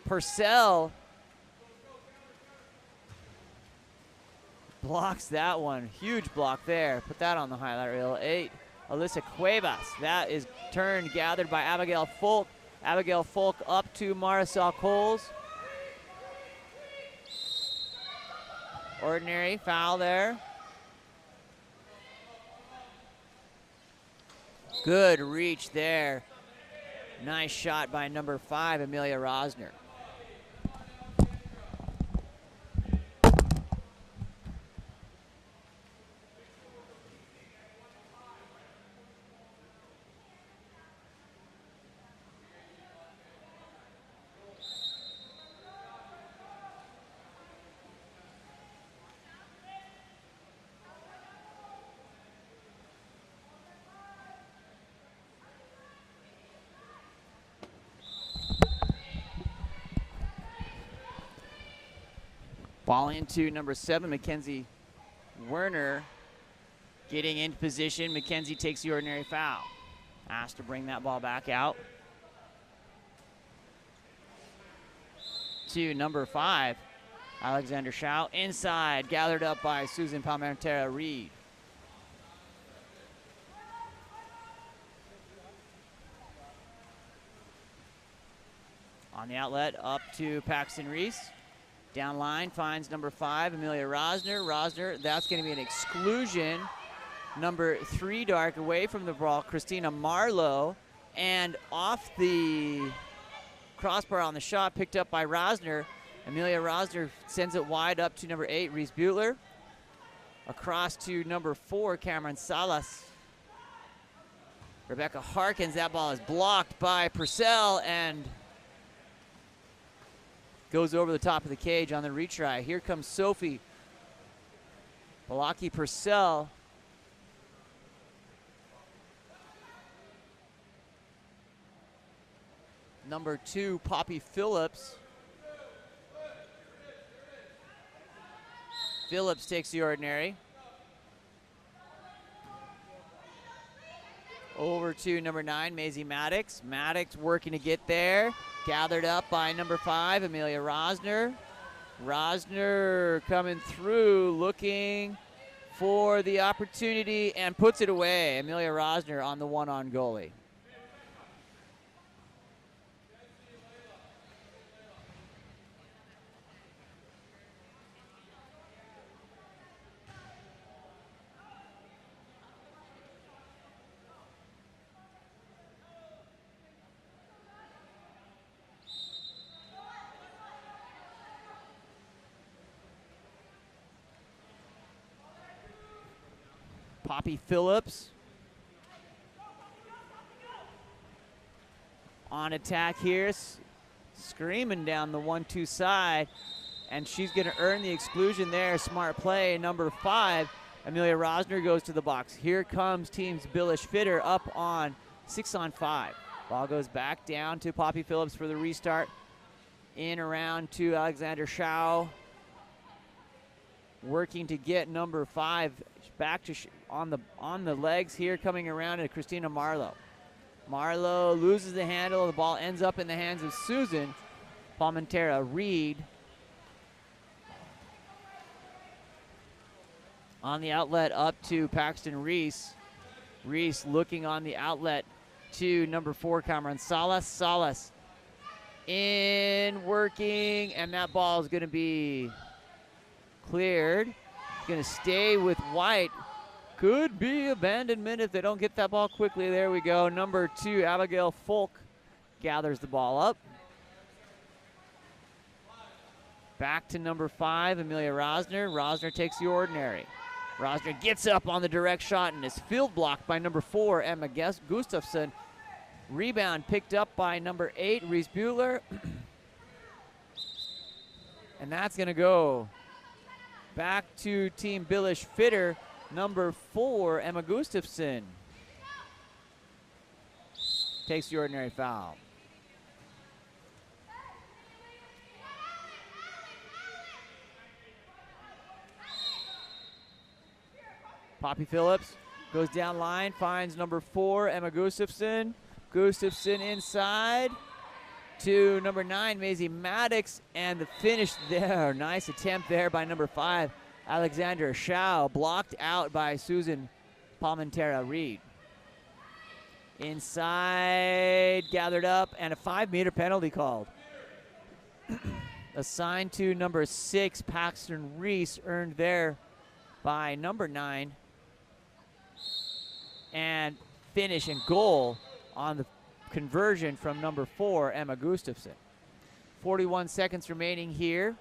Purcell. Blocks that one. Huge block there. Put that on the highlight reel. 8, Alyssa Cuevas. That is turned, gathered by Abigail Folk. Abigail Folk up to Marisol Coles. Ordinary foul there. Good reach there. Nice shot by number 5, Amelia Rosner. Ball into number 7, Mackenzie Werner. Getting into position, Mackenzie takes the ordinary foul. Asked to bring that ball back out. To number 5, Alexander Shao. Inside, gathered up by Susan Palmentera Reed. On the outlet, up to Paxton Reese. Down line, finds number 5, Amelia Rosner. Rosner, that's going to be an exclusion. Number 3, dark, away from the ball, Christina Marlowe. And off the crossbar on the shot, picked up by Rosner. Amelia Rosner sends it wide up to number 8, Reese Butler. Across to number 4, Cameron Salas. Rebecca Harkins, that ball is blocked by Purcell and goes over the top of the cage on the retry. Here comes Sophie Balaki Purcell. Number 2, Poppy Phillips. Phillips takes the ordinary. Over to number 9, Maisie Maddox. Maddox working to get there. Gathered up by number 5, Amelia Rosner. Rosner coming through, looking for the opportunity and puts it away. Amelia Rosner on the one-on goalie. Poppy Phillips on attack here, screaming down the 1-2 side, and she's going to earn the exclusion there. Smart play. Number 5, Amelia Rosner goes to the box. Here comes Teams Billish Fitter up on 6-on-5. Ball goes back down to Poppy Phillips for the restart. In around to Alexander Shao. Working to get number 5 back to on the legs here, coming around to Christina Marlowe. Marlowe loses the handle. The ball ends up in the hands of Susan Palmentera Reed. On the outlet, up to Paxton Reese. Reese looking on the outlet to number 4, Cameron Salas. Salas in, working, and that ball is going to be cleared. It's going to stay with White. Could be abandonment if they don't get that ball quickly. There we go. Number 2, Abigail Folk gathers the ball up. Back to number 5, Amelia Rosner. Rosner takes the ordinary. Rosner gets up on the direct shot and is field blocked by number 4, Emma Gustafson. Rebound picked up by number 8, Reese Bueller. And that's going to go Back to Team Billish Fitter, number 4, Emma Gustafson. Takes the ordinary foul. Poppy Phillips goes down line, finds number 4, Emma Gustafson. Gustafson inside to number 9, Maisie Maddox, and the finish there. Nice attempt there by number 5, Alexander Shao, blocked out by Susan Palmentera Reed. Inside, gathered up, and a 5-meter penalty called. Assigned to number 6, Paxton Reese, earned there by number 9. And finish and goal on the conversion from number 4, Emma Gustafson. 41 seconds remaining here.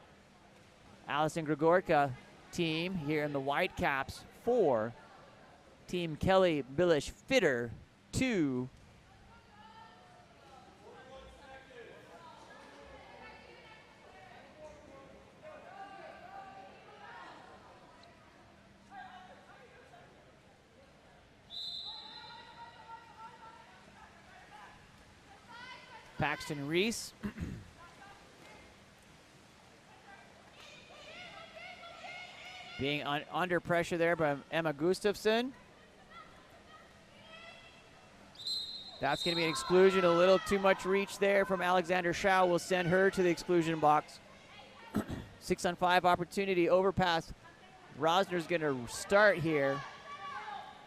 Allison Gregorka team here in the Whitecaps 4. Team Kelly Billish Fitter 2. Paxton Reese. Being under pressure there by Emma Gustafson. That's going to be an exclusion. A little too much reach there from Alexander Shao. Will send her to the exclusion box. 6-on-5 opportunity. Overpass. Rosner's going to start here.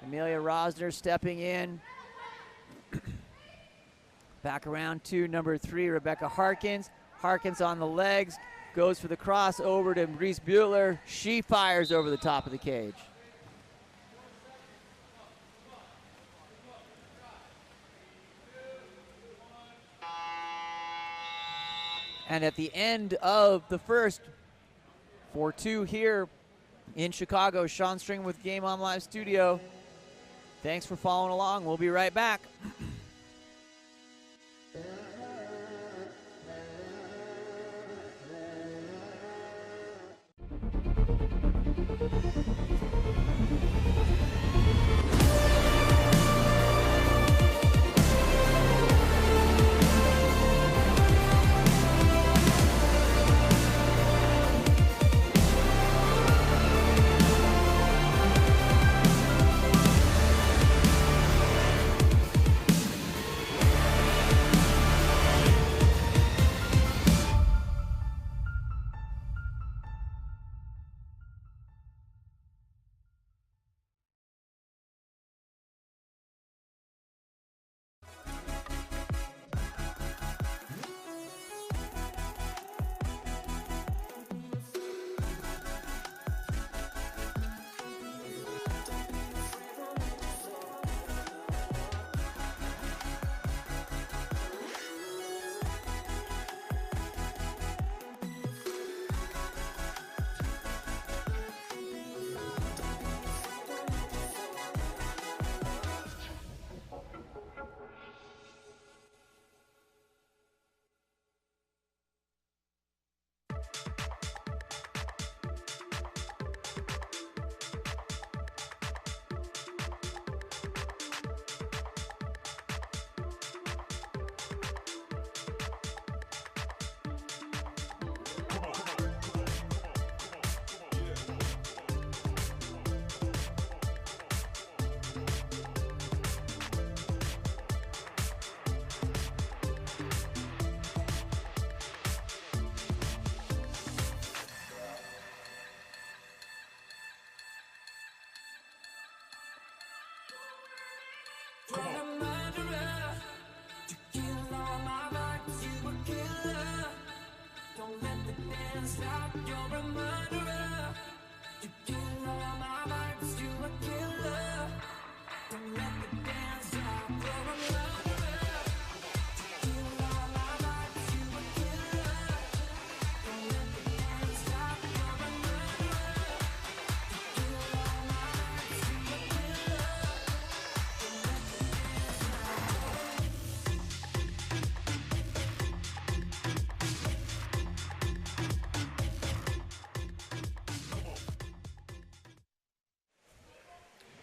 Amelia Rosner stepping in. Back around to number 3, Rebecca Harkins. Harkins on the legs, goes for the cross over to Reese Buettler. She fires over the top of the cage. And at the end of the first, 4-2 here in Chicago. Sean String with Game On Live Studio. Thanks for following along. We'll be right back.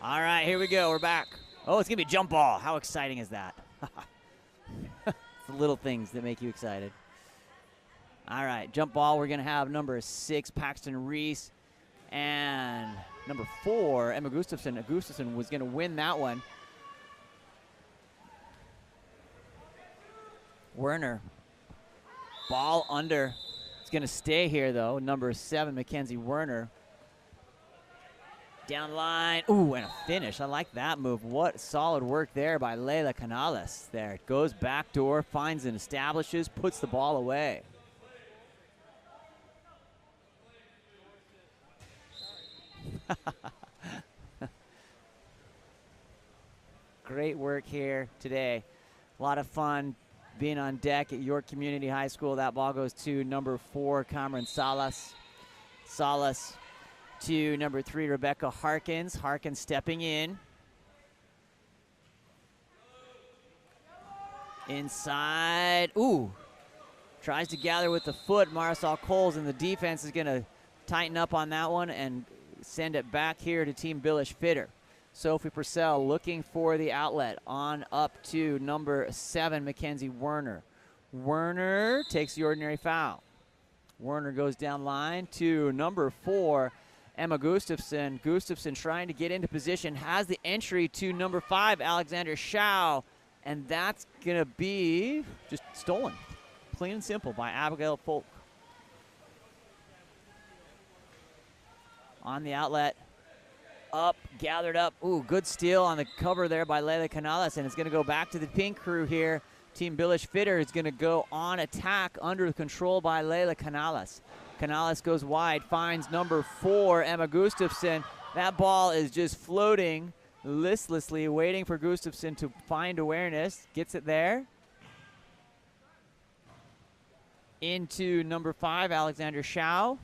All right, here we go. We're back. Oh, it's going to be a jump ball. How exciting is that? It's the little things that make you excited. All right, jump ball. We're going to have number 6, Paxton Reese, and number 4, Emma Gustafson. Gustafson was going to win that one. Werner. Ball under. It's going to stay here, though. Number 7, Mackenzie Werner. Down line. Ooh, and a finish. I like that move. What solid work there by Leila Canales. There. It goes backdoor, finds and establishes, puts the ball away. Great work here today. A lot of fun being on deck at York Community High School. That ball goes to number 4, Cameron Salas. Salas to number 3, Rebecca Harkins. Harkins stepping in. Inside. Ooh. Tries to gather with the foot. Marisol Coles, and the defense is going to tighten up on that one and send it back here to Team Billish Fitter. Sophie Purcell looking for the outlet on up to number 7, Mackenzie Werner. Werner takes the ordinary foul. Werner goes down line to number 4, Emma Gustafson. Gustafson trying to get into position, has the entry to number 5, Alexander Schau, and that's going to be just stolen. Plain and simple by Abigail Folk. On the outlet, up, gathered up. Ooh, good steal on the cover there by Leila Canales, and it's going to go back to the pink crew here. Team Billish Fitter is going to go on attack under control by Leila Canales. Canales goes wide, finds number 4, Emma Gustafson. That ball is just floating listlessly, waiting for Gustafson to find awareness. Gets it there. Into number 5, Alexander Schau.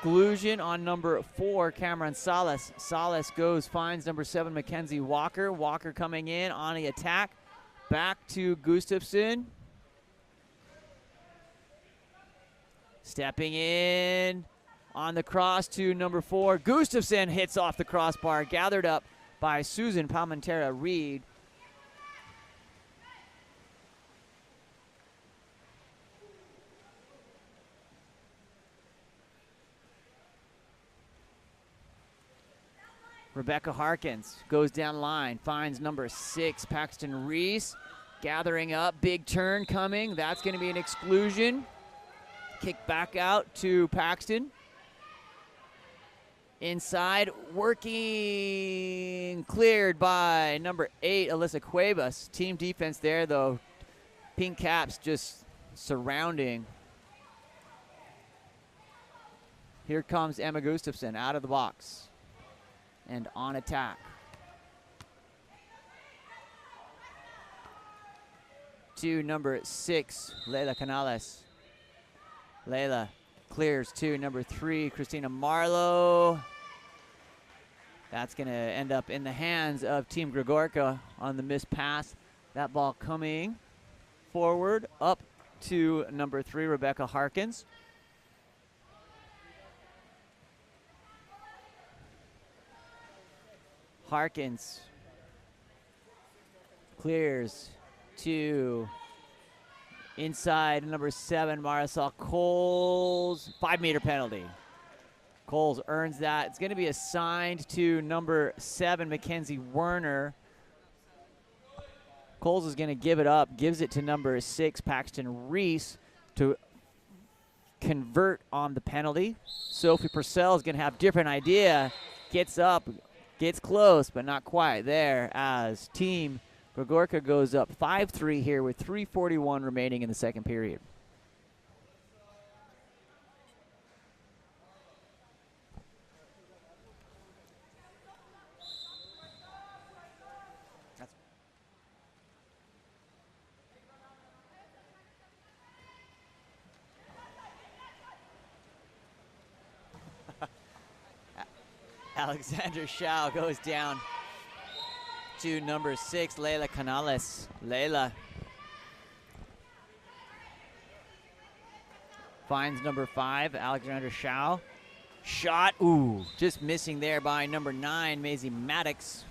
Exclusion on number 4, Cameron Salas. Salas goes, finds number 7, Mackenzie Walker. Walker coming in on the attack. Back to Gustafson. Stepping in on the cross to number 4. Gustafson hits off the crossbar, gathered up by Susan Palmentera Reed. Rebecca Harkins goes down line, finds number 6, Paxton Reese. Gathering up, big turn coming. That's going to be an exclusion. Kick back out to Paxton. Inside, working, cleared by number 8, Alyssa Cuevas. Team defense there, though. Pink Caps just surrounding. Here comes Emma Gustafson out of the box and on attack. To number 6, Leila Canales. Leila clears to number 3, Christina Marlowe. That's going to end up in the hands of Team Gregorka on the missed pass. That ball coming forward up to number 3, Rebecca Harkins. Harkins clears to inside number 7, Marisol Coles. 5-meter penalty. Coles earns that. It's going to be assigned to number 7, Mackenzie Werner. Coles is going to give it up, gives it to number 6, Paxton Reese, to convert on the penalty. Sophie Purcell is going to have a different idea. Gets up, gets close, but not quite there as Team Gregorka goes up 5-3 here with 3:41 remaining in the second period. Alexander Schau goes down to number 6, Leila Canales. Leila finds number 5, Alexander Shao. Shot, ooh, just missing there by number 9, Maisie Maddox.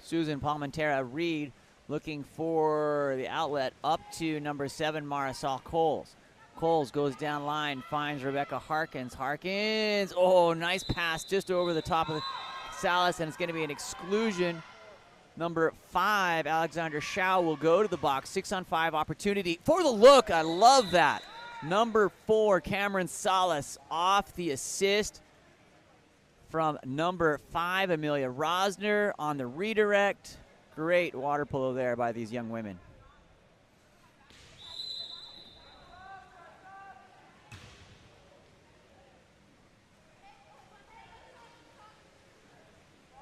Susan Palmentera Reed looking for the outlet up to number 7, Marisol Coles. Coles goes down line, finds Rebecca Harkins. Harkins, oh, nice pass just over the top of Salas, and it's going to be an exclusion. Number 5, Alexander Shao, will go to the box. 6-on-5 opportunity for the look. I love that. Number 4, Cameron Salas, off the assist from number 5, Amelia Rosner on the redirect. Great water polo there by these young women.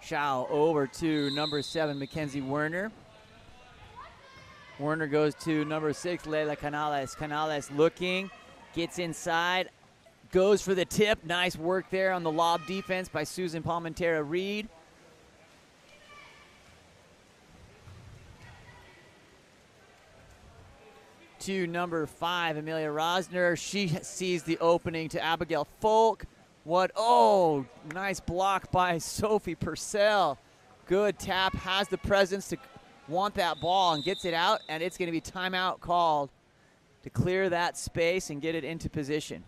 Shao over to number 7, Mackenzie Werner. Werner goes to number 6, Leila Canales. Canales looking, gets inside, goes for the tip. Nice work there on the lob defense by Susan Palmentera Reed. To number 5, Amelia Rosner. She sees the opening to Abigail Folk. What, oh, nice block by Sophie Purcell. Good tap, has the presence to want that ball and gets it out, and it's going to be timeout called to clear that space and get it into position.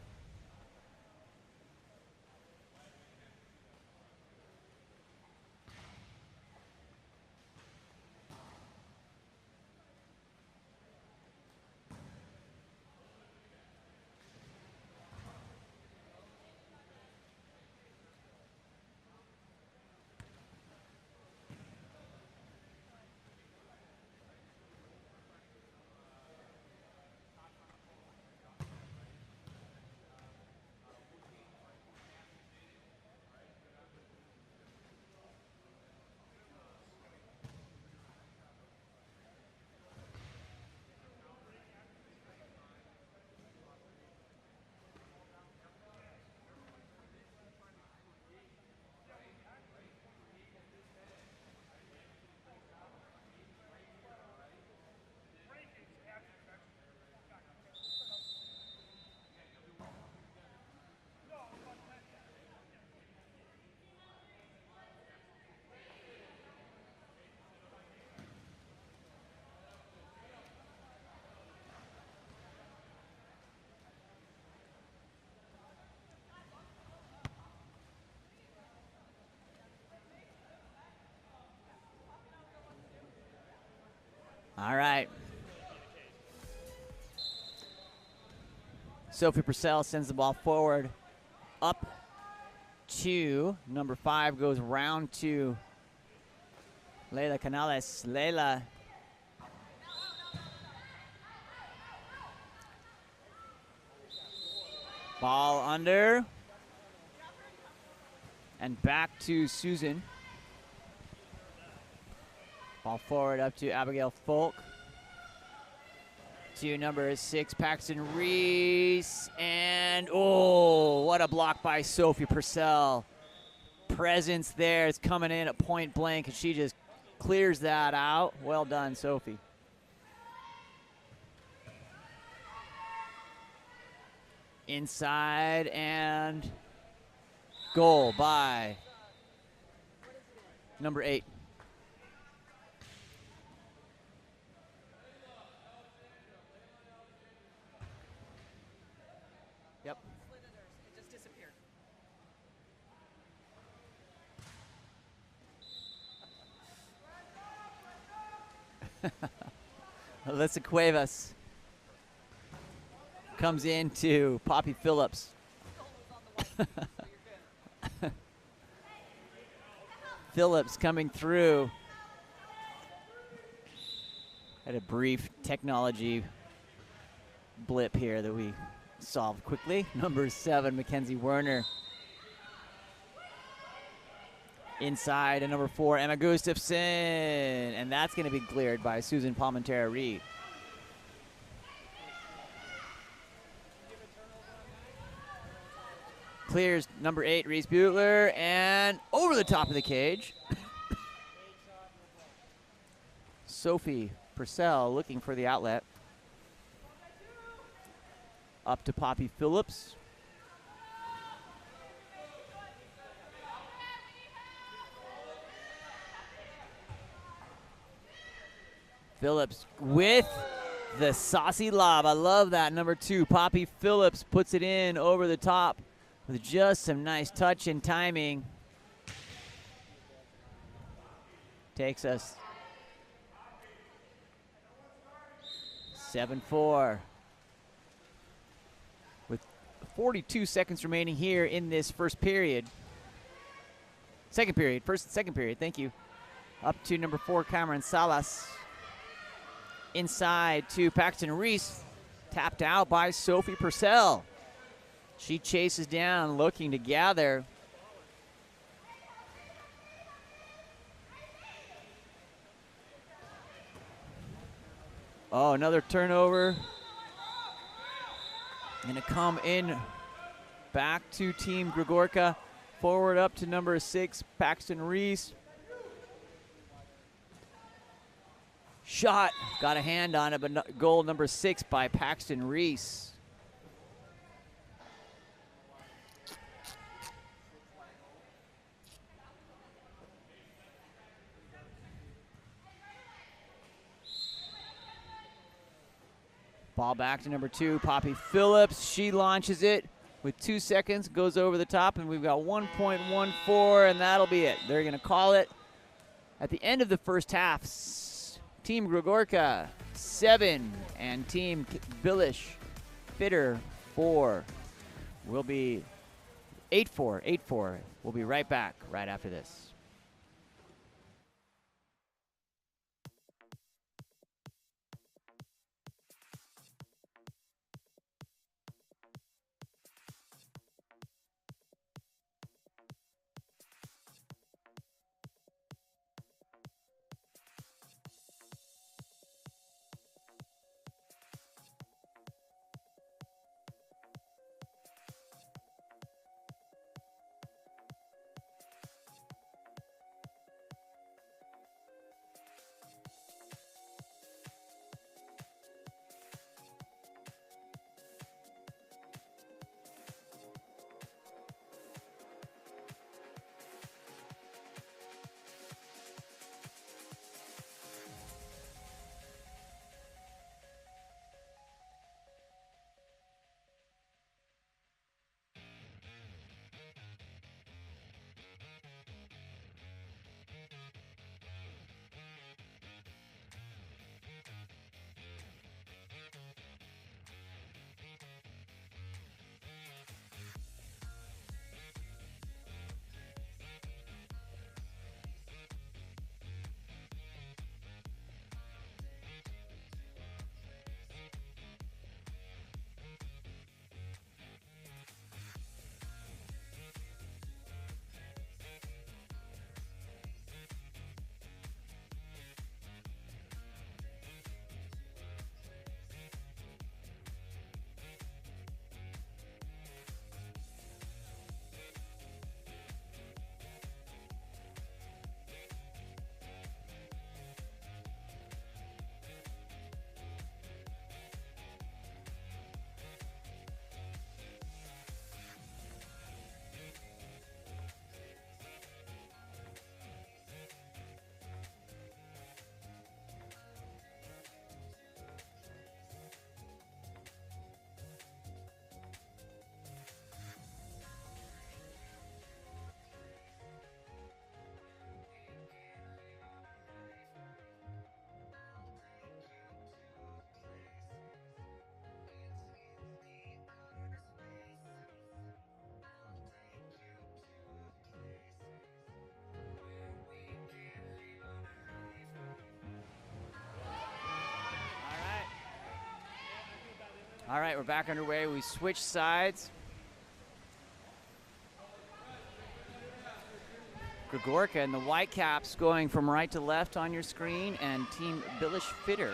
All right. Sophie Purcell sends the ball forward up to number 5, goes round to Leila Canales. Leila ball under and back to Susan. Ball forward up to Abigail Folk. To number 6, Paxton Reese. And, oh, what a block by Sophie Purcell. Presence there. It's coming in at point blank, and she just clears that out. Well done, Sophie. Inside, and goal by number 8. Yep. It just disappeared. Alyssa Cuevas comes into Poppy Phillips. Phillips coming through. Had a brief technology blip here that we solved quickly. Number 7, Mackenzie Werner. Inside, and number 4, Emma Gustafson. And that's going to be cleared by Susan Palmentera Reed. Clears number 8, Reese Butler, and over the top of the cage. Sophie Purcell looking for the outlet. Up to Poppy Phillips. Phillips with the saucy lob. I love that. Number 2, Poppy Phillips puts it in over the top with just some nice touch and timing. Takes us 7-4. With 42 seconds remaining here in this first period. Second period, second period, thank you. Up to number 4, Cameron Salas. Inside to Paxton Reese, tapped out by Sophie Purcell. She chases down, looking to gather. Oh, another turnover. Gonna come in back to Team Gregorka. Forward up to number 6, Paxton Reese. Shot, got a hand on it, but goal number 6 by Paxton Reese. Ball back to number 2, Poppy Phillips. She launches it with 2 seconds, goes over the top, and we've got 1.14, and that'll be it. They're gonna call it at the end of the first half. Team Gregorka 7 and Team Bilish Fitter 4. We'll be 8-4, 8-4. We'll be right back right after this. All right, we're back underway. We switch sides. Gregorka and the Whitecaps going from right to left on your screen, and Team Bilish Fitter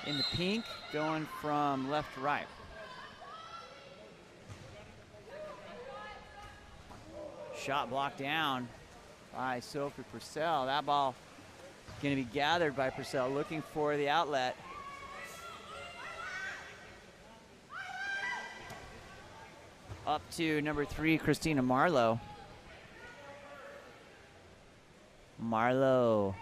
in the pink going from left to right. Shot blocked down by Sophie Purcell. That ball Going to be gathered by Purcell, looking for the outlet. Up to number 3, Christina Marlowe. Marlowe.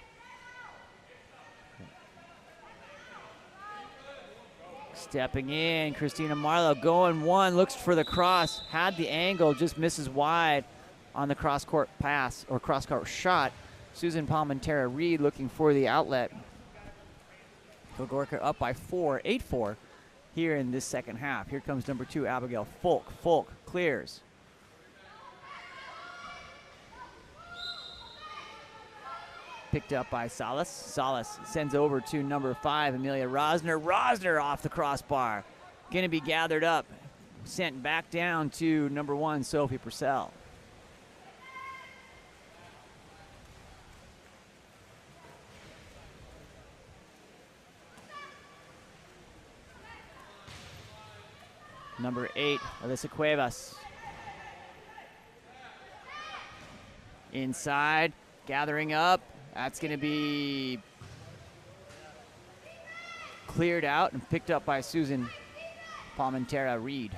Stepping in, Christina Marlowe going one, looks for the cross, had the angle, just misses wide on the cross-court pass or cross-court shot. Susan Palmentera Reed looking for the outlet. Gogorka up by 4, 8-4 here in this second half. Here comes number 2, Abigail Folk. Folk clears. Picked up by Salas. Salas sends over to number 5, Amelia Rosner. Rosner off the crossbar. Going to be gathered up. Sent back down to number 1, Sophie Purcell. Number 8, Alyssa Cuevas. Inside, gathering up. That's going to be cleared out and picked up by Susan Palmentera Reed.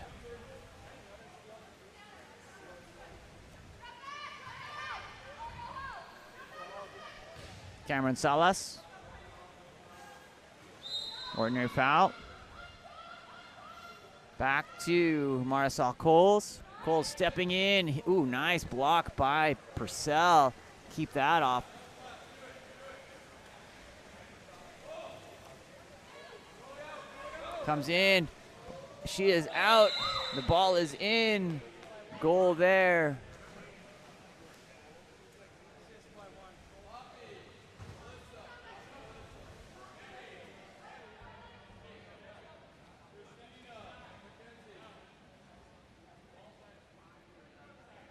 Cameron Salas. Ordinary foul. Back to Marisol Coles. Coles stepping in. Ooh, nice block by Purcell. Keep that off. Comes in. She is out. The ball is in. Goal there.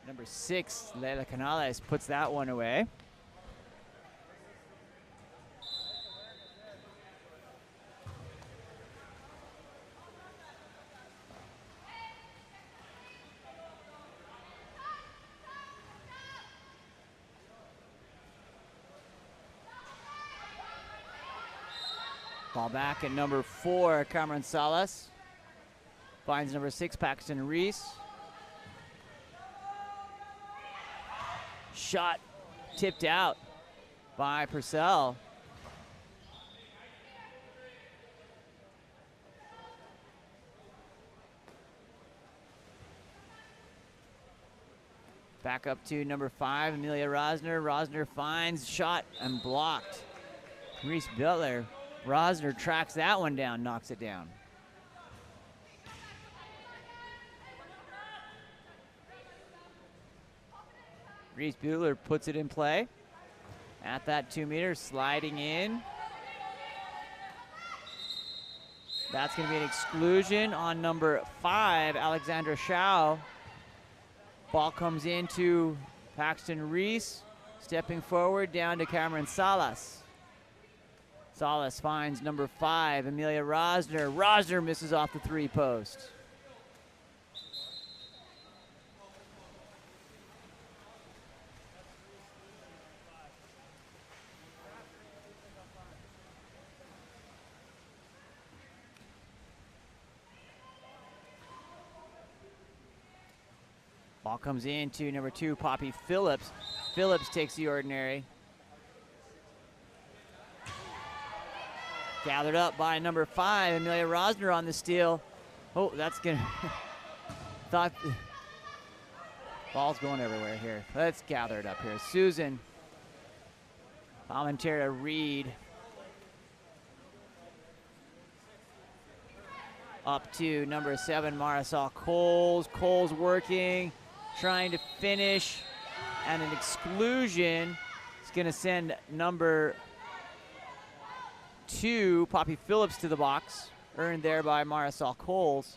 Number 6, Leila Canales puts that one away. Ball back at number 4, Cameron Salas. Finds number 6, Paxton Reese. Shot tipped out by Purcell. Back up to number 5, Amelia Rosner. Rosner finds, shot, and blocked. Reese Butler. Rosner tracks that one down, knocks it down. Reese Butler puts it in play. At that 2 meters, sliding in. That's going to be an exclusion on number 5, Alexandra Shao. Ball comes into Paxton Reese. Stepping forward down to Cameron Salas. Salas finds number 5, Amelia Rosner. Rosner misses off the 3 post. Ball comes in to number 2, Poppy Phillips. Phillips takes the ordinary. Gathered up by number 5, Amelia Rosner on the steal. Oh, that's gonna, thought, ball's going everywhere here. Let's gather it up here. Susan Palmentera Reed. Up to number 7, Marisol Coles. Coles working, trying to finish, and an exclusion. It's gonna send number 2, Poppy Phillips, to the box. Earned there by Marisol Coles.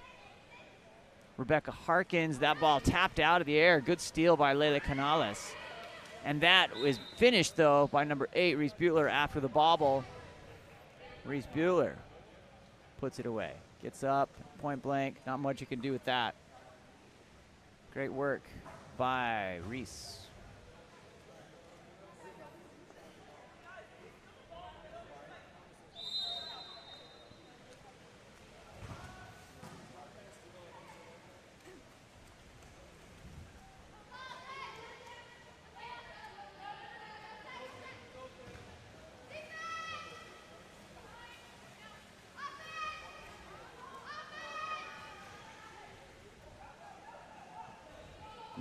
Rebecca Harkins, that ball tapped out of the air. Good steal by Leila Canales. And that was finished, though, by number 8, Reese Butler, after the bobble. Reese Butler puts it away. Gets up, point blank. Not much you can do with that. Great work by Reese.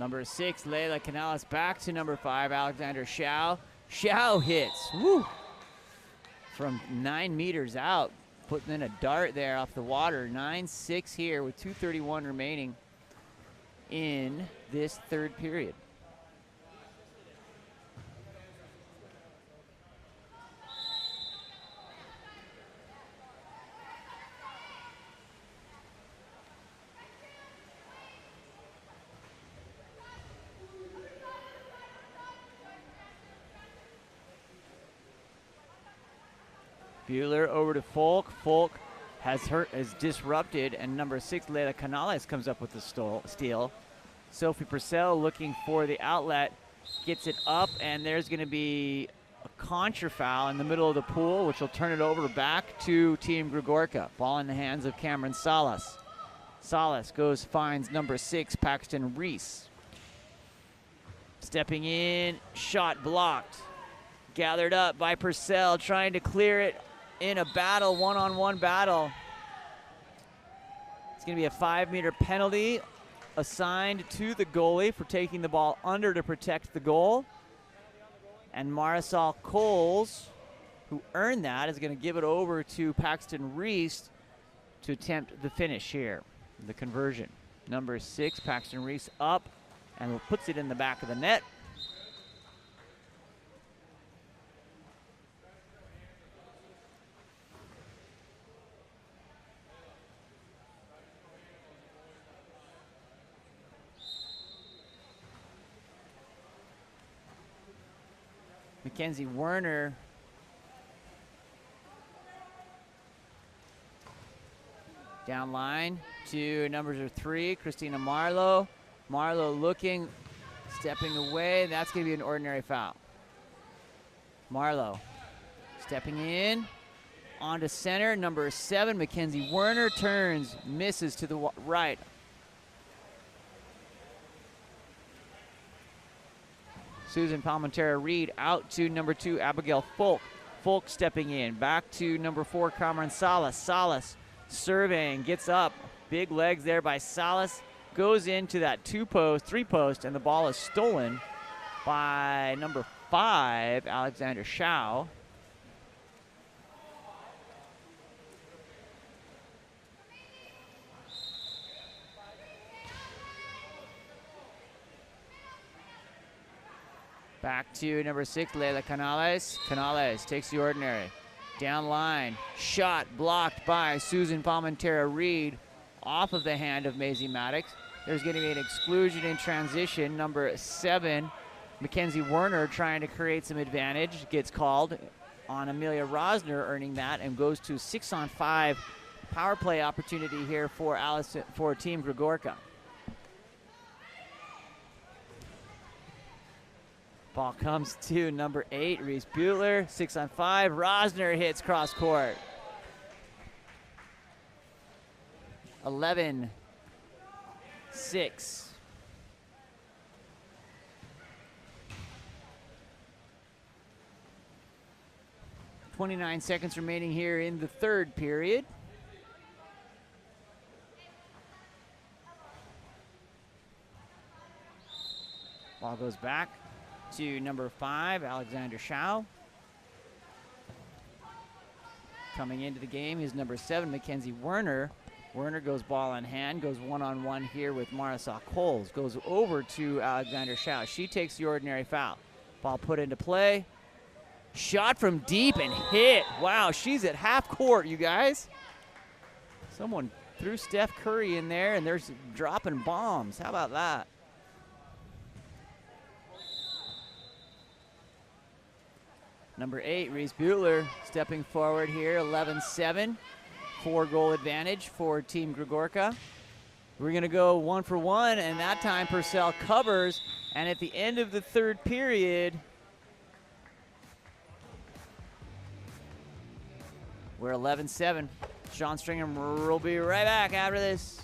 Number 6, Layla Canales back to number 5, Alexander Shao. Shao hits, woo, from 9 meters out, putting in a dart there off the water. 9-6 here with 2:31 remaining in this third period. Buehler over to Folk. Folk is disrupted, and number 6, Layla Canales, comes up with the steal. Sophie Purcell looking for the outlet, gets it up, and there's going to be a contra foul in the middle of the pool, which will turn it over back to Team Gregorka. Ball in the hands of Cameron Salas. Salas finds number 6, Paxton Reese. Stepping in, shot blocked. Gathered up by Purcell, trying to clear it in a battle, one-on-one battle. It's going to be a 5-meter penalty assigned to the goalie for taking the ball under to protect the goal. And Marisol Coles, who earned that, is going to give it over to Paxton Reese to attempt the finish here, the conversion. Number 6, Paxton Reese up and puts it in the back of the net. Mackenzie Werner down line to numbers 3, Christina Marlowe. Marlowe looking, stepping away. That's going to be an ordinary foul. Marlowe stepping in onto center. Number 7, Mackenzie Werner turns, misses to the right. Susan Palmentera-Reed out to number 2, Abigail Folk. Folk stepping in. Back to number 4, Cameron Salas. Salas surveying, gets up. Big legs there by Salas. Goes into that 2-post, 3-post, and the ball is stolen by number 5, Alexander Shao. Back to number 6, Layla Canales. Canales takes the ordinary. Down line, shot blocked by Susan Palmentera-Reed off of the hand of Maisie Maddox. There's going to be an exclusion in transition. Number 7, Mackenzie Werner, trying to create some advantage, gets called on Amelia Rosner, earning that, and goes to 6-on-5 power play opportunity here for Team Gregorka. Ball comes to number 8, Reese Buehler. 6-on-5. Rosner hits cross court. 11-6. 29 seconds remaining here in the third period. Ball goes back to number 5, Alexander Shao. Coming into the game is number 7, Mackenzie Werner. Werner goes ball in hand, goes one-on-one here with Marisol Coles. Goes over to Alexander Shao. She takes the ordinary foul. Ball put into play. Shot from deep and hit. Wow, she's at half court, you guys. Someone threw Steph Curry in there, and they're dropping bombs. How about that? Number 8, Reese Buehler, stepping forward here, 11-7. 4-goal advantage for Team Gregorka. We're going to go 1-for-1, and that time Purcell covers. And at the end of the third period, we're 11-7. Sean Stringham will be right back after this.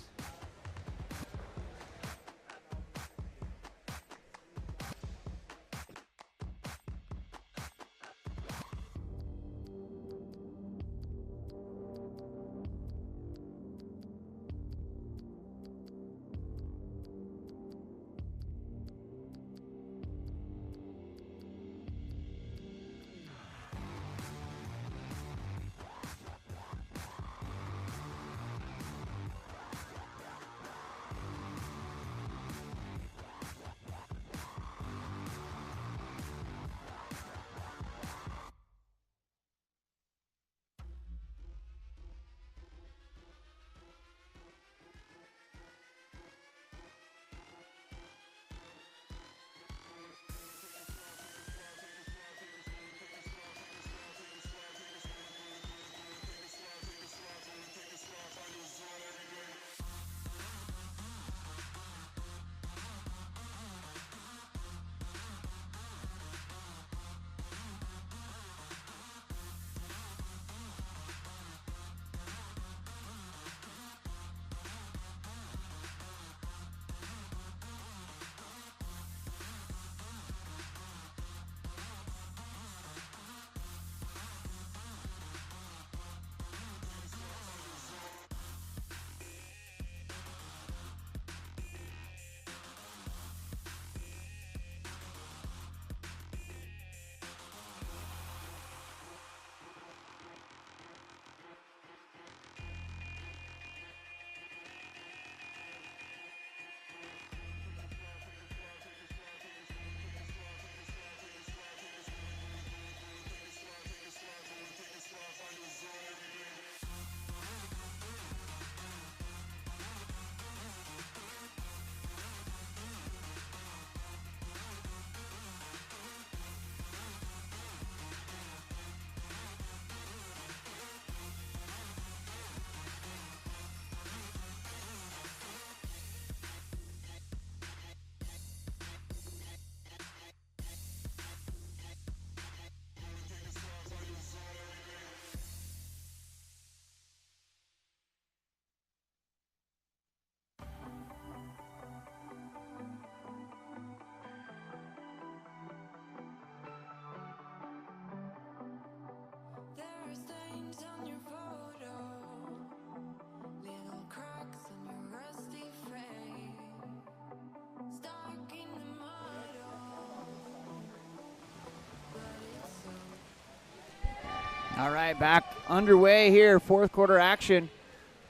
All right, back underway here, fourth quarter action.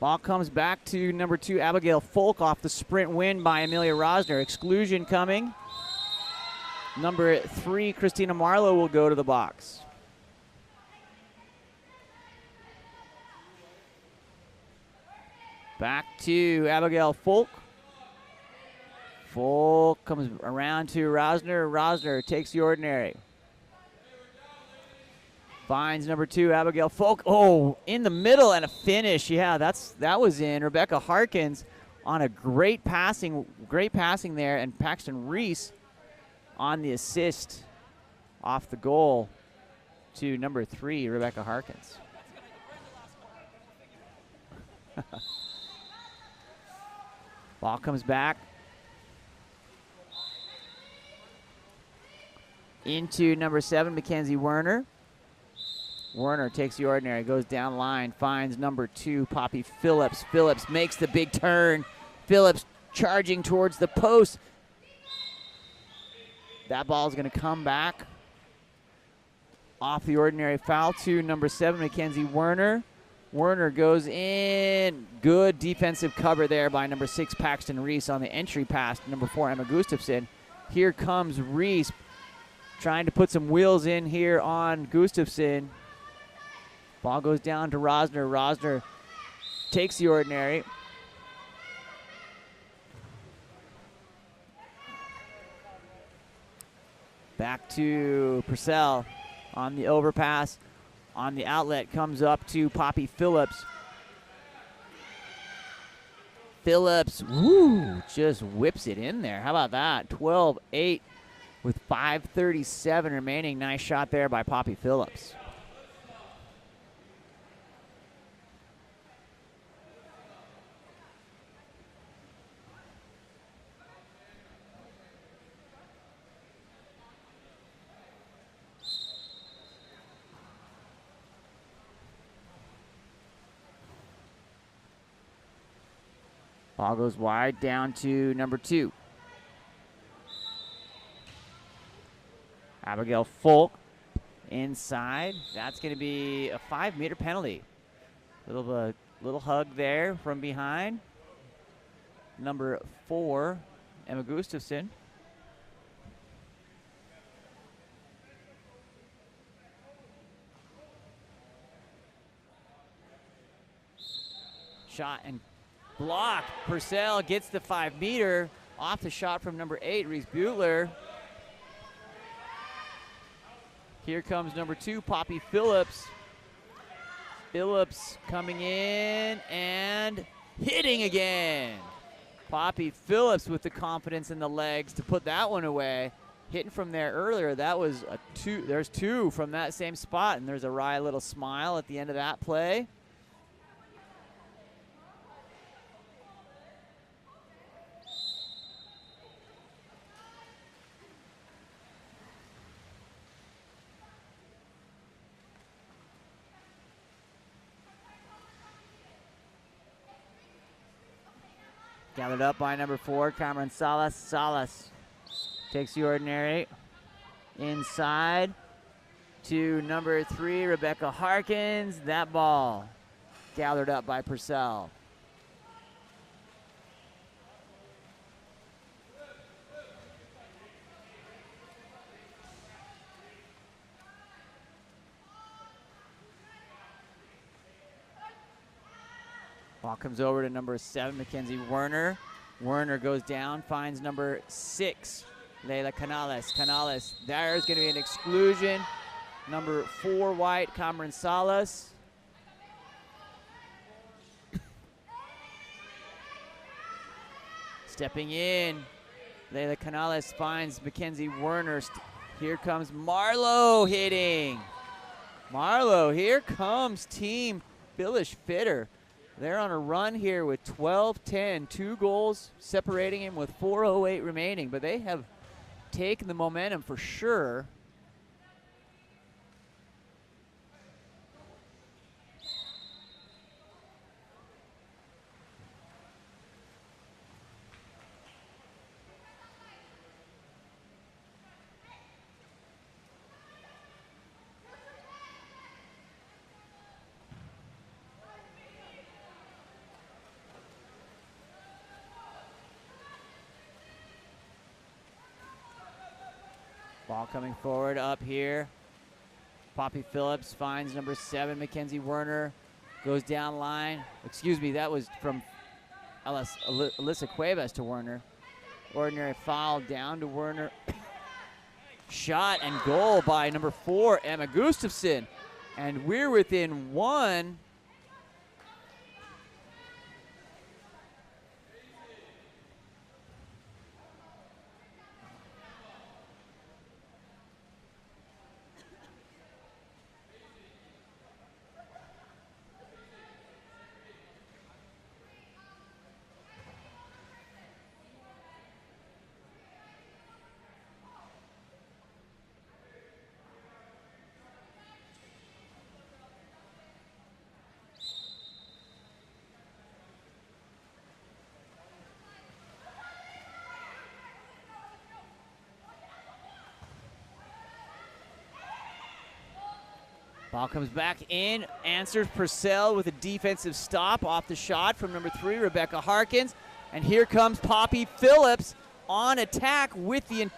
Ball comes back to number 2, Abigail Folk, off the sprint win by Amelia Rosner. Exclusion coming. Number 3, Christina Marlowe, will go to the box. Back to Abigail Folk. Folk comes around to Rosner. Rosner takes the ordinary. Finds number 2, Abigail Folk. Oh, in the middle and a finish. Yeah, that was in. Rebecca Harkins on a great passing there, and Paxton Reese on the assist off the goal to number 3, Rebecca Harkins. Ball comes back into number 7, Mackenzie Werner. Werner takes the ordinary, goes down line, finds number 2, Poppy Phillips. Phillips makes the big turn. Phillips charging towards the post. That ball is going to come back off the ordinary, foul to number 7, Mackenzie Werner. Werner goes in. Good defensive cover there by number 6, Paxton Reese on the entry pass to number 4, Emma Gustafson. Here comes Reese trying to put some wheels in here on Gustafson. Ball goes down to Rosner. Rosner takes the ordinary. Back to Purcell on the overpass. On the outlet, comes up to Poppy Phillips. Phillips, woo, just whips it in there. How about that? 12-8 with 5:37 remaining. Nice shot there by Poppy Phillips. Ball goes wide down to number 2. Abigail Folk inside. That's going to be a 5-meter penalty. Little hug there from behind. Number 4, Emma Gustafson. Shot and block. Purcell gets the 5-meter off the shot from number 8, Reese Butler. Here comes number 2, Poppy Phillips. Phillips coming in and hitting again. Poppy Phillips with the confidence in the legs to put that one away. Hitting from there earlier, that was a 2. There's 2 from that same spot, and there's a wry little smile at the end of that play. Gathered up by number 4, Cameron Salas. Salas takes the ordinary. Inside to number 3, Rebecca Harkins. That ball gathered up by Purcell. Ball comes over to number 7, Mackenzie Werner. Werner goes down, finds number 6, Leila Canales. Canales, there's going to be an exclusion. Number 4, white, Cameron Salas. Stepping in, Leila Canales finds Mackenzie Werner. Here comes Marlowe hitting. Marlowe, here comes Team Billish Fitter. They're on a run here with 12-10, 2 goals separating him with 4:08 remaining, but they have taken the momentum for sure. Ball coming forward up here. Poppy Phillips finds number 7, Mackenzie Werner. Goes down line. Excuse me, that was from Alyssa Cuevas to Werner. Ordinary foul down to Werner. Shot and goal by number 4, Emma Gustafson. And we're within 1. Ball comes back in, answers Purcell with a defensive stop off the shot from number 3, Rebecca Harkins. And here comes Poppy Phillips on attack with the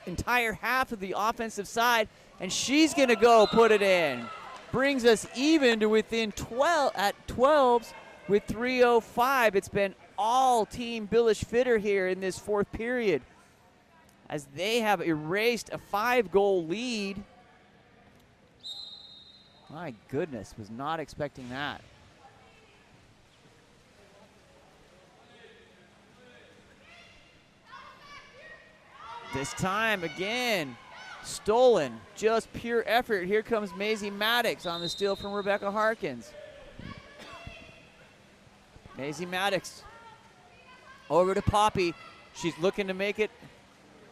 entire half of the offensive side, and she's gonna go put it in. Brings us even to within 12 at 12s with 3:05. It's been all team Billish Fitter here in this 4th period, as they have erased a 5-goal lead. My goodness, was not expecting that. This time again, stolen, just pure effort. Here comes Maisie Maddox on the steal from Rebecca Harkins. Maisie Maddox over to Poppy. She's looking to make it.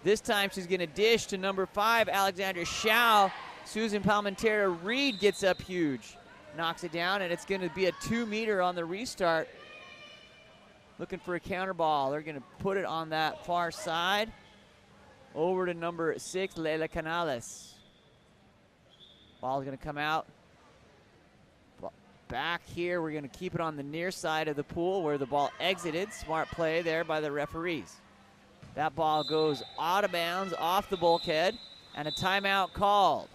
This time she's gonna dish to number 5, Alexandra Schau. Susan Palmentera Reed gets up huge, knocks it down, and it's going to be a 2-meter on the restart. Looking for a counter ball. They're going to put it on that far side. Over to number 6, Leila Canales. Ball's going to come out. Back here, we're going to keep it on the near side of the pool where the ball exited. Smart play there by the referees. That ball goes out of bounds, off the bulkhead, and a timeout called.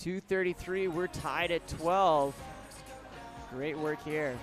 2:33, we're tied at 12. Great work here.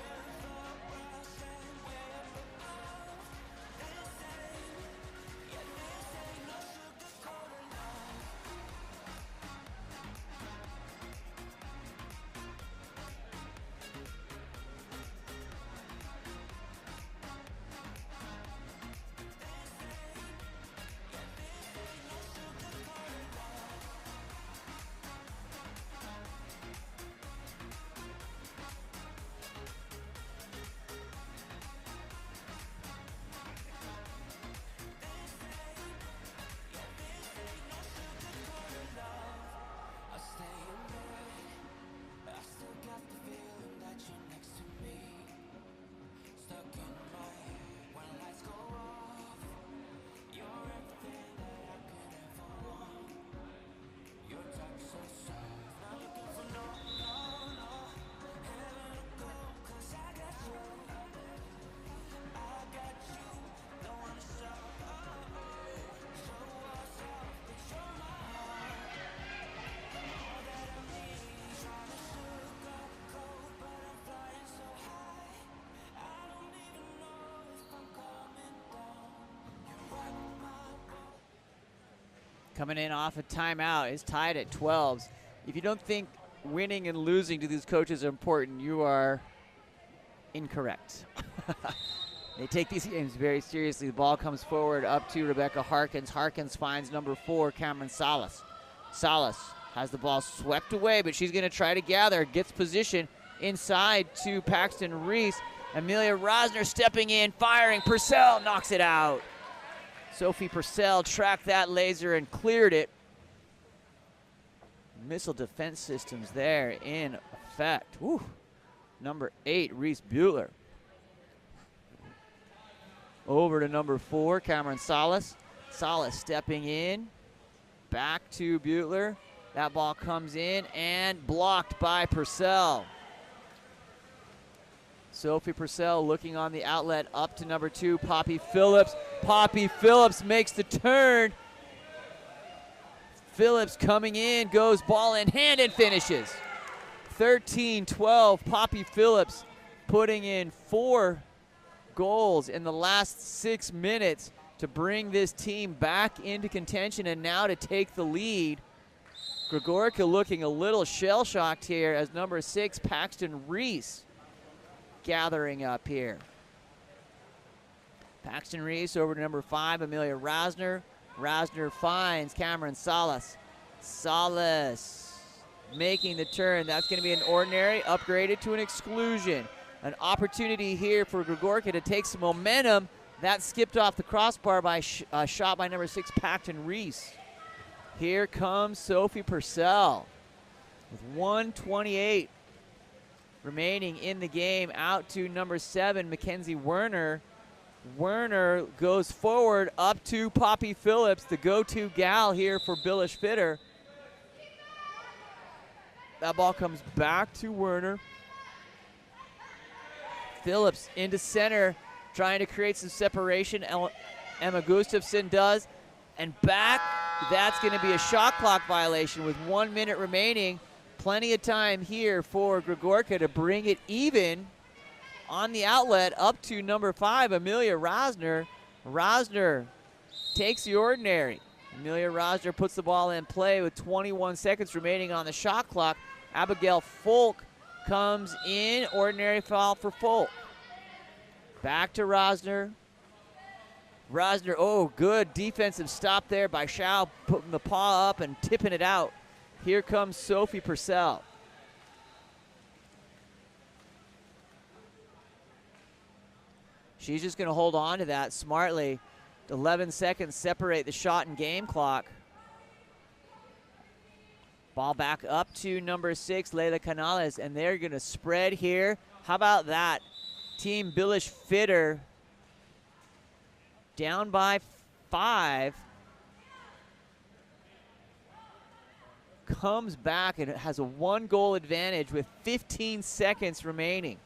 Coming in off a timeout is tied at 12s. If you don't think winning and losing to these coaches are important, you are incorrect. They take these games very seriously. The ball comes forward up to Rebecca Harkins. Harkins finds number 4, Cameron Salas. Salas has the ball swept away, but she's going to try to gather. Gets position inside to Paxton Reese. Amelia Rosner stepping in, firing. Purcell knocks it out. Sophie Purcell tracked that laser and cleared it. Missile defense systems there in effect. Woo. Number 8, Reese Bueller. Over to number 4, Cameron Salas. Salas stepping in. Back to Bueller. That ball comes in and blocked by Purcell. Sophie Purcell looking on the outlet up to number 2, Poppy Phillips. Poppy Phillips makes the turn. Phillips coming in, goes ball in hand and finishes. 13-12, Poppy Phillips putting in 4 goals in the last 6 minutes to bring this team back into contention and now to take the lead. Gregorica looking a little shell-shocked here as number 6, Paxton Reese, gathering up here. Paxton Reese over to number 5, Amelia Rasner. Rasner finds Cameron Salas. Salas making the turn. That's going to be an ordinary, upgraded to an exclusion. An opportunity here for Gregorica to take some momentum. That skipped off the crossbar by a shot by number 6, Paxton Reese. Here comes Sophie Purcell with 1:28 remaining in the game, out to number 7, Mackenzie Werner. Werner goes forward up to Poppy Phillips, the go-to gal here for Billish Fitter. That ball comes back to Werner. Phillips into center, trying to create some separation. Emma Gustafson does. And back, that's going to be a shot clock violation with 1 minute remaining. Plenty of time here for Gregorica to bring it even on the outlet up to number 5, Amelia Rasner. Rasner takes the ordinary. Amelia Rasner puts the ball in play with 21 seconds remaining on the shot clock. Abigail Folk comes in, ordinary foul for Folk. Back to Rasner. Rasner, oh, good defensive stop there by Shao, putting the paw up and tipping it out. Here comes Sophie Purcell. She's just going to hold on to that smartly. 11 seconds separate the shot and game clock. Ball back up to number 6, Leila Canales, and they're going to spread here. How about that? Team Billish Fitter down by 5. Comes back and has a 1-goal advantage with 15 seconds remaining.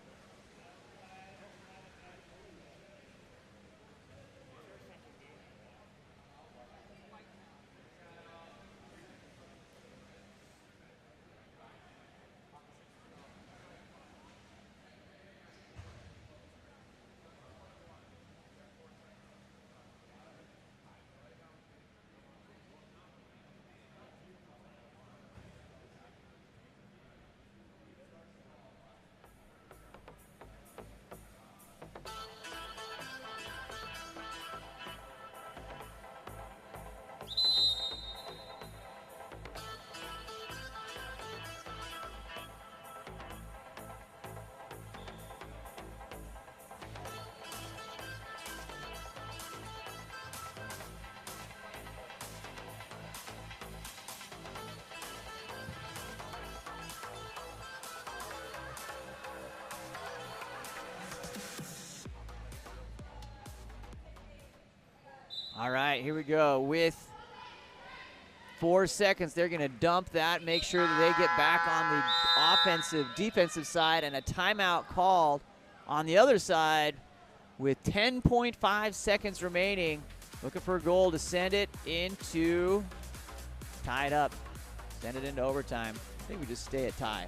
All right, here we go. With 4 seconds, they're going to dump that, make sure that they get back on the defensive side, and a timeout called on the other side with 10.5 seconds remaining. Looking for a goal to send it into, tied up, send it into overtime. I think we just stay at tie.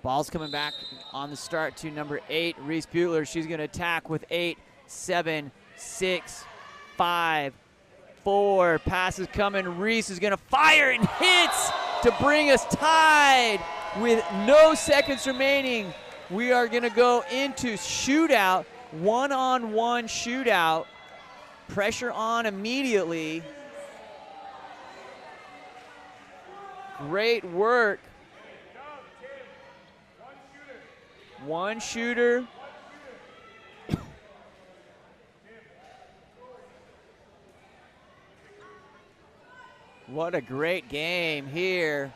Ball's coming back on the start to number 8, Reese Butler. She's going to attack with 8, 7, 6, 5, 4. Pass is coming. Reese is going to fire and hits to bring us tied with no seconds remaining. We are going to go into shootout, one-on-one shootout. Pressure on immediately. Great work. One shooter. What a great game here.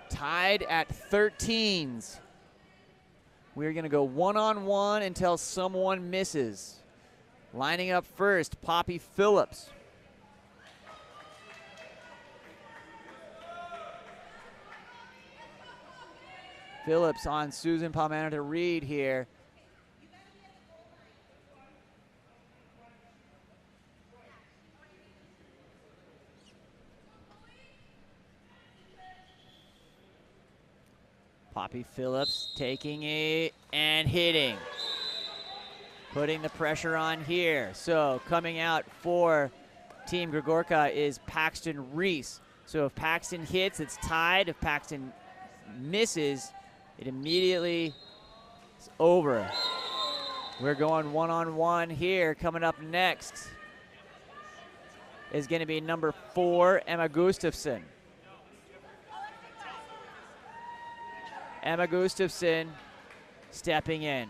Tied at 13s. We're going to go one-on-one until someone misses. Lining up first, Poppy Phillips. Phillips on Susan Palmano to Reed here. Poppy Phillips taking it and hitting. Putting the pressure on here. So coming out for Team Gregorka is Paxton Reese. So if Paxton hits, it's tied. If Paxton misses, it immediately is over. We're going one-on-one here. Coming up next is going to be number 4, Emma Gustafson. Emma Gustafson stepping in,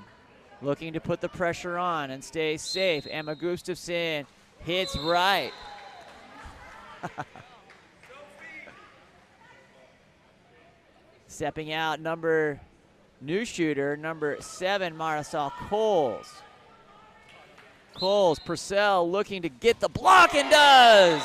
looking to put the pressure on and stay safe. Emma Gustafson hits right. Stepping out, new shooter, number 7, Marisol Coles. Purcell looking to get the block and does.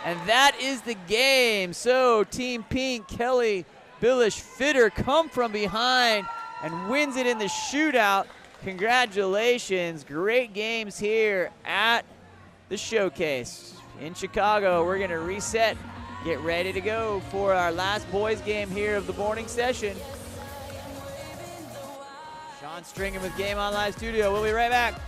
And that is the game. So Team Pink, Kelly Billish-Fitter come from behind and wins it in the shootout. Congratulations, great games here at the showcase. In Chicago, we're gonna reset, get ready to go for our last boys game here of the morning session. Sean Stringham with Game On Live Studio. We'll be right back.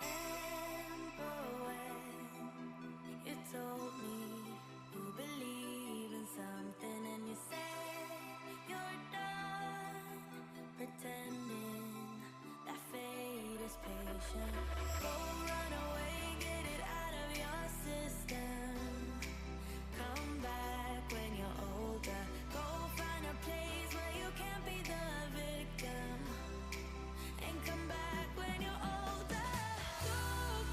Remember when you told me you believe in something and you said you're done pretending that fate is patient. Go run away, get it out of your system. Come back when you're older. Go find a place where you can't be the victim. And come back when you're older. Go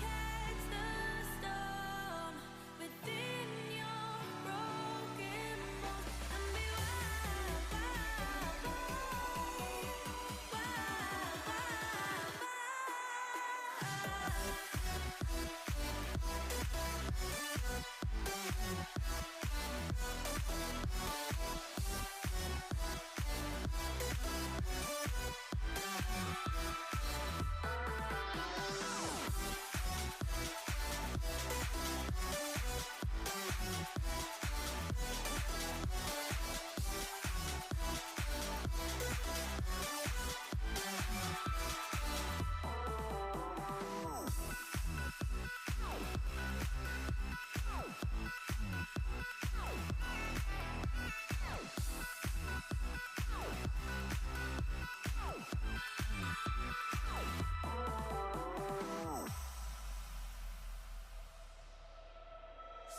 catch the storm within your broken bones and be wild, wild, wild, wild, wild, wild.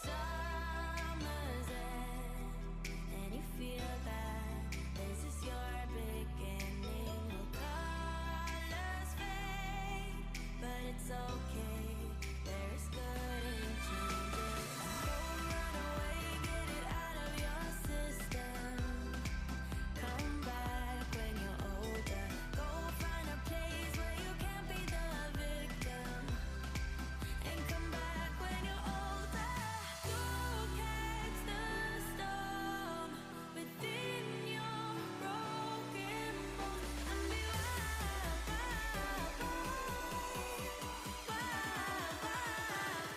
Summer's end, and you feel that this is your beginning. Well, colors fade, but it's okay. There's good in changes. Go run away, get it out of your system. Come back when you're older. Go find a place where you can't be the victim. And come back when you're older. Go catch the storm within your broken bones and be wild, wild, wild, wild, wild,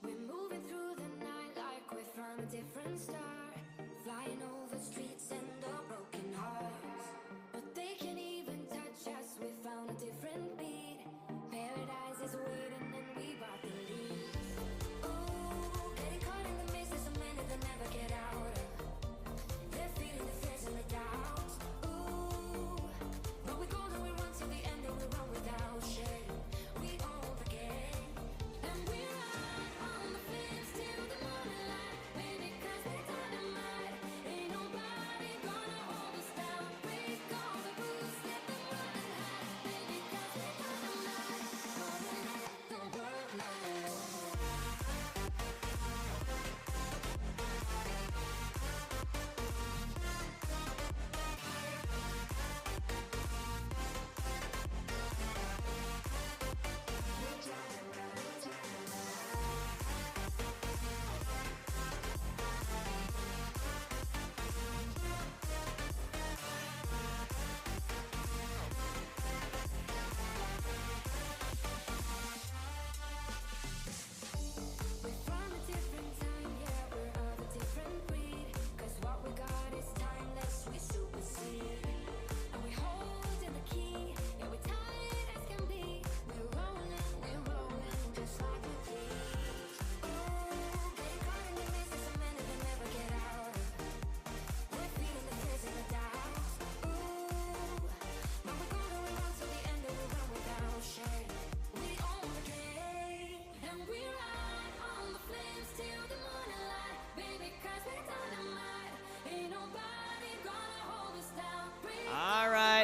We're moving through the night like we're from a different star, flying over streets and our broken hearts. But they can't even touch us, we found a different beat. Paradise is waiting and we brought the lead. Ooh, getting caught in the mist, there's so many that never get out of. They're feeling the fears and the doubts. Ooh, but we go and we run till the end and we run without shame. We own the game. And we ride on the fence till the morning light. Baby, 'cause we dynamite. Ain't nobody gonna hold us down. Break all the rules, let the morning hide. Baby, 'cause we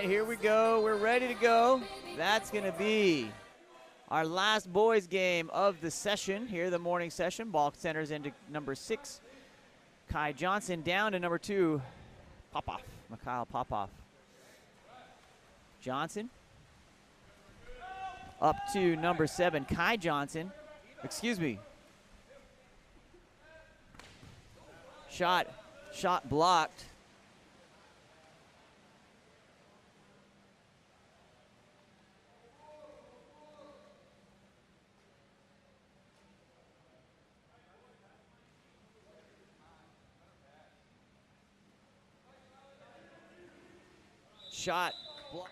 right, here we go. We're ready to go. That's going to be our last boys game of the session here, the morning session. Ball centers into number 6, Kai Johnson, down to number 2, Popoff, Mikhail Popoff. Johnson up to number 7, Kai Johnson. Excuse me. Shot blocked. Shot blocked.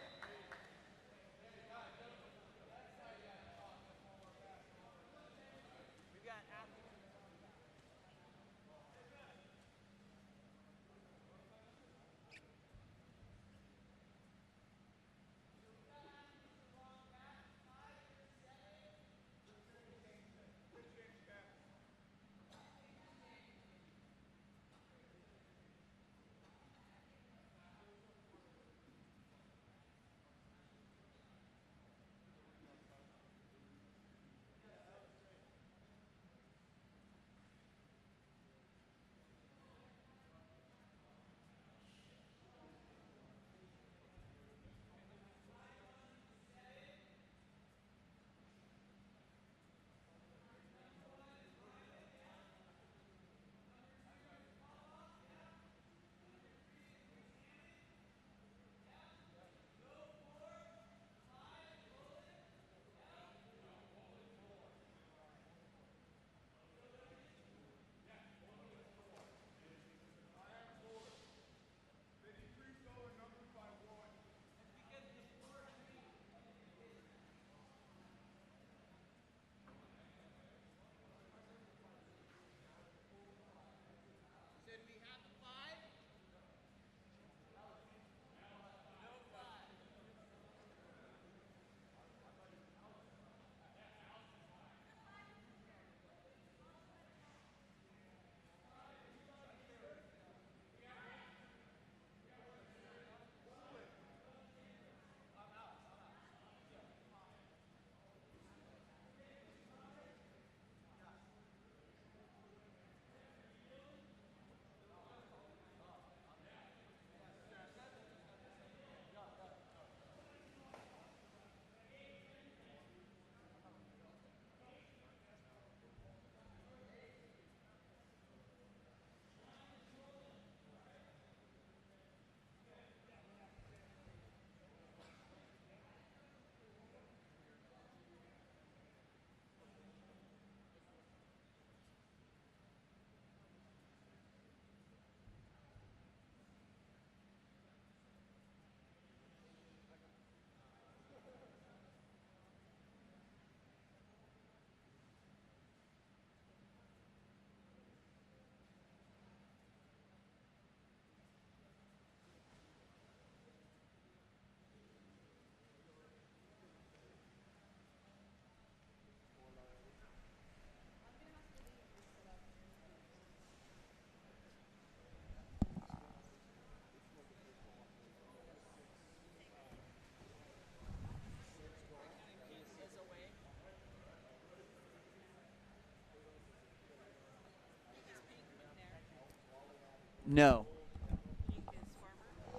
No.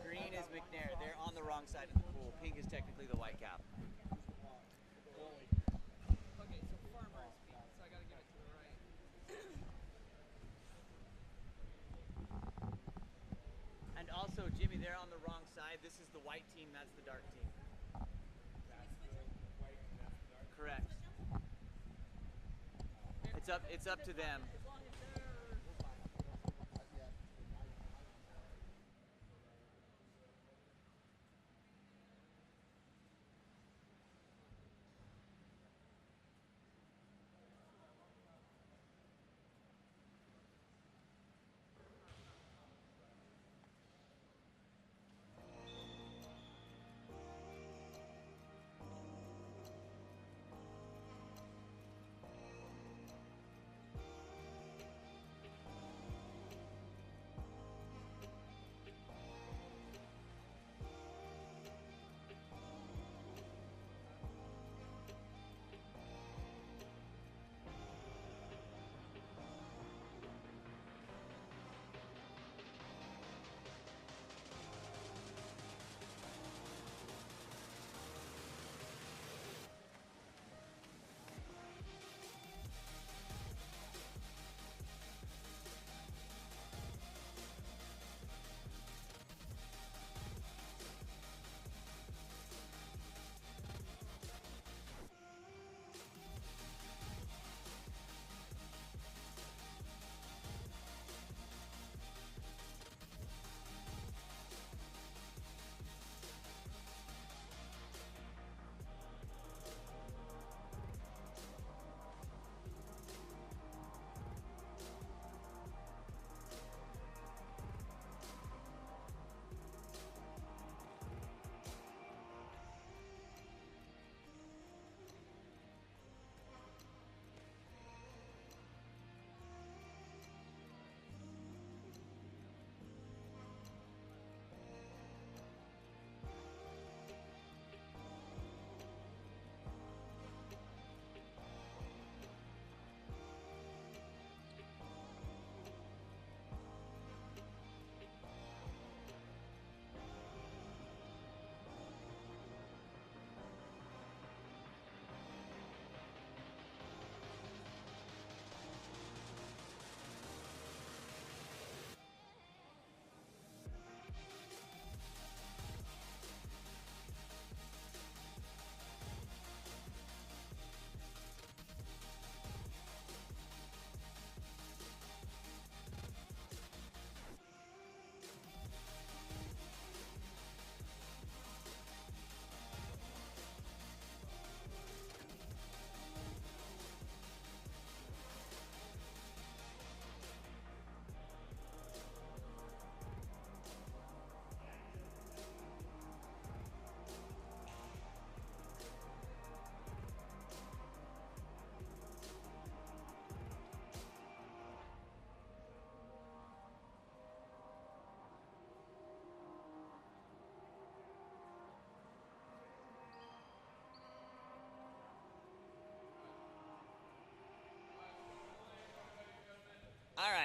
Green is McNair. They're on the wrong side of the pool. Pink is technically the white cap. Okay, so Farmer is pink, so I gotta give it to the right. And also, Jimmy, they're on the wrong side. This is the white team. That's the dark team. Correct. It's up to them. As long as they're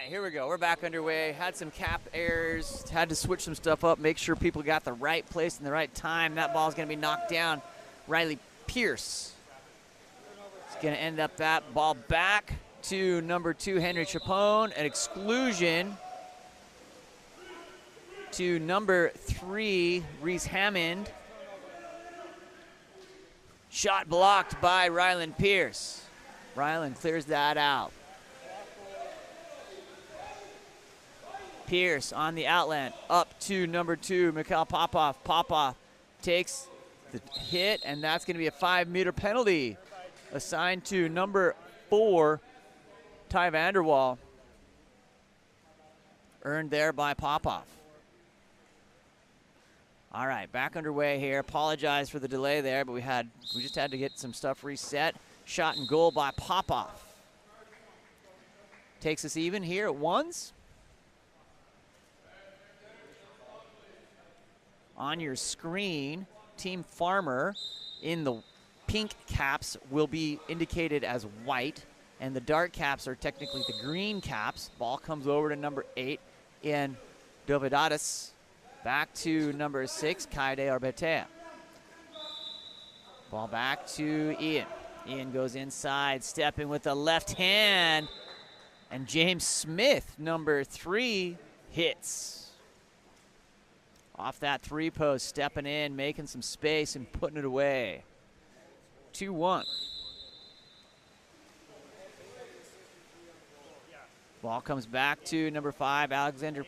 right, here we go. We're back underway. Had some cap errors. Had to switch some stuff up, make sure people got the right place and the right time. That ball's going to be knocked down. Riley Pierce is going to end up that ball back to number 2, Henry Chapone. An exclusion to number 3, Reese Hammond. Shot blocked by Ryland Pierce. Ryland clears that out. Pierce on the outlet, up to number 2, Mikhail Popov. Popov takes the hit, and that's going to be a 5-meter penalty assigned to number 4, Ty Vanderwall. Earned there by Popov. All right, back underway here. Apologize for the delay there, but we just had to get some stuff reset. Shot and goal by Popov. Takes us even here at ones. On your screen, Team Farmer in the pink caps will be indicated as white, and the dark caps are technically the green caps. Ball comes over to number 8 in Dovidatis. Back to number 6, Kaide Arbetea. Ball back to Ian. Ian goes inside, stepping with the left hand, and James Smith, number 3, hits. Off that 3-post, stepping in, making some space and putting it away. 2-1. Ball comes back to number 5, Alexander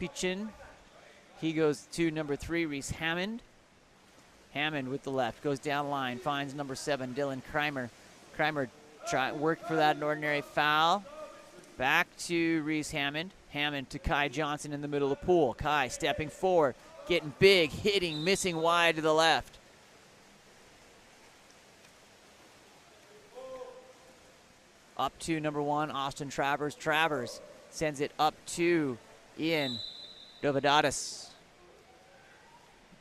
Pichin. He goes to number 3, Reese Hammond. Hammond with the left, goes down line, finds number 7, Dylan Kreimer. Kreimer working for that ordinary foul. Back to Reese Hammond. Hammond to Kai Johnson in the middle of the pool. Kai stepping forward, getting big, hitting, missing wide to the left. Up to number 1, Austin Travers. Travers sends it up to Ian Dovidatis.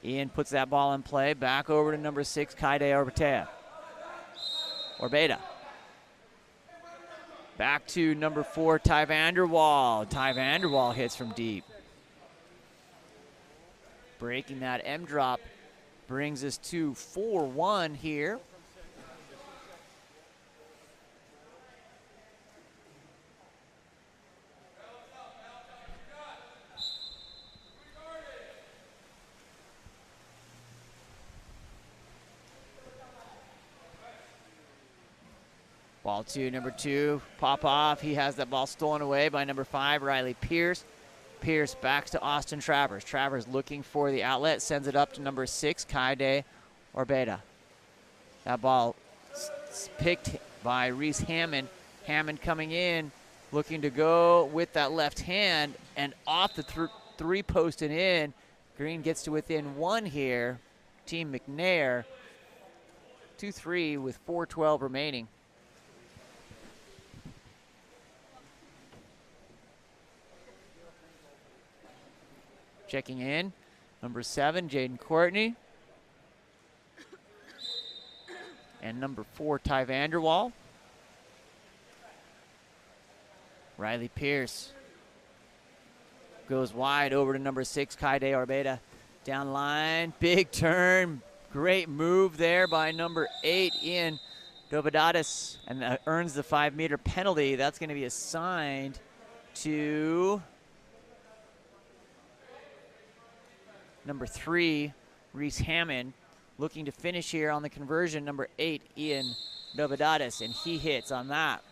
Ian puts that ball in play. Back over to number 6, Kaide Orbeta. Back to number 4, Ty Vanderwall. Ty Vanderwall hits from deep. Breaking that M drop brings us to 4-1 here. Ball to number 2, Popov. He has that ball stolen away by number 5, Riley Pierce. Pierce backs to Austin Travers. Travers looking for the outlet, sends it up to number 6, Kaide Orbeta. That ball picked by Reese Hammond. Hammond coming in, looking to go with that left hand, and off the 3-post and in. Green gets to within 1 here. Team McNair, 2-3 with 4:12 remaining. Checking in, number 7, Jaden Courtney. And number 4, Ty Vanderwall. Riley Pierce goes wide over to number 6, Kaide Orbeta. Down line, big turn, great move there by number 8, Ian Dovidatis, and earns the 5-meter penalty. That's going to be assigned to number 3, Reese Hammond. Looking to finish here on the conversion, number 8, Ian Dovidatis, and he hits on that.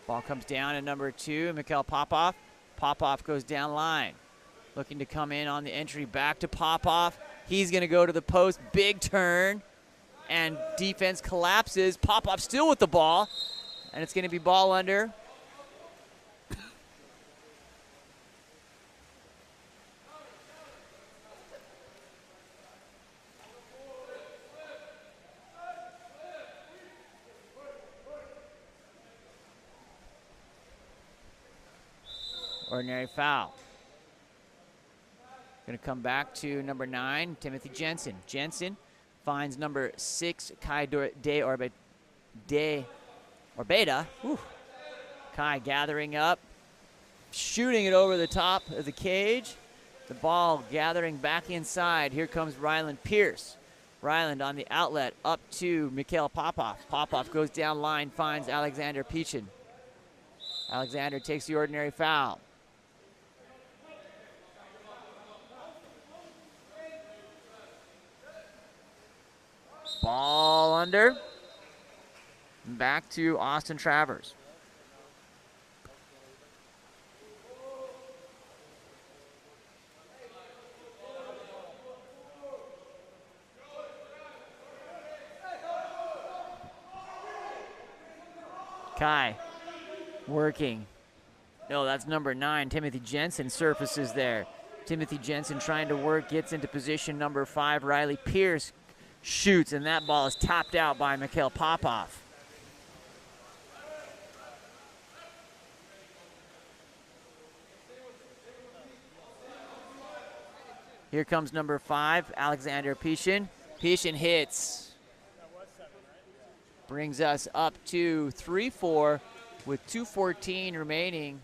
Ball comes down to number 2, Mikhail Popov. Popov goes down line. Looking to come in on the entry, back to Popov. He's going to go to the post, big turn, and defense collapses. Popov still with the ball, and it's going to be ball under. Ordinary foul. Going to come back to number 9, Timothy Jensen. Jensen finds number 6, Kai De Orbeda. Whew. Kai gathering up, shooting it over the top of the cage. The ball gathering back inside. Here comes Ryland Pierce. Ryland on the outlet, up to Mikhail Popov. Popov goes down line, finds Alexander Peachin. Alexander takes the ordinary foul. Ball under. Back to Austin Travers. Kai working. No, that's number 9. Timothy Jensen surfaces there. Timothy Jensen trying to work, gets into position. Number 5, Riley Pierce shoots, and that ball is tapped out by Mikhail Popov. Here comes number 5, Alexander Peachin. Peachin hits. Brings us up to 3-4 with 2:14 remaining.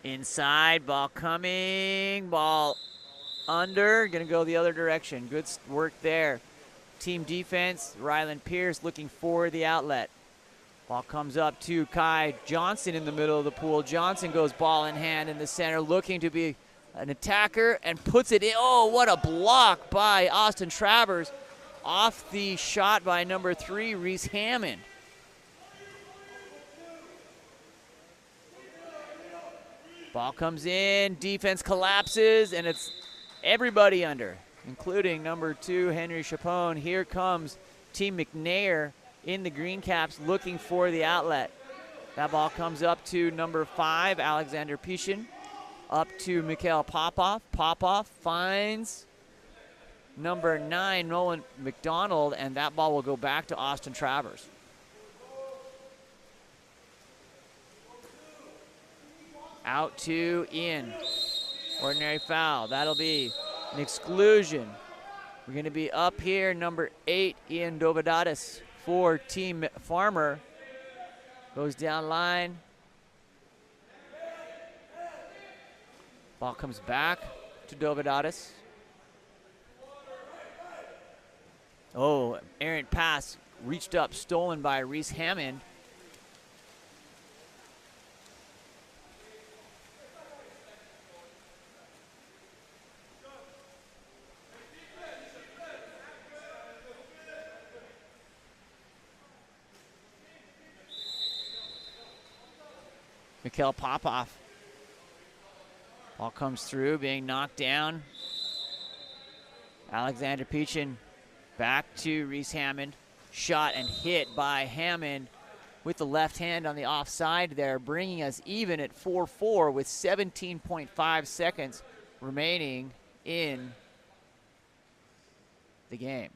Inside, ball coming, ball under, gonna go the other direction. Good work there. Team defense, Ryland Pierce looking for the outlet. Ball comes up to Kai Johnson in the middle of the pool. Johnson goes ball in hand in the center, looking to be an attacker and puts it in. Oh, what a block by Austin Travers off the shot by number 3, Reese Hammond. Ball comes in, defense collapses, and it's everybody under, including number 2, Henry Chapone. Here comes Team McNair in the green caps looking for the outlet. That ball comes up to number 5, Alexander Peachin, up to Mikhail Popov. Popov finds number 9, Nolan McDonald, and that ball will go back to Austin Travers. Out to in. Ordinary foul. That'll be an exclusion. We're going to be up here, number 8, Ian Dovadatis for Team Farmer. Goes down line. Ball comes back to Dovadatis. Oh, errant pass reached up, stolen by Reese Hammond. Mikhail Popov. Ball comes through, being knocked down. Alexander Peachin back to Reese Hammond. Shot and hit by Hammond with the left hand on the offside there, bringing us even at 4-4 with 17.5 seconds remaining in the game.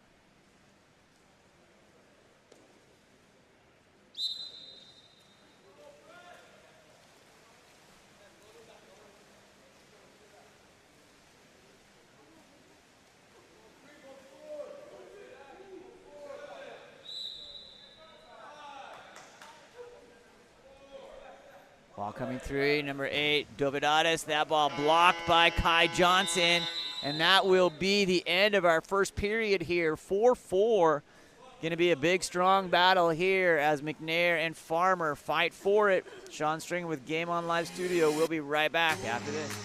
Ball coming through, number 8, Dovadatis. That ball blocked by Kai Johnson, and that will be the end of our first period here. 4-4. Going to be a big, strong battle here as McNair and Farmer fight for it. Sean Stringer with Game On Live Studio. We'll be right back after this.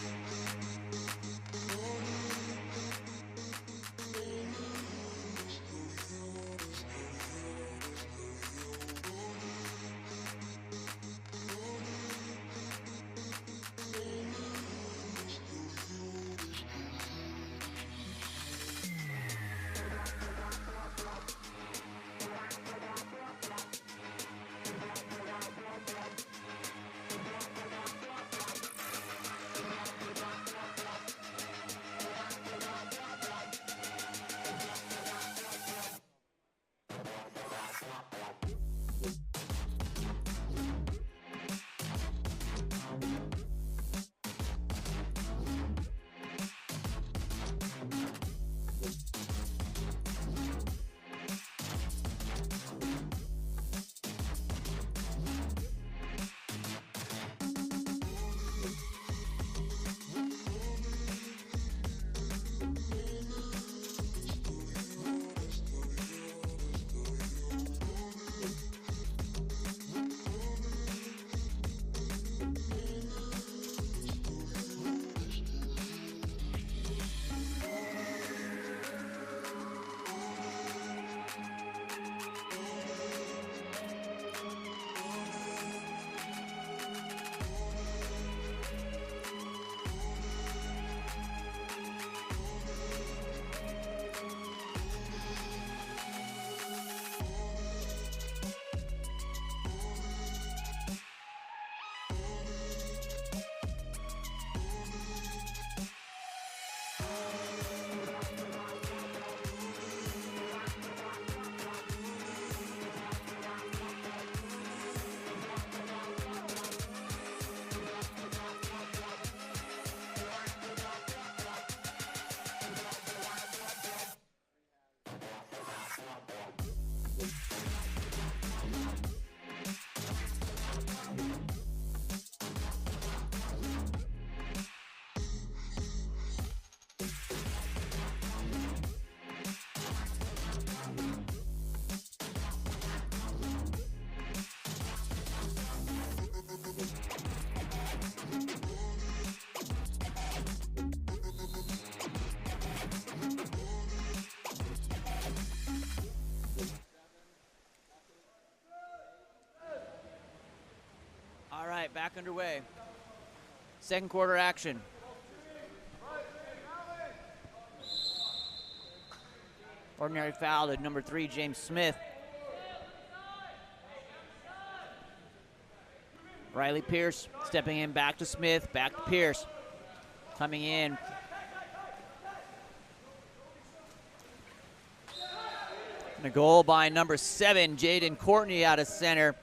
back underway. Second quarter action. Ordinary foul to number 3, James Smith. Riley Pierce stepping in, back to Smith, back to Pierce. Coming in. And a goal by number 7, Jaden Courtney out of center.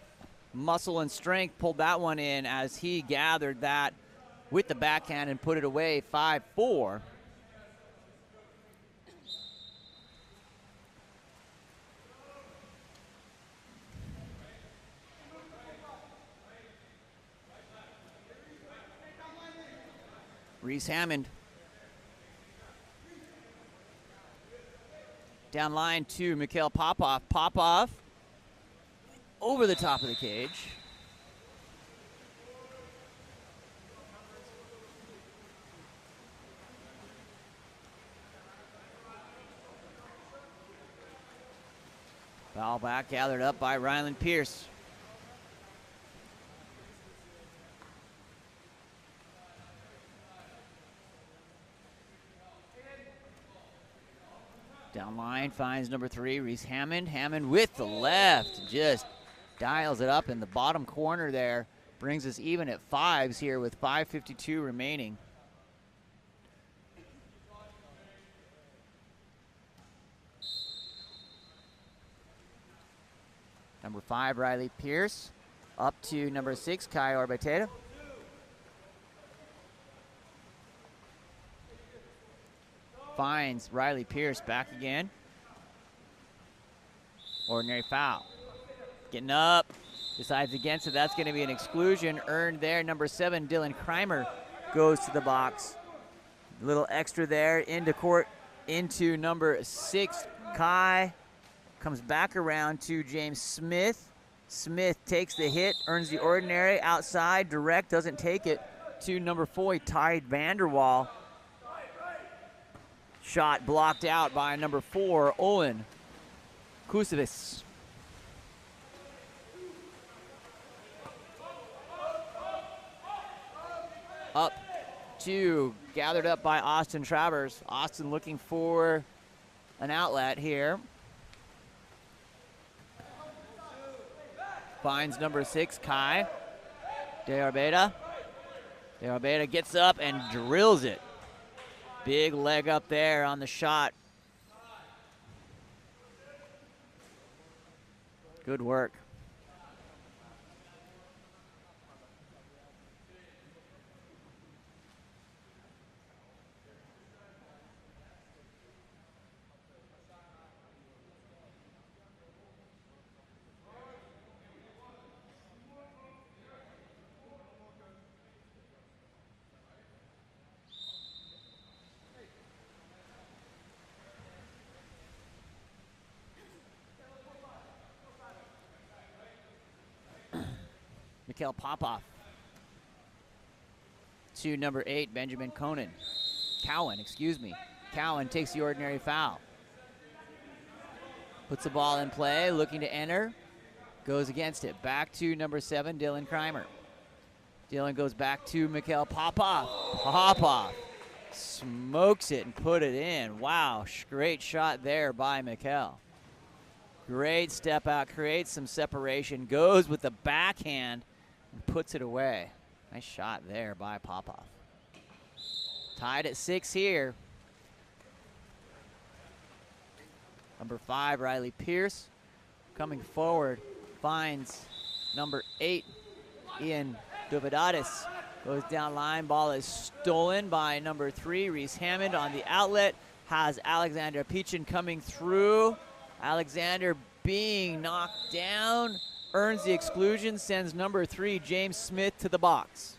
Muscle and strength pulled that one in as he gathered that with the backhand and put it away, 5-4. Reese Hammond. Down line to Mikhail Popov. Popov over the top of the cage. Foul back gathered up by Ryland Pierce. Down line finds number 3, Reese Hammond. Hammond with the left, just dials it up in the bottom corner there. Brings us even at 5s here with 5:52 remaining. Number 5, Riley Pierce. Up to number 6, Kai Orbateta. Finds Riley Pierce back again. Ordinary foul. Getting up, decides against it. That's going to be an exclusion earned there. Number 7, Dylan Kreimer, goes to the box. A little extra there into court, into number 6, Kai. Comes back around to James Smith. Smith takes the hit, earns the ordinary. Outside, direct, doesn't take it to number 4, Ty Vanderwall. Shot blocked out by number 4, Owen Kusevis. Up to, gathered up by Austin Travers. Austin looking for an outlet here. Finds number 6, Kai. De Arbeta. De Arbeta gets up and drills it. Big leg up there on the shot. Good work. Mikhail Popov to number 8, Benjamin Cowan, excuse me. Cowan takes the ordinary foul. Puts the ball in play, looking to enter. Goes against it. Back to number 7, Dylan Kreimer. Dylan goes back to Mikhail Popov. Popov smokes it and put it in. Wow, great shot there by Mikhail. Great step out, creates some separation, goes with the backhand and puts it away. Nice shot there by Popov. Tied at 6 here. Number 5, Riley Pierce, coming forward, finds number 8, Ian Dovidadis. Goes down line, ball is stolen by number 3, Reese Hammond on the outlet. Has Alexander Peachin coming through. Alexander being knocked down, earns the exclusion, sends number 3, James Smith, to the box.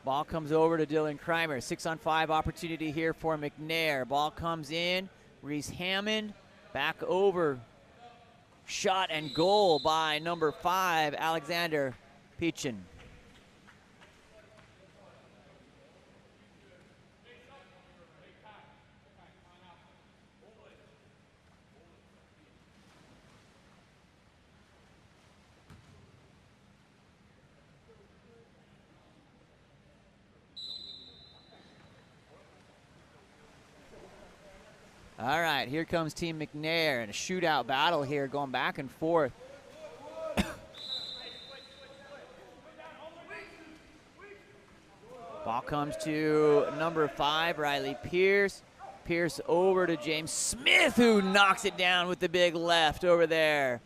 Ball comes over to Dylan Kreimer. 6-on-5 opportunity here for McNair. Ball comes in, Reese Hammond, back over. Shot and goal by number 5, Alexander Peachin. All right, here comes Team McNair in a shootout battle here, going back and forth. Ball comes to number 5, Riley Pierce. Pierce over to James Smith, who knocks it down with the big left over there.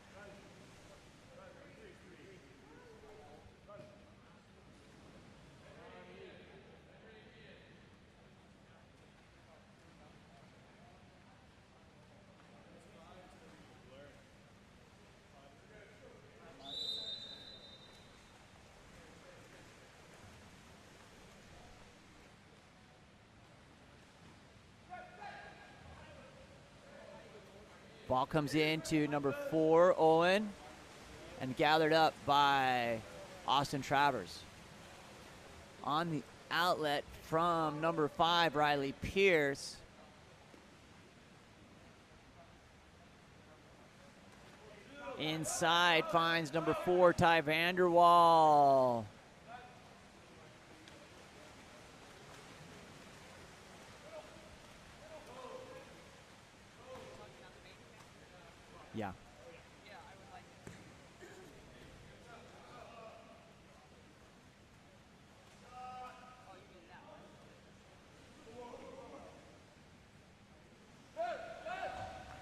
Ball comes into number 4, Owen, and gathered up by Austin Travers. On the outlet from number 5, Riley Pierce. Inside finds number 4, Ty Vanderwall. Yeah.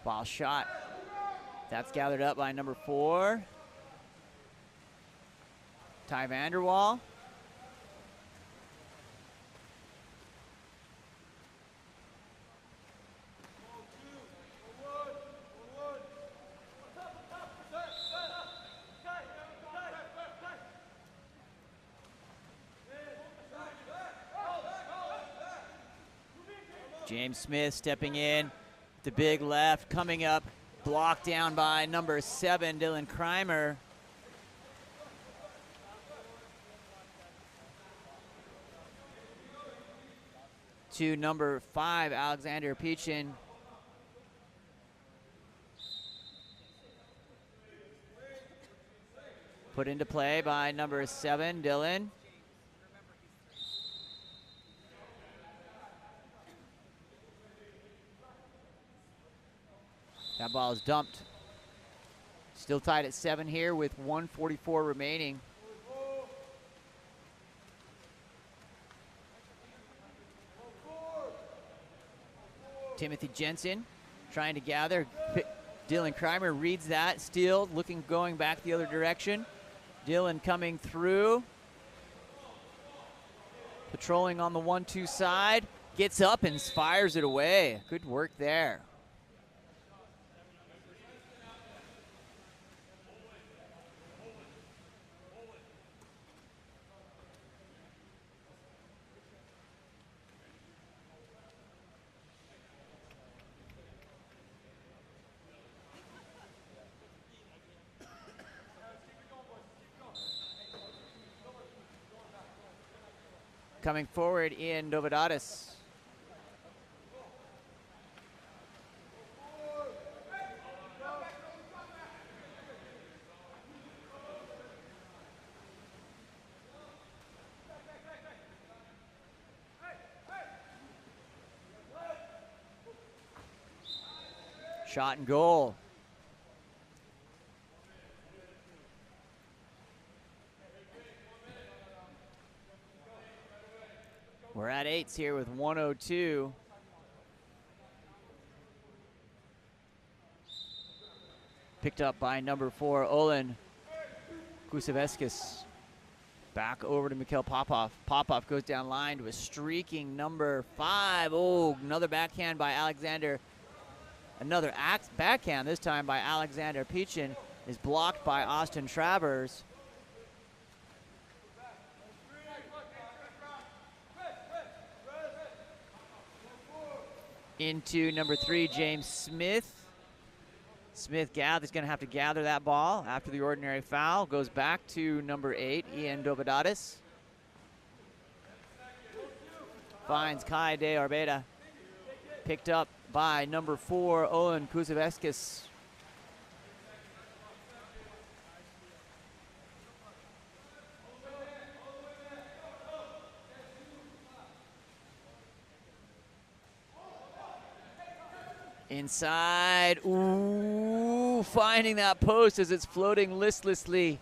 Ball shot. That's gathered up by number 4, Ty Vanderwall. James Smith stepping in, the big left coming up, blocked down by number 7, Dylan Kreimer. To number 5, Alexander Peachin. Put into play by number 7, Dylan. That ball is dumped. Still tied at 7 here with 1:44 remaining. Timothy Jensen trying to gather. Dylan Kreimer reads that, still looking, going back the other direction. Dylan coming through. Patrolling on the 1-2 side. Gets up and fires it away. Good work there. Coming forward in Novadatis. Shot and goal. We're at 8s here with 1:02. Picked up by number 4, Olin Kuseveskis. Back over to Mikhail Popov. Popov goes down line to a streaking number 5. Oh, another backhand by Alexander. Another backhand, this time by Alexander Peachin, is blocked by Austin Travers. Into number 3, James Smith. Smith is going to have to gather that ball after the ordinary foul. Goes back to number 8, Ian Dovadatis. Finds Kai De Arbeda. Picked up by number 4, Owen Kuseveskis. Inside, ooh, finding that post as it's floating listlessly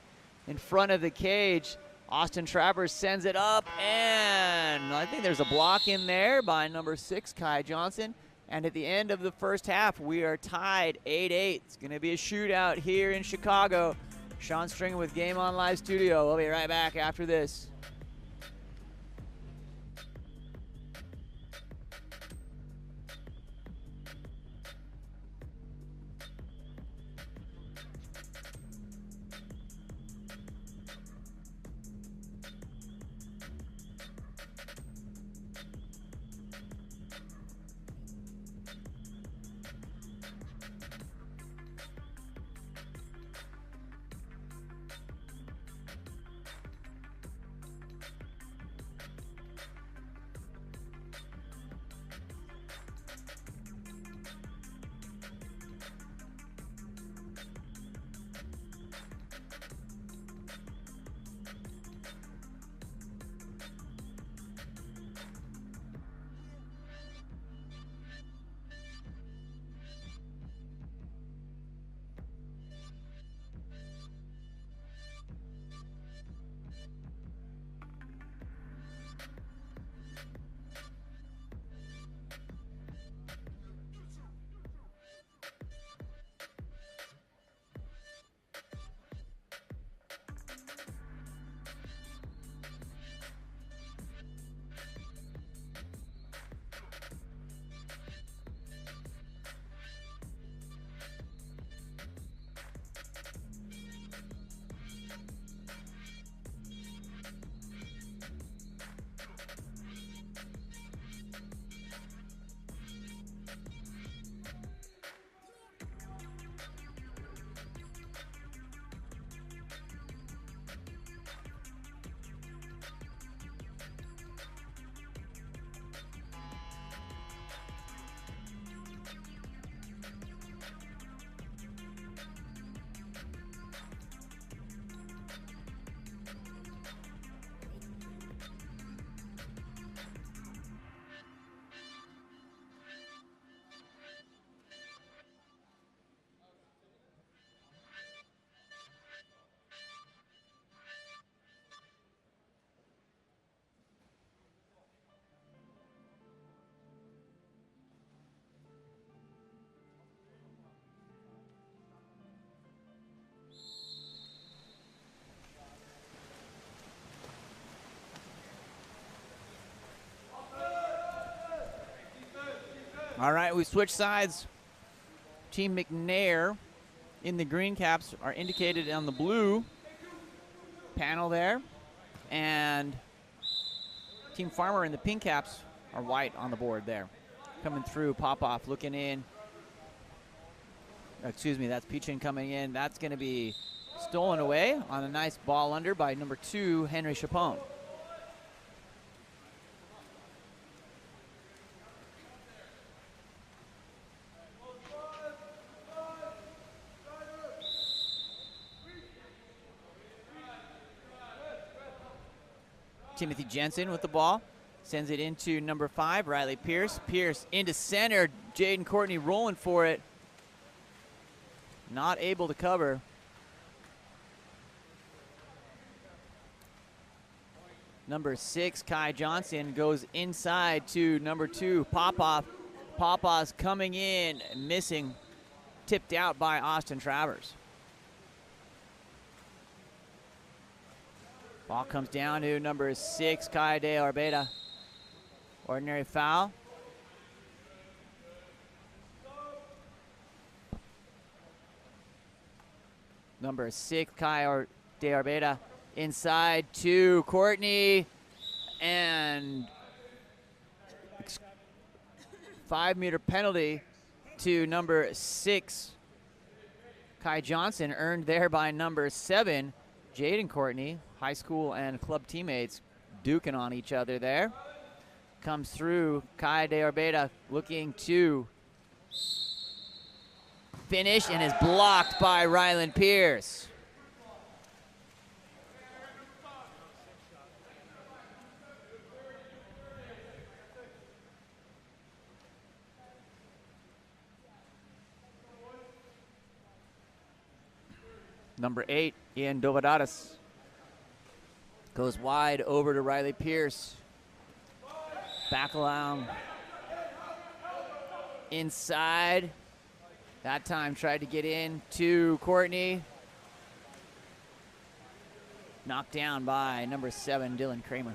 in front of the cage. Austin Travers sends it up, and I think there's a block in there by number 6, Kai Johnson. And at the end of the first half, we are tied 8-8. It's going to be a shootout here in Chicago. Sean Stringer with Game On Live Studio. We'll be right back after this. All right, we switch sides. Team McNair in the green caps are indicated on the blue panel there. And Team Farmer in the pink caps are white on the board there. Coming through, Popoff looking in. Excuse me, that's Peachin coming in. That's going to be stolen away on a nice ball under by number 2, Henry Chapone. Timothy Jensen with the ball. Sends it into number 5, Riley Pierce. Pierce into center. Jaden Courtney rolling for it. Not able to cover. Number 6, Kai Johnson, goes inside to number 2, Popoff. Popoff's coming in, missing. Tipped out by Austin Travers. Ball comes down to number 6, Kai de Arbeta. Ordinary foul. Number 6, Kai de Arbeta. Inside to Courtney. And 5-meter penalty to number 6, Kai Johnson, earned there by number 7, Jaden Courtney. High school and club teammates duking on each other there. Comes through, Kai de Arbeta looking to finish and is blocked by Rylan Pierce. Number 8, Ian Dovadatis. Goes wide over to Riley Pierce. Back along. Inside. That time tried to get in to Courtney. Knocked down by number 7, Dylan Kramer.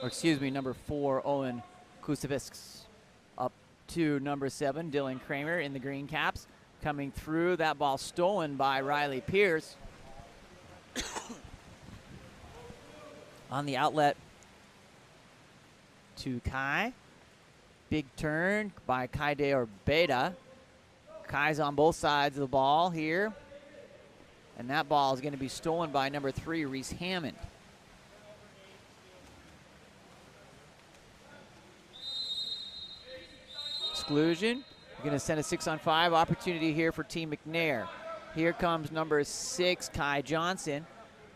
Or excuse me, number 4, Owen Kusavisks. Up to number 7, Dylan Kramer in the green caps. Coming through, that ball stolen by Riley Pierce. On the outlet to Kai. Big turn by Kai de Orbeda. Kai's on both sides of the ball here. And that ball is going to be stolen by number 3, Reese Hammond. Exclusion. We're going to send a 6-on-5 opportunity here for Team McNair. Here comes number 6, Kai Johnson,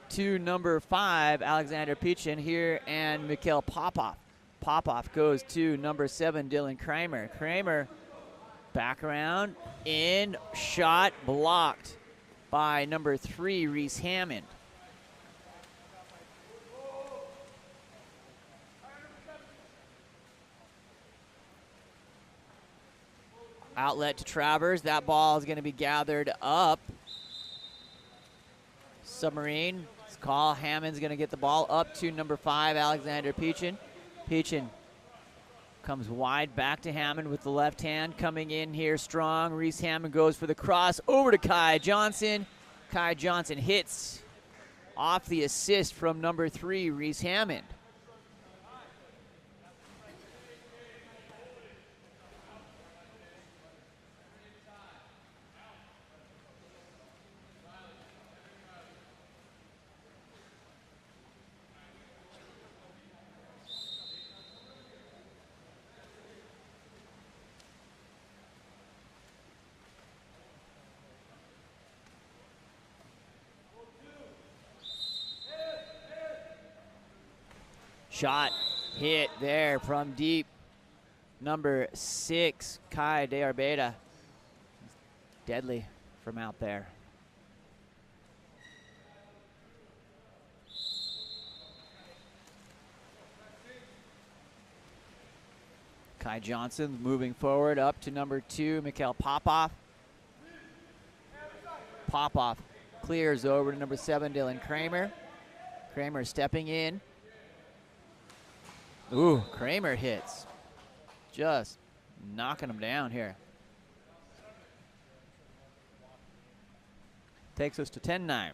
to number 5, Alexander Pichin here, and Mikhail Popov. Popov goes to number 7, Dylan Kramer. Kramer back around, in, shot, blocked by number 3, Reese Hammond. Outlet to Travers. That ball is going to be gathered up. Submarine. It's call. Hammond's going to get the ball up to number 5, Alexander Peachin. Peachin comes wide back to Hammond with the left hand. Coming in here strong. Reese Hammond goes for the cross over to Kai Johnson. Kai Johnson hits off the assist from number 3, Reese Hammond. Shot hit there from deep. Number 6, Kai de Arbeda. Deadly from out there. Kai Johnson moving forward up to number 2, Mikhail Popov. Popov clears over to number 7, Dylan Kramer. Kramer stepping in. Ooh, Kramer hits. Just knocking him down here. Takes us to 10-9.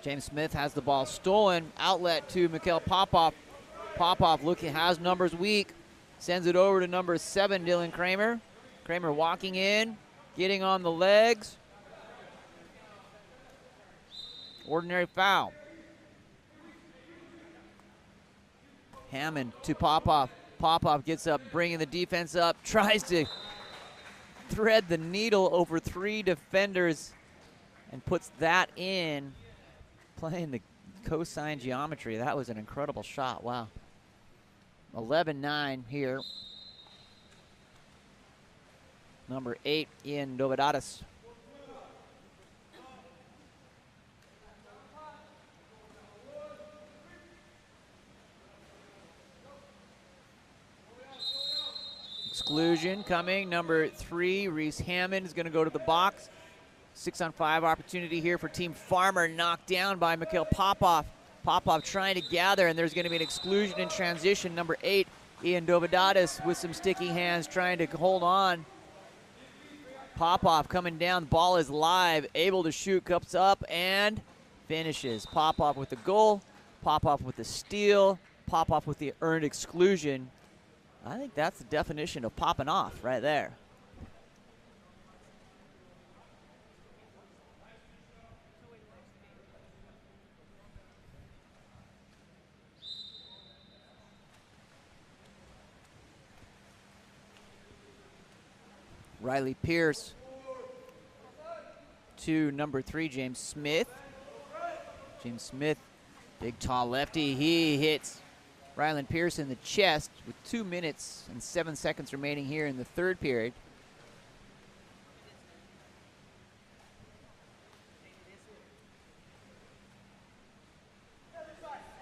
James Smith has the ball stolen. Outlet to Mikhail Popov. Popov looking, has numbers weak. Sends it over to number 7, Dylan Kramer. Kramer walking in, getting on the legs. Ordinary foul. Hammond to Popov. Popov gets up, bringing the defense up, tries to thread the needle over 3 defenders and puts that in. Playing the cosine geometry. That was an incredible shot. Wow. 11-9 here. Number 8, Ian Dovadatis. Exclusion coming. Number 3, Reese Hammond is going to go to the box. 6-on-5 opportunity here for Team Farmer. Knocked down by Mikhail Popov. Popov trying to gather, and there's going to be an exclusion in transition. Number 8, Ian Dovadatis with some sticky hands trying to hold on. Popov coming down. The ball is live, able to shoot, cups up, and finishes. Popov with the goal. Popov with the steal. Popov with the earned exclusion. I think that's the definition of popping off right there. Riley Pierce to number 3, James Smith. James Smith, big tall lefty. He hits Ryland Pierce in the chest with 2 minutes and 7 seconds remaining here in the third period.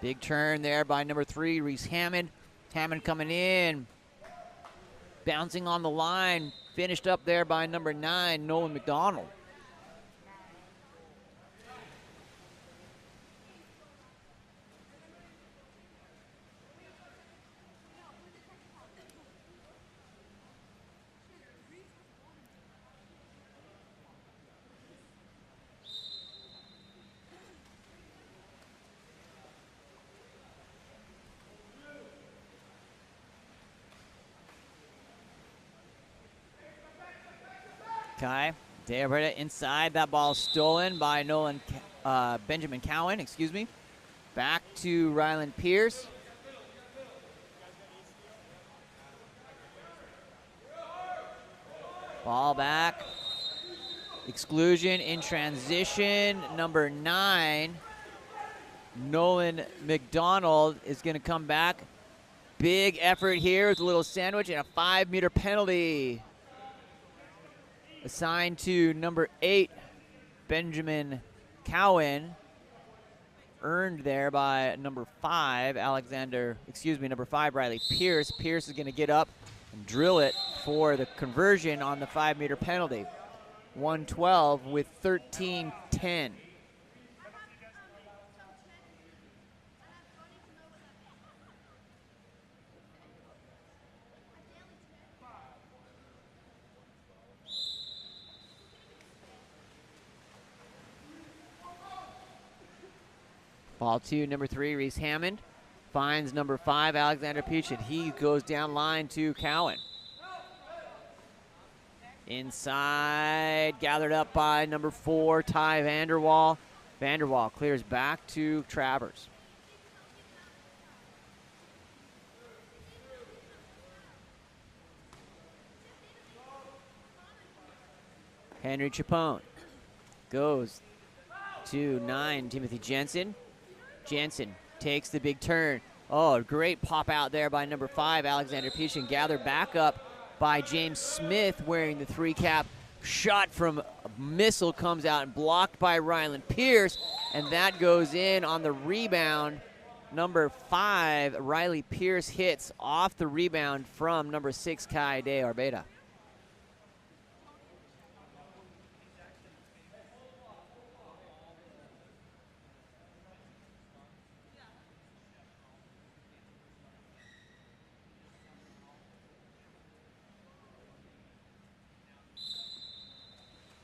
Big turn there by number 3, Reese Hammond. Hammond coming in, bouncing on the line, finished up there by number 9, Nolan McDonald. Okay, Deabretta inside. That ball stolen by Benjamin Cowan, excuse me. Back to Ryland Pierce. Ball back. Exclusion in transition. Number 9, Nolan McDonald is going to come back. Big effort here with a little sandwich and a 5-meter penalty assigned to number 8, Benjamin Cowan. Earned there by number 5, number 5, Riley Pierce. Pierce is going to get up and drill it for the conversion on the 5-meter penalty. 112 with 13:10. Ball to number 3, Reese Hammond. Finds number 5, Alexander Peach, and he goes down line to Cowan. Inside, gathered up by number 4, Ty Vanderwall. Vanderwall clears back to Travers. Henry Chapone goes to 9, Timothy Jensen. Jensen takes the big turn. Oh, great pop out there by number 5, Alexander Peach, and gathered back up by James Smith wearing the 3 cap. Shot from a missile comes out and blocked by Ryland Pierce, and that goes in on the rebound. Number 5, Riley Pierce hits off the rebound from number 6, Kai De Arbeta.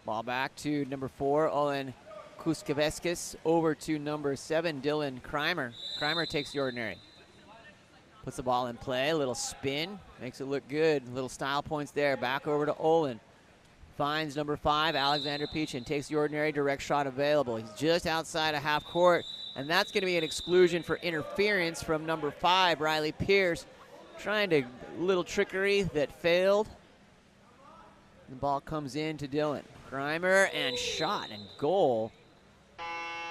Ball back to number 4, Olin Kuskeveskis. Over to number 7, Dylan Kreimer. Kreimer takes the ordinary. Puts the ball in play, a little spin, makes it look good. Little style points there. Back over to Olin. Finds number 5, Alexander Peachin. Takes the ordinary, direct shot available. He's just outside of half court, and that's going to be an exclusion for interference from number 5, Riley Pierce. Trying to, little trickery that failed. The ball comes in to Dylan. Kreimer, and shot and goal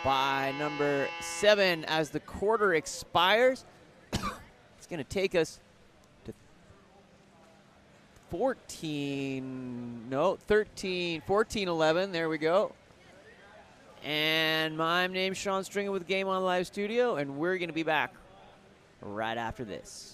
by number 7 as the quarter expires. It's going to take us to 14-11. There we go. And my name's Sean Stringer with Game On Live Studio, and we're going to be back right after this.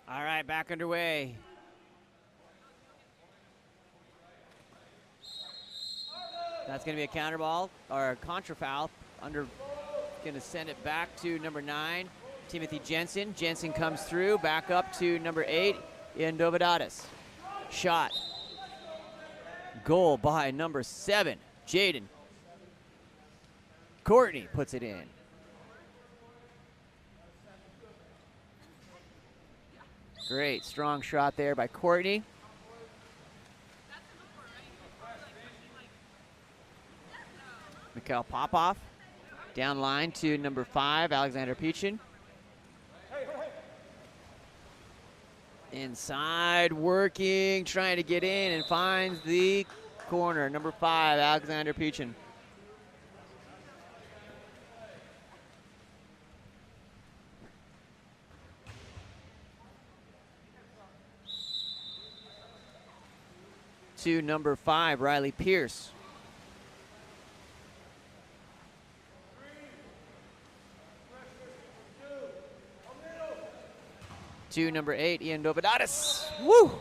All right, back underway. That's going to be a counter ball or a contra foul. Going to send it back to number 9, Timothy Jensen. Jensen comes through, back up to number 8, Ian Dovadatis. Shot. Goal by number 7, Jaden. Courtney puts it in. Great, strong shot there by Courtney. Mikhail Popoff down line to number 5, Alexander Peachin. Inside, working, trying to get in, and finds the corner. Number 5, Alexander Peachin. To number 5, Riley Pierce. To number 8, Ian Dovadatis. Woo!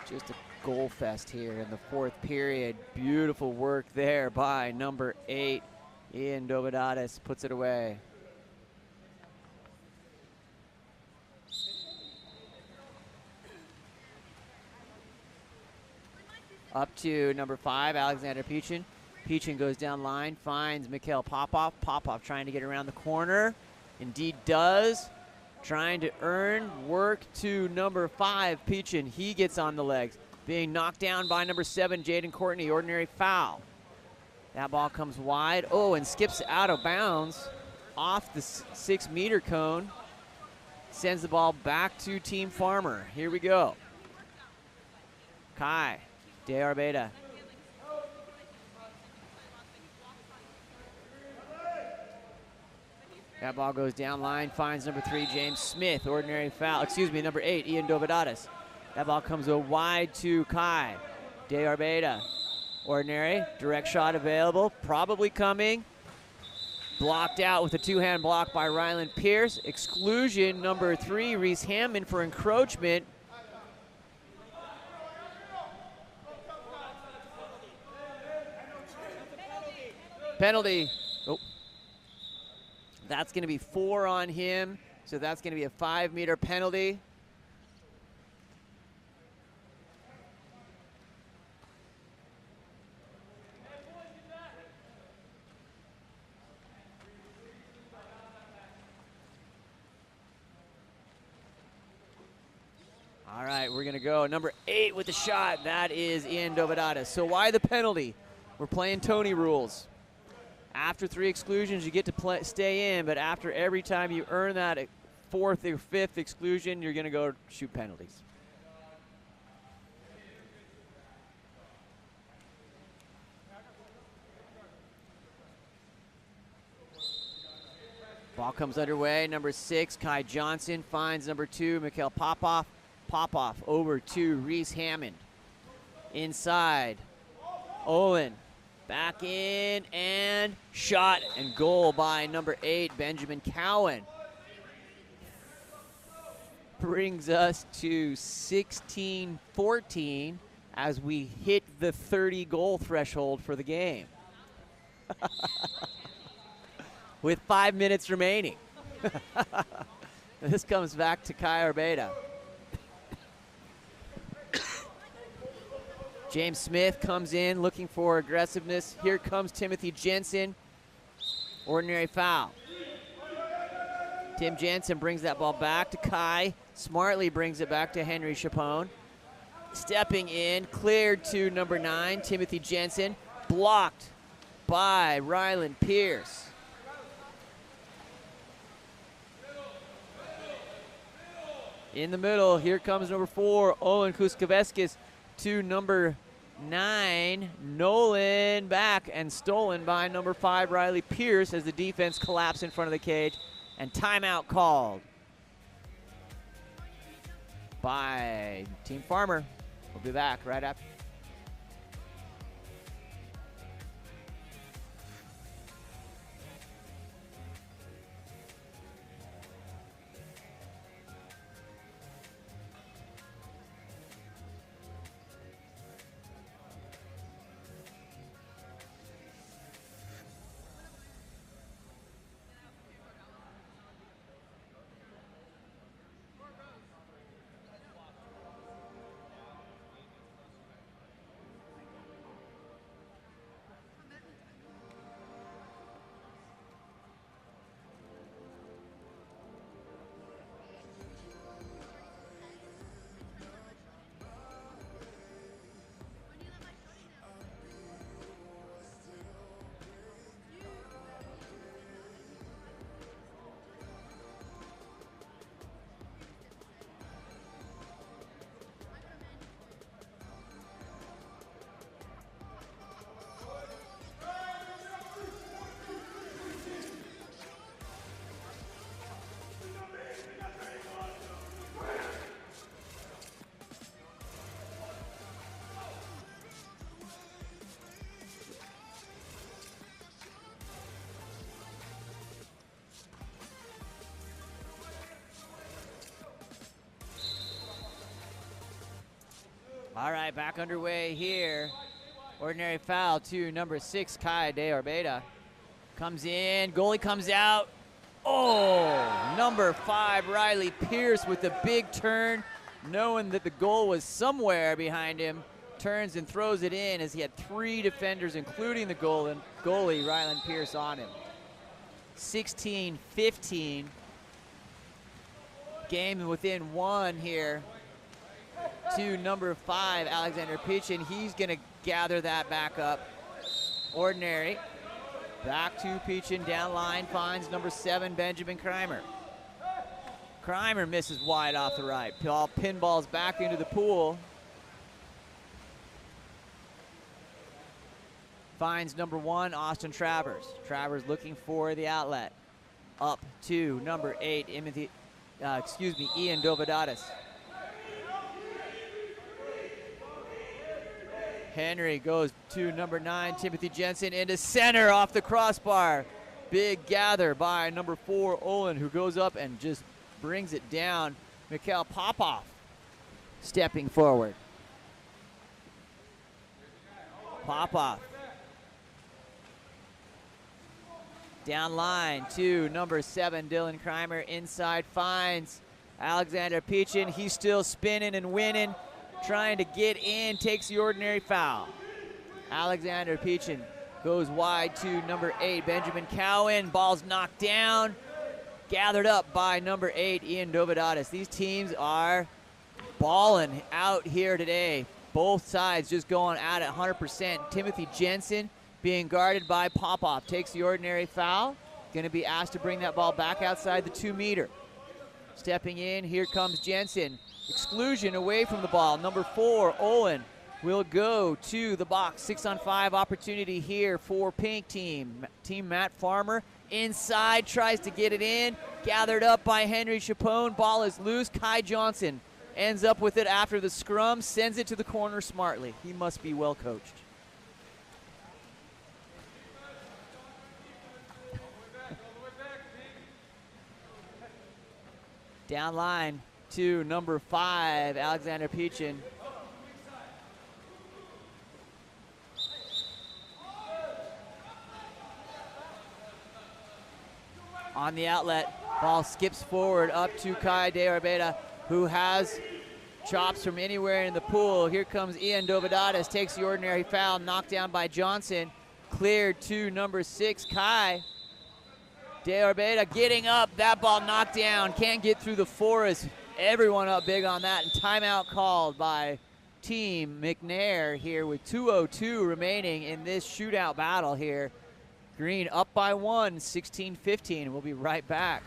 Just a goal fest here in the 4th period. Beautiful work there by number 8, Ian Dovadatis. Puts it away. Up to number 5, Alexander Peachin. Peachin goes down line, finds Mikhail Popoff. Popoff trying to get around the corner. Indeed does. Trying to earn work to number 5, Peachin. He gets on the legs. Being knocked down by number 7, Jaden Courtney. Ordinary foul. That ball comes wide. Oh, and skips out of bounds off the 6-meter cone. Sends the ball back to Team Farmer. Here we go. Kai De Arbeda. That ball goes down line, finds number 3, James Smith. Ordinary foul, number 8, Ian Dovadatis. That ball comes wide to Kai De Arbeda. Ordinary, direct shot available, probably coming. Blocked out with a 2-hand block by Ryland Pierce. Exclusion, number 3, Reese Hammond for encroachment. Penalty. Oh. That's going to be 4 on him, so that's going to be a 5-meter penalty. All right, we're going to go. Number 8 with the shot. That is Ian Dovadatis. So why the penalty? We're playing Tony rules. After 3 exclusions, you get to stay in, but after every time you earn that 4th or 5th exclusion, you're going to go shoot penalties. Ball comes underway. Number 6, Kai Johnson finds number 2, Mikhail Popoff. Popoff over to Reese Hammond. Inside, Olin. Back in and shot and goal by number 8, Benjamin Cowan. Brings us to 16-14 as we hit the 30-goal threshold for the game. With 5 minutes remaining. This comes back to Kai Arbeda. James Smith comes in looking for aggressiveness. Here comes Timothy Jensen. Ordinary foul. Tim Jensen brings that ball back to Kai. Smartly brings it back to Henry Chapone. Stepping in, cleared to number 9, Timothy Jensen. Blocked by Ryland Pierce. In the middle, here comes number 4, Olin Kuskaveskis to number 9, Nolan back and stolen by number 5, Riley Pierce as the defense collapsed in front of the cage and timeout called by Team Farmer. We'll be back right after. All right, back underway here. Ordinary foul to number 6, Kai De Arbeda. Comes in, goalie comes out. Oh, number 5, Riley Pierce with a big turn, knowing that the goal was somewhere behind him. Turns and throws it in as he had 3 defenders, including the goalie, Rylan Pierce, on him. 16-15. Game within 1 here to number 5, Alexander Pichin. He's going to gather that back up. Ordinary. Back to Pichin, down line, finds number 7, Benjamin Kreimer. Kreimer misses wide off the right. Ball pinballs back into the pool. Finds number 1, Austin Travers. Travers looking for the outlet. Up to number 8, Ian Dovadatis. Henry goes to number 9, Timothy Jensen, into center off the crossbar. Big gather by number 4, Olin, who goes up and just brings it down. Mikhail Popov stepping forward. Popov. Down line to number 7, Dylan Kreimer. Inside finds Alexander Pichin. He's still spinning and winning. Trying to get in, takes the ordinary foul. Alexander Pichin goes wide to number 8, Benjamin Cowan. Ball's knocked down, gathered up by number 8, Ian Dovadatis. These teams are balling out here today. Both sides just going at it 100%. Timothy Jensen being guarded by Popov. Takes the ordinary foul. Going to be asked to bring that ball back outside the 2-meter. Stepping in, here comes Jensen. Exclusion away from the ball. Number 4, Olin, will go to the box. 6-on-5 opportunity here for pink team. Team Matt Farmer inside, tries to get it in. Gathered up by Henry Chapone. Ball is loose. Kai Johnson ends up with it after the scrum. Sends it to the corner smartly. He must be well coached. Down line to number 5, Alexander Pichin. On the outlet, ball skips forward up to Kai De Arbeda, who has chops from anywhere in the pool. Here comes Ian Dovadatis, takes the ordinary foul, knocked down by Johnson. Cleared to number 6, Kai De Arbeda getting up. That ball knocked down, can't get through the forest. Everyone up big on that, and timeout called by Team McNair here with 2:02 remaining in this shootout battle here. Green up by 1, 16-15. We'll be right back.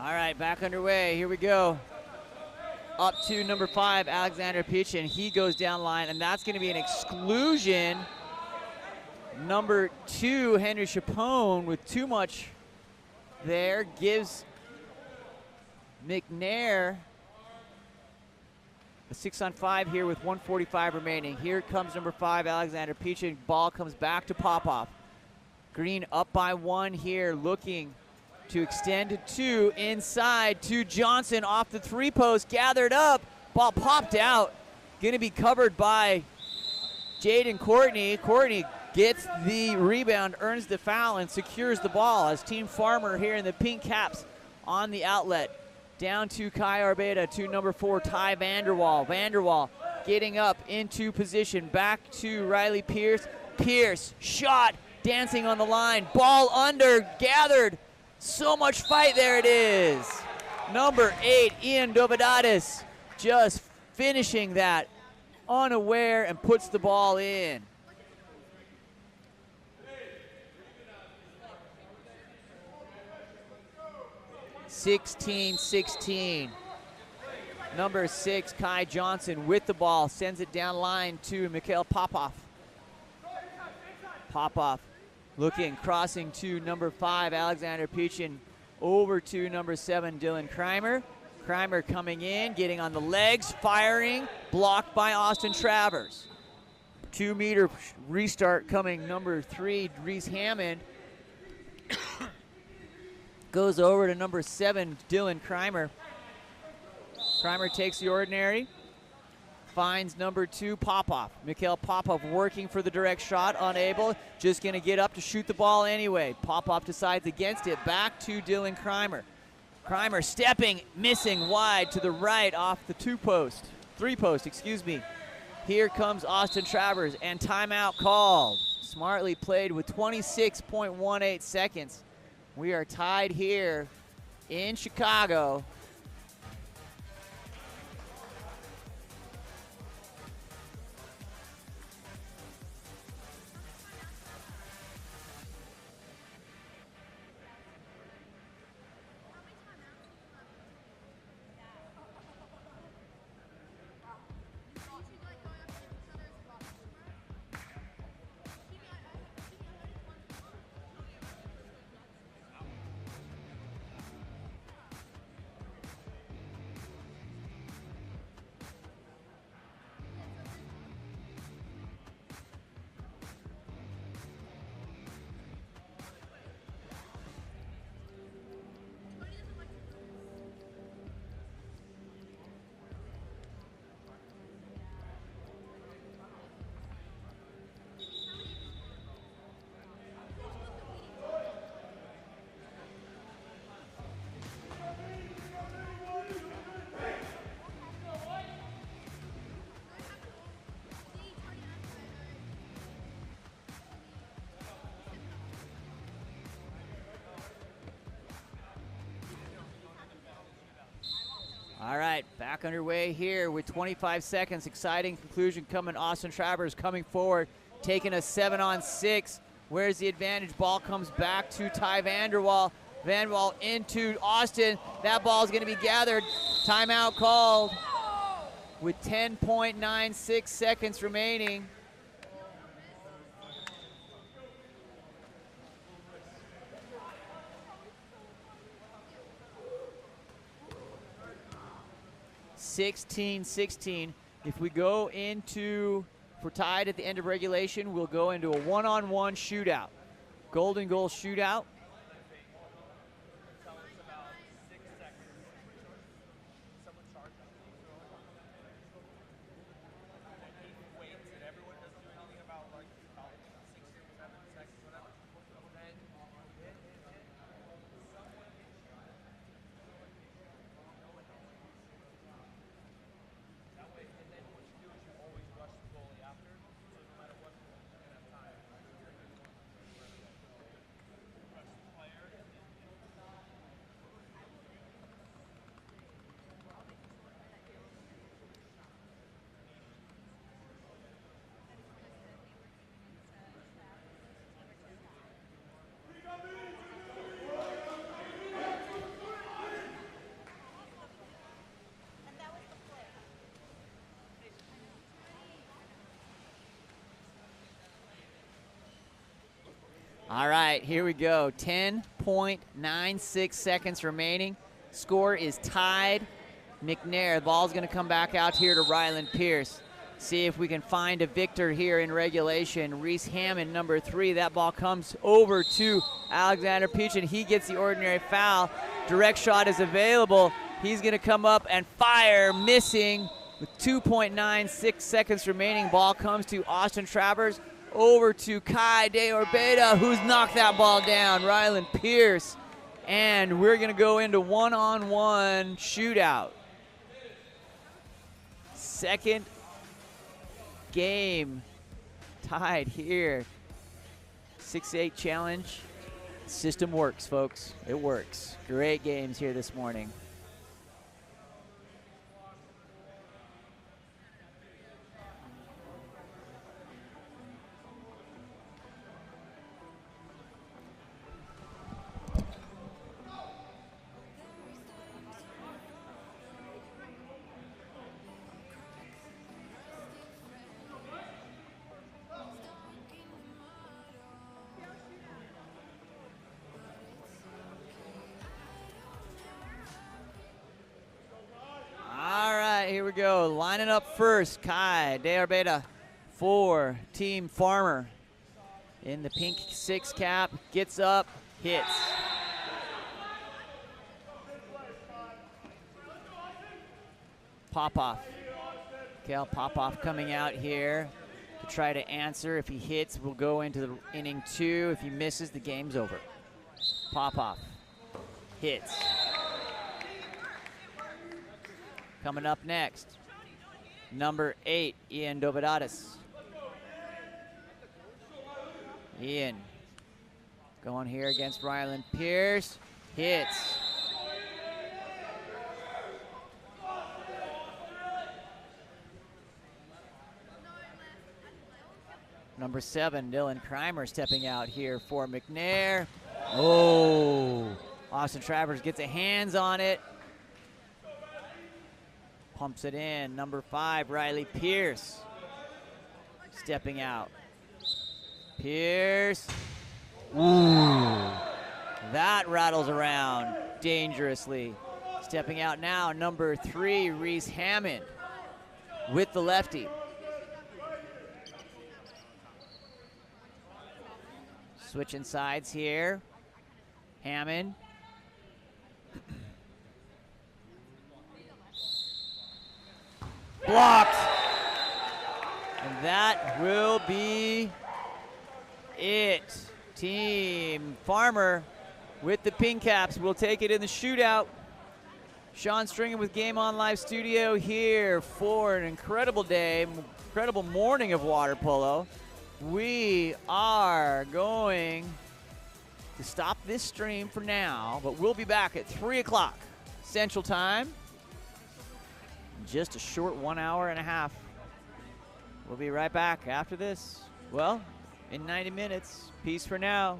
All right, back underway. Here we go. Up to number 5, Alexander Pichin. He goes down line, and that's going to be an exclusion. Number 2, Henry Chapone, with too much there, gives McNair a 6-on-5 here with 1:45 remaining. Here comes number 5, Alexander Pichin. Ball comes back to Popov. Green up by 1 here, looking to extend to 2, inside to Johnson off the 3-post, gathered up, ball popped out, gonna be covered by Jaden Courtney. Courtney gets the rebound, earns the foul, and secures the ball as Team Farmer here in the pink caps on the outlet. Down to Kai Arbeta, to number 4, Ty Vanderwall. Vanderwall getting up into position, back to Riley Pierce. Pierce, shot, dancing on the line, ball under, gathered. So much fight, there it is. Number 8, Ian Dovidadis, just finishing that unaware and puts the ball in. (16-16). Number 6, Kai Johnson with the ball, sends it down line to Mikhail Popov. Popov looking, crossing to number 5, Alexander Peachin, over to number 7, Dylan Kreimer. Kreimer coming in, getting on the legs, firing, blocked by Austin Travers. 2-meter restart coming, number 3, Reese Hammond. Goes over to number 7, Dylan Kreimer. Kreimer takes the ordinary, finds number 2, Popov. Mikhail Popov working for the direct shot, unable, just gonna get up to shoot the ball anyway. Popov decides against it, back to Dylan Kreimer. Kreimer stepping, missing wide to the right off the 3-post, excuse me. Here comes Austin Travers, and timeout called. Smartly played with 26.18 seconds. We are tied here in Chicago. All right, back underway here with 25 seconds. Exciting conclusion coming. Austin Travers coming forward, taking a 7-on-6. Where's the advantage? Ball comes back to Ty Vanderwall. Vanderwall into Austin. That ball is going to be gathered. Timeout called with 10.96 seconds remaining. (16-16). If we go into, if we're tied at the end of regulation, we'll go into a one-on-one shootout. Golden goal shootout. All right, here we go. 10.96 seconds remaining. Score is tied. McNair, the ball's going to come back out here to Ryland Pierce. See if we can find a victor here in regulation. Reese Hammond, number 3. That ball comes over to Alexander Peach, and he gets the ordinary foul. Direct shot is available. He's going to come up and fire, missing with 2.96 seconds remaining. Ball comes to Austin Travers, over to Kai De Orbeda, who's knocked that ball down. Ryland Pierce, and we're going to go into one-on-one shootout. Second game tied here. 6-8 challenge. System works, folks. It works. Great games here this morning. Here we go. Lining up first, Kai De Orbeda for Team Farmer. In the pink 6 cap, gets up, hits. Popoff. Cal Popoff coming out here to try to answer. If he hits, we'll go into the inning 2. If he misses, the game's over. Popoff hits. Coming up next, number 8, Ian Dovidatis. Ian going here against Ryland Pierce, hits. Number 7, Dylan Kreimer stepping out here for McNair. Oh, Austin Travers gets a hands on it. Pumps it in. Number 5, Riley Pierce stepping out. Pierce. Ooh. That rattles around dangerously. Stepping out now, number 3, Reese Hammond with the lefty. Switching sides here. Hammond. Blocked. And that will be it. Team Farmer with the pink caps will take it in the shootout. Sean Stringham with Game On Live Studio here for an incredible day, incredible morning of water polo. We are going to stop this stream for now, but we'll be back at 3 o'clock Central Time. Just a short 1 hour and a half. We'll be right back after this. Well, in 90 minutes. Peace for now.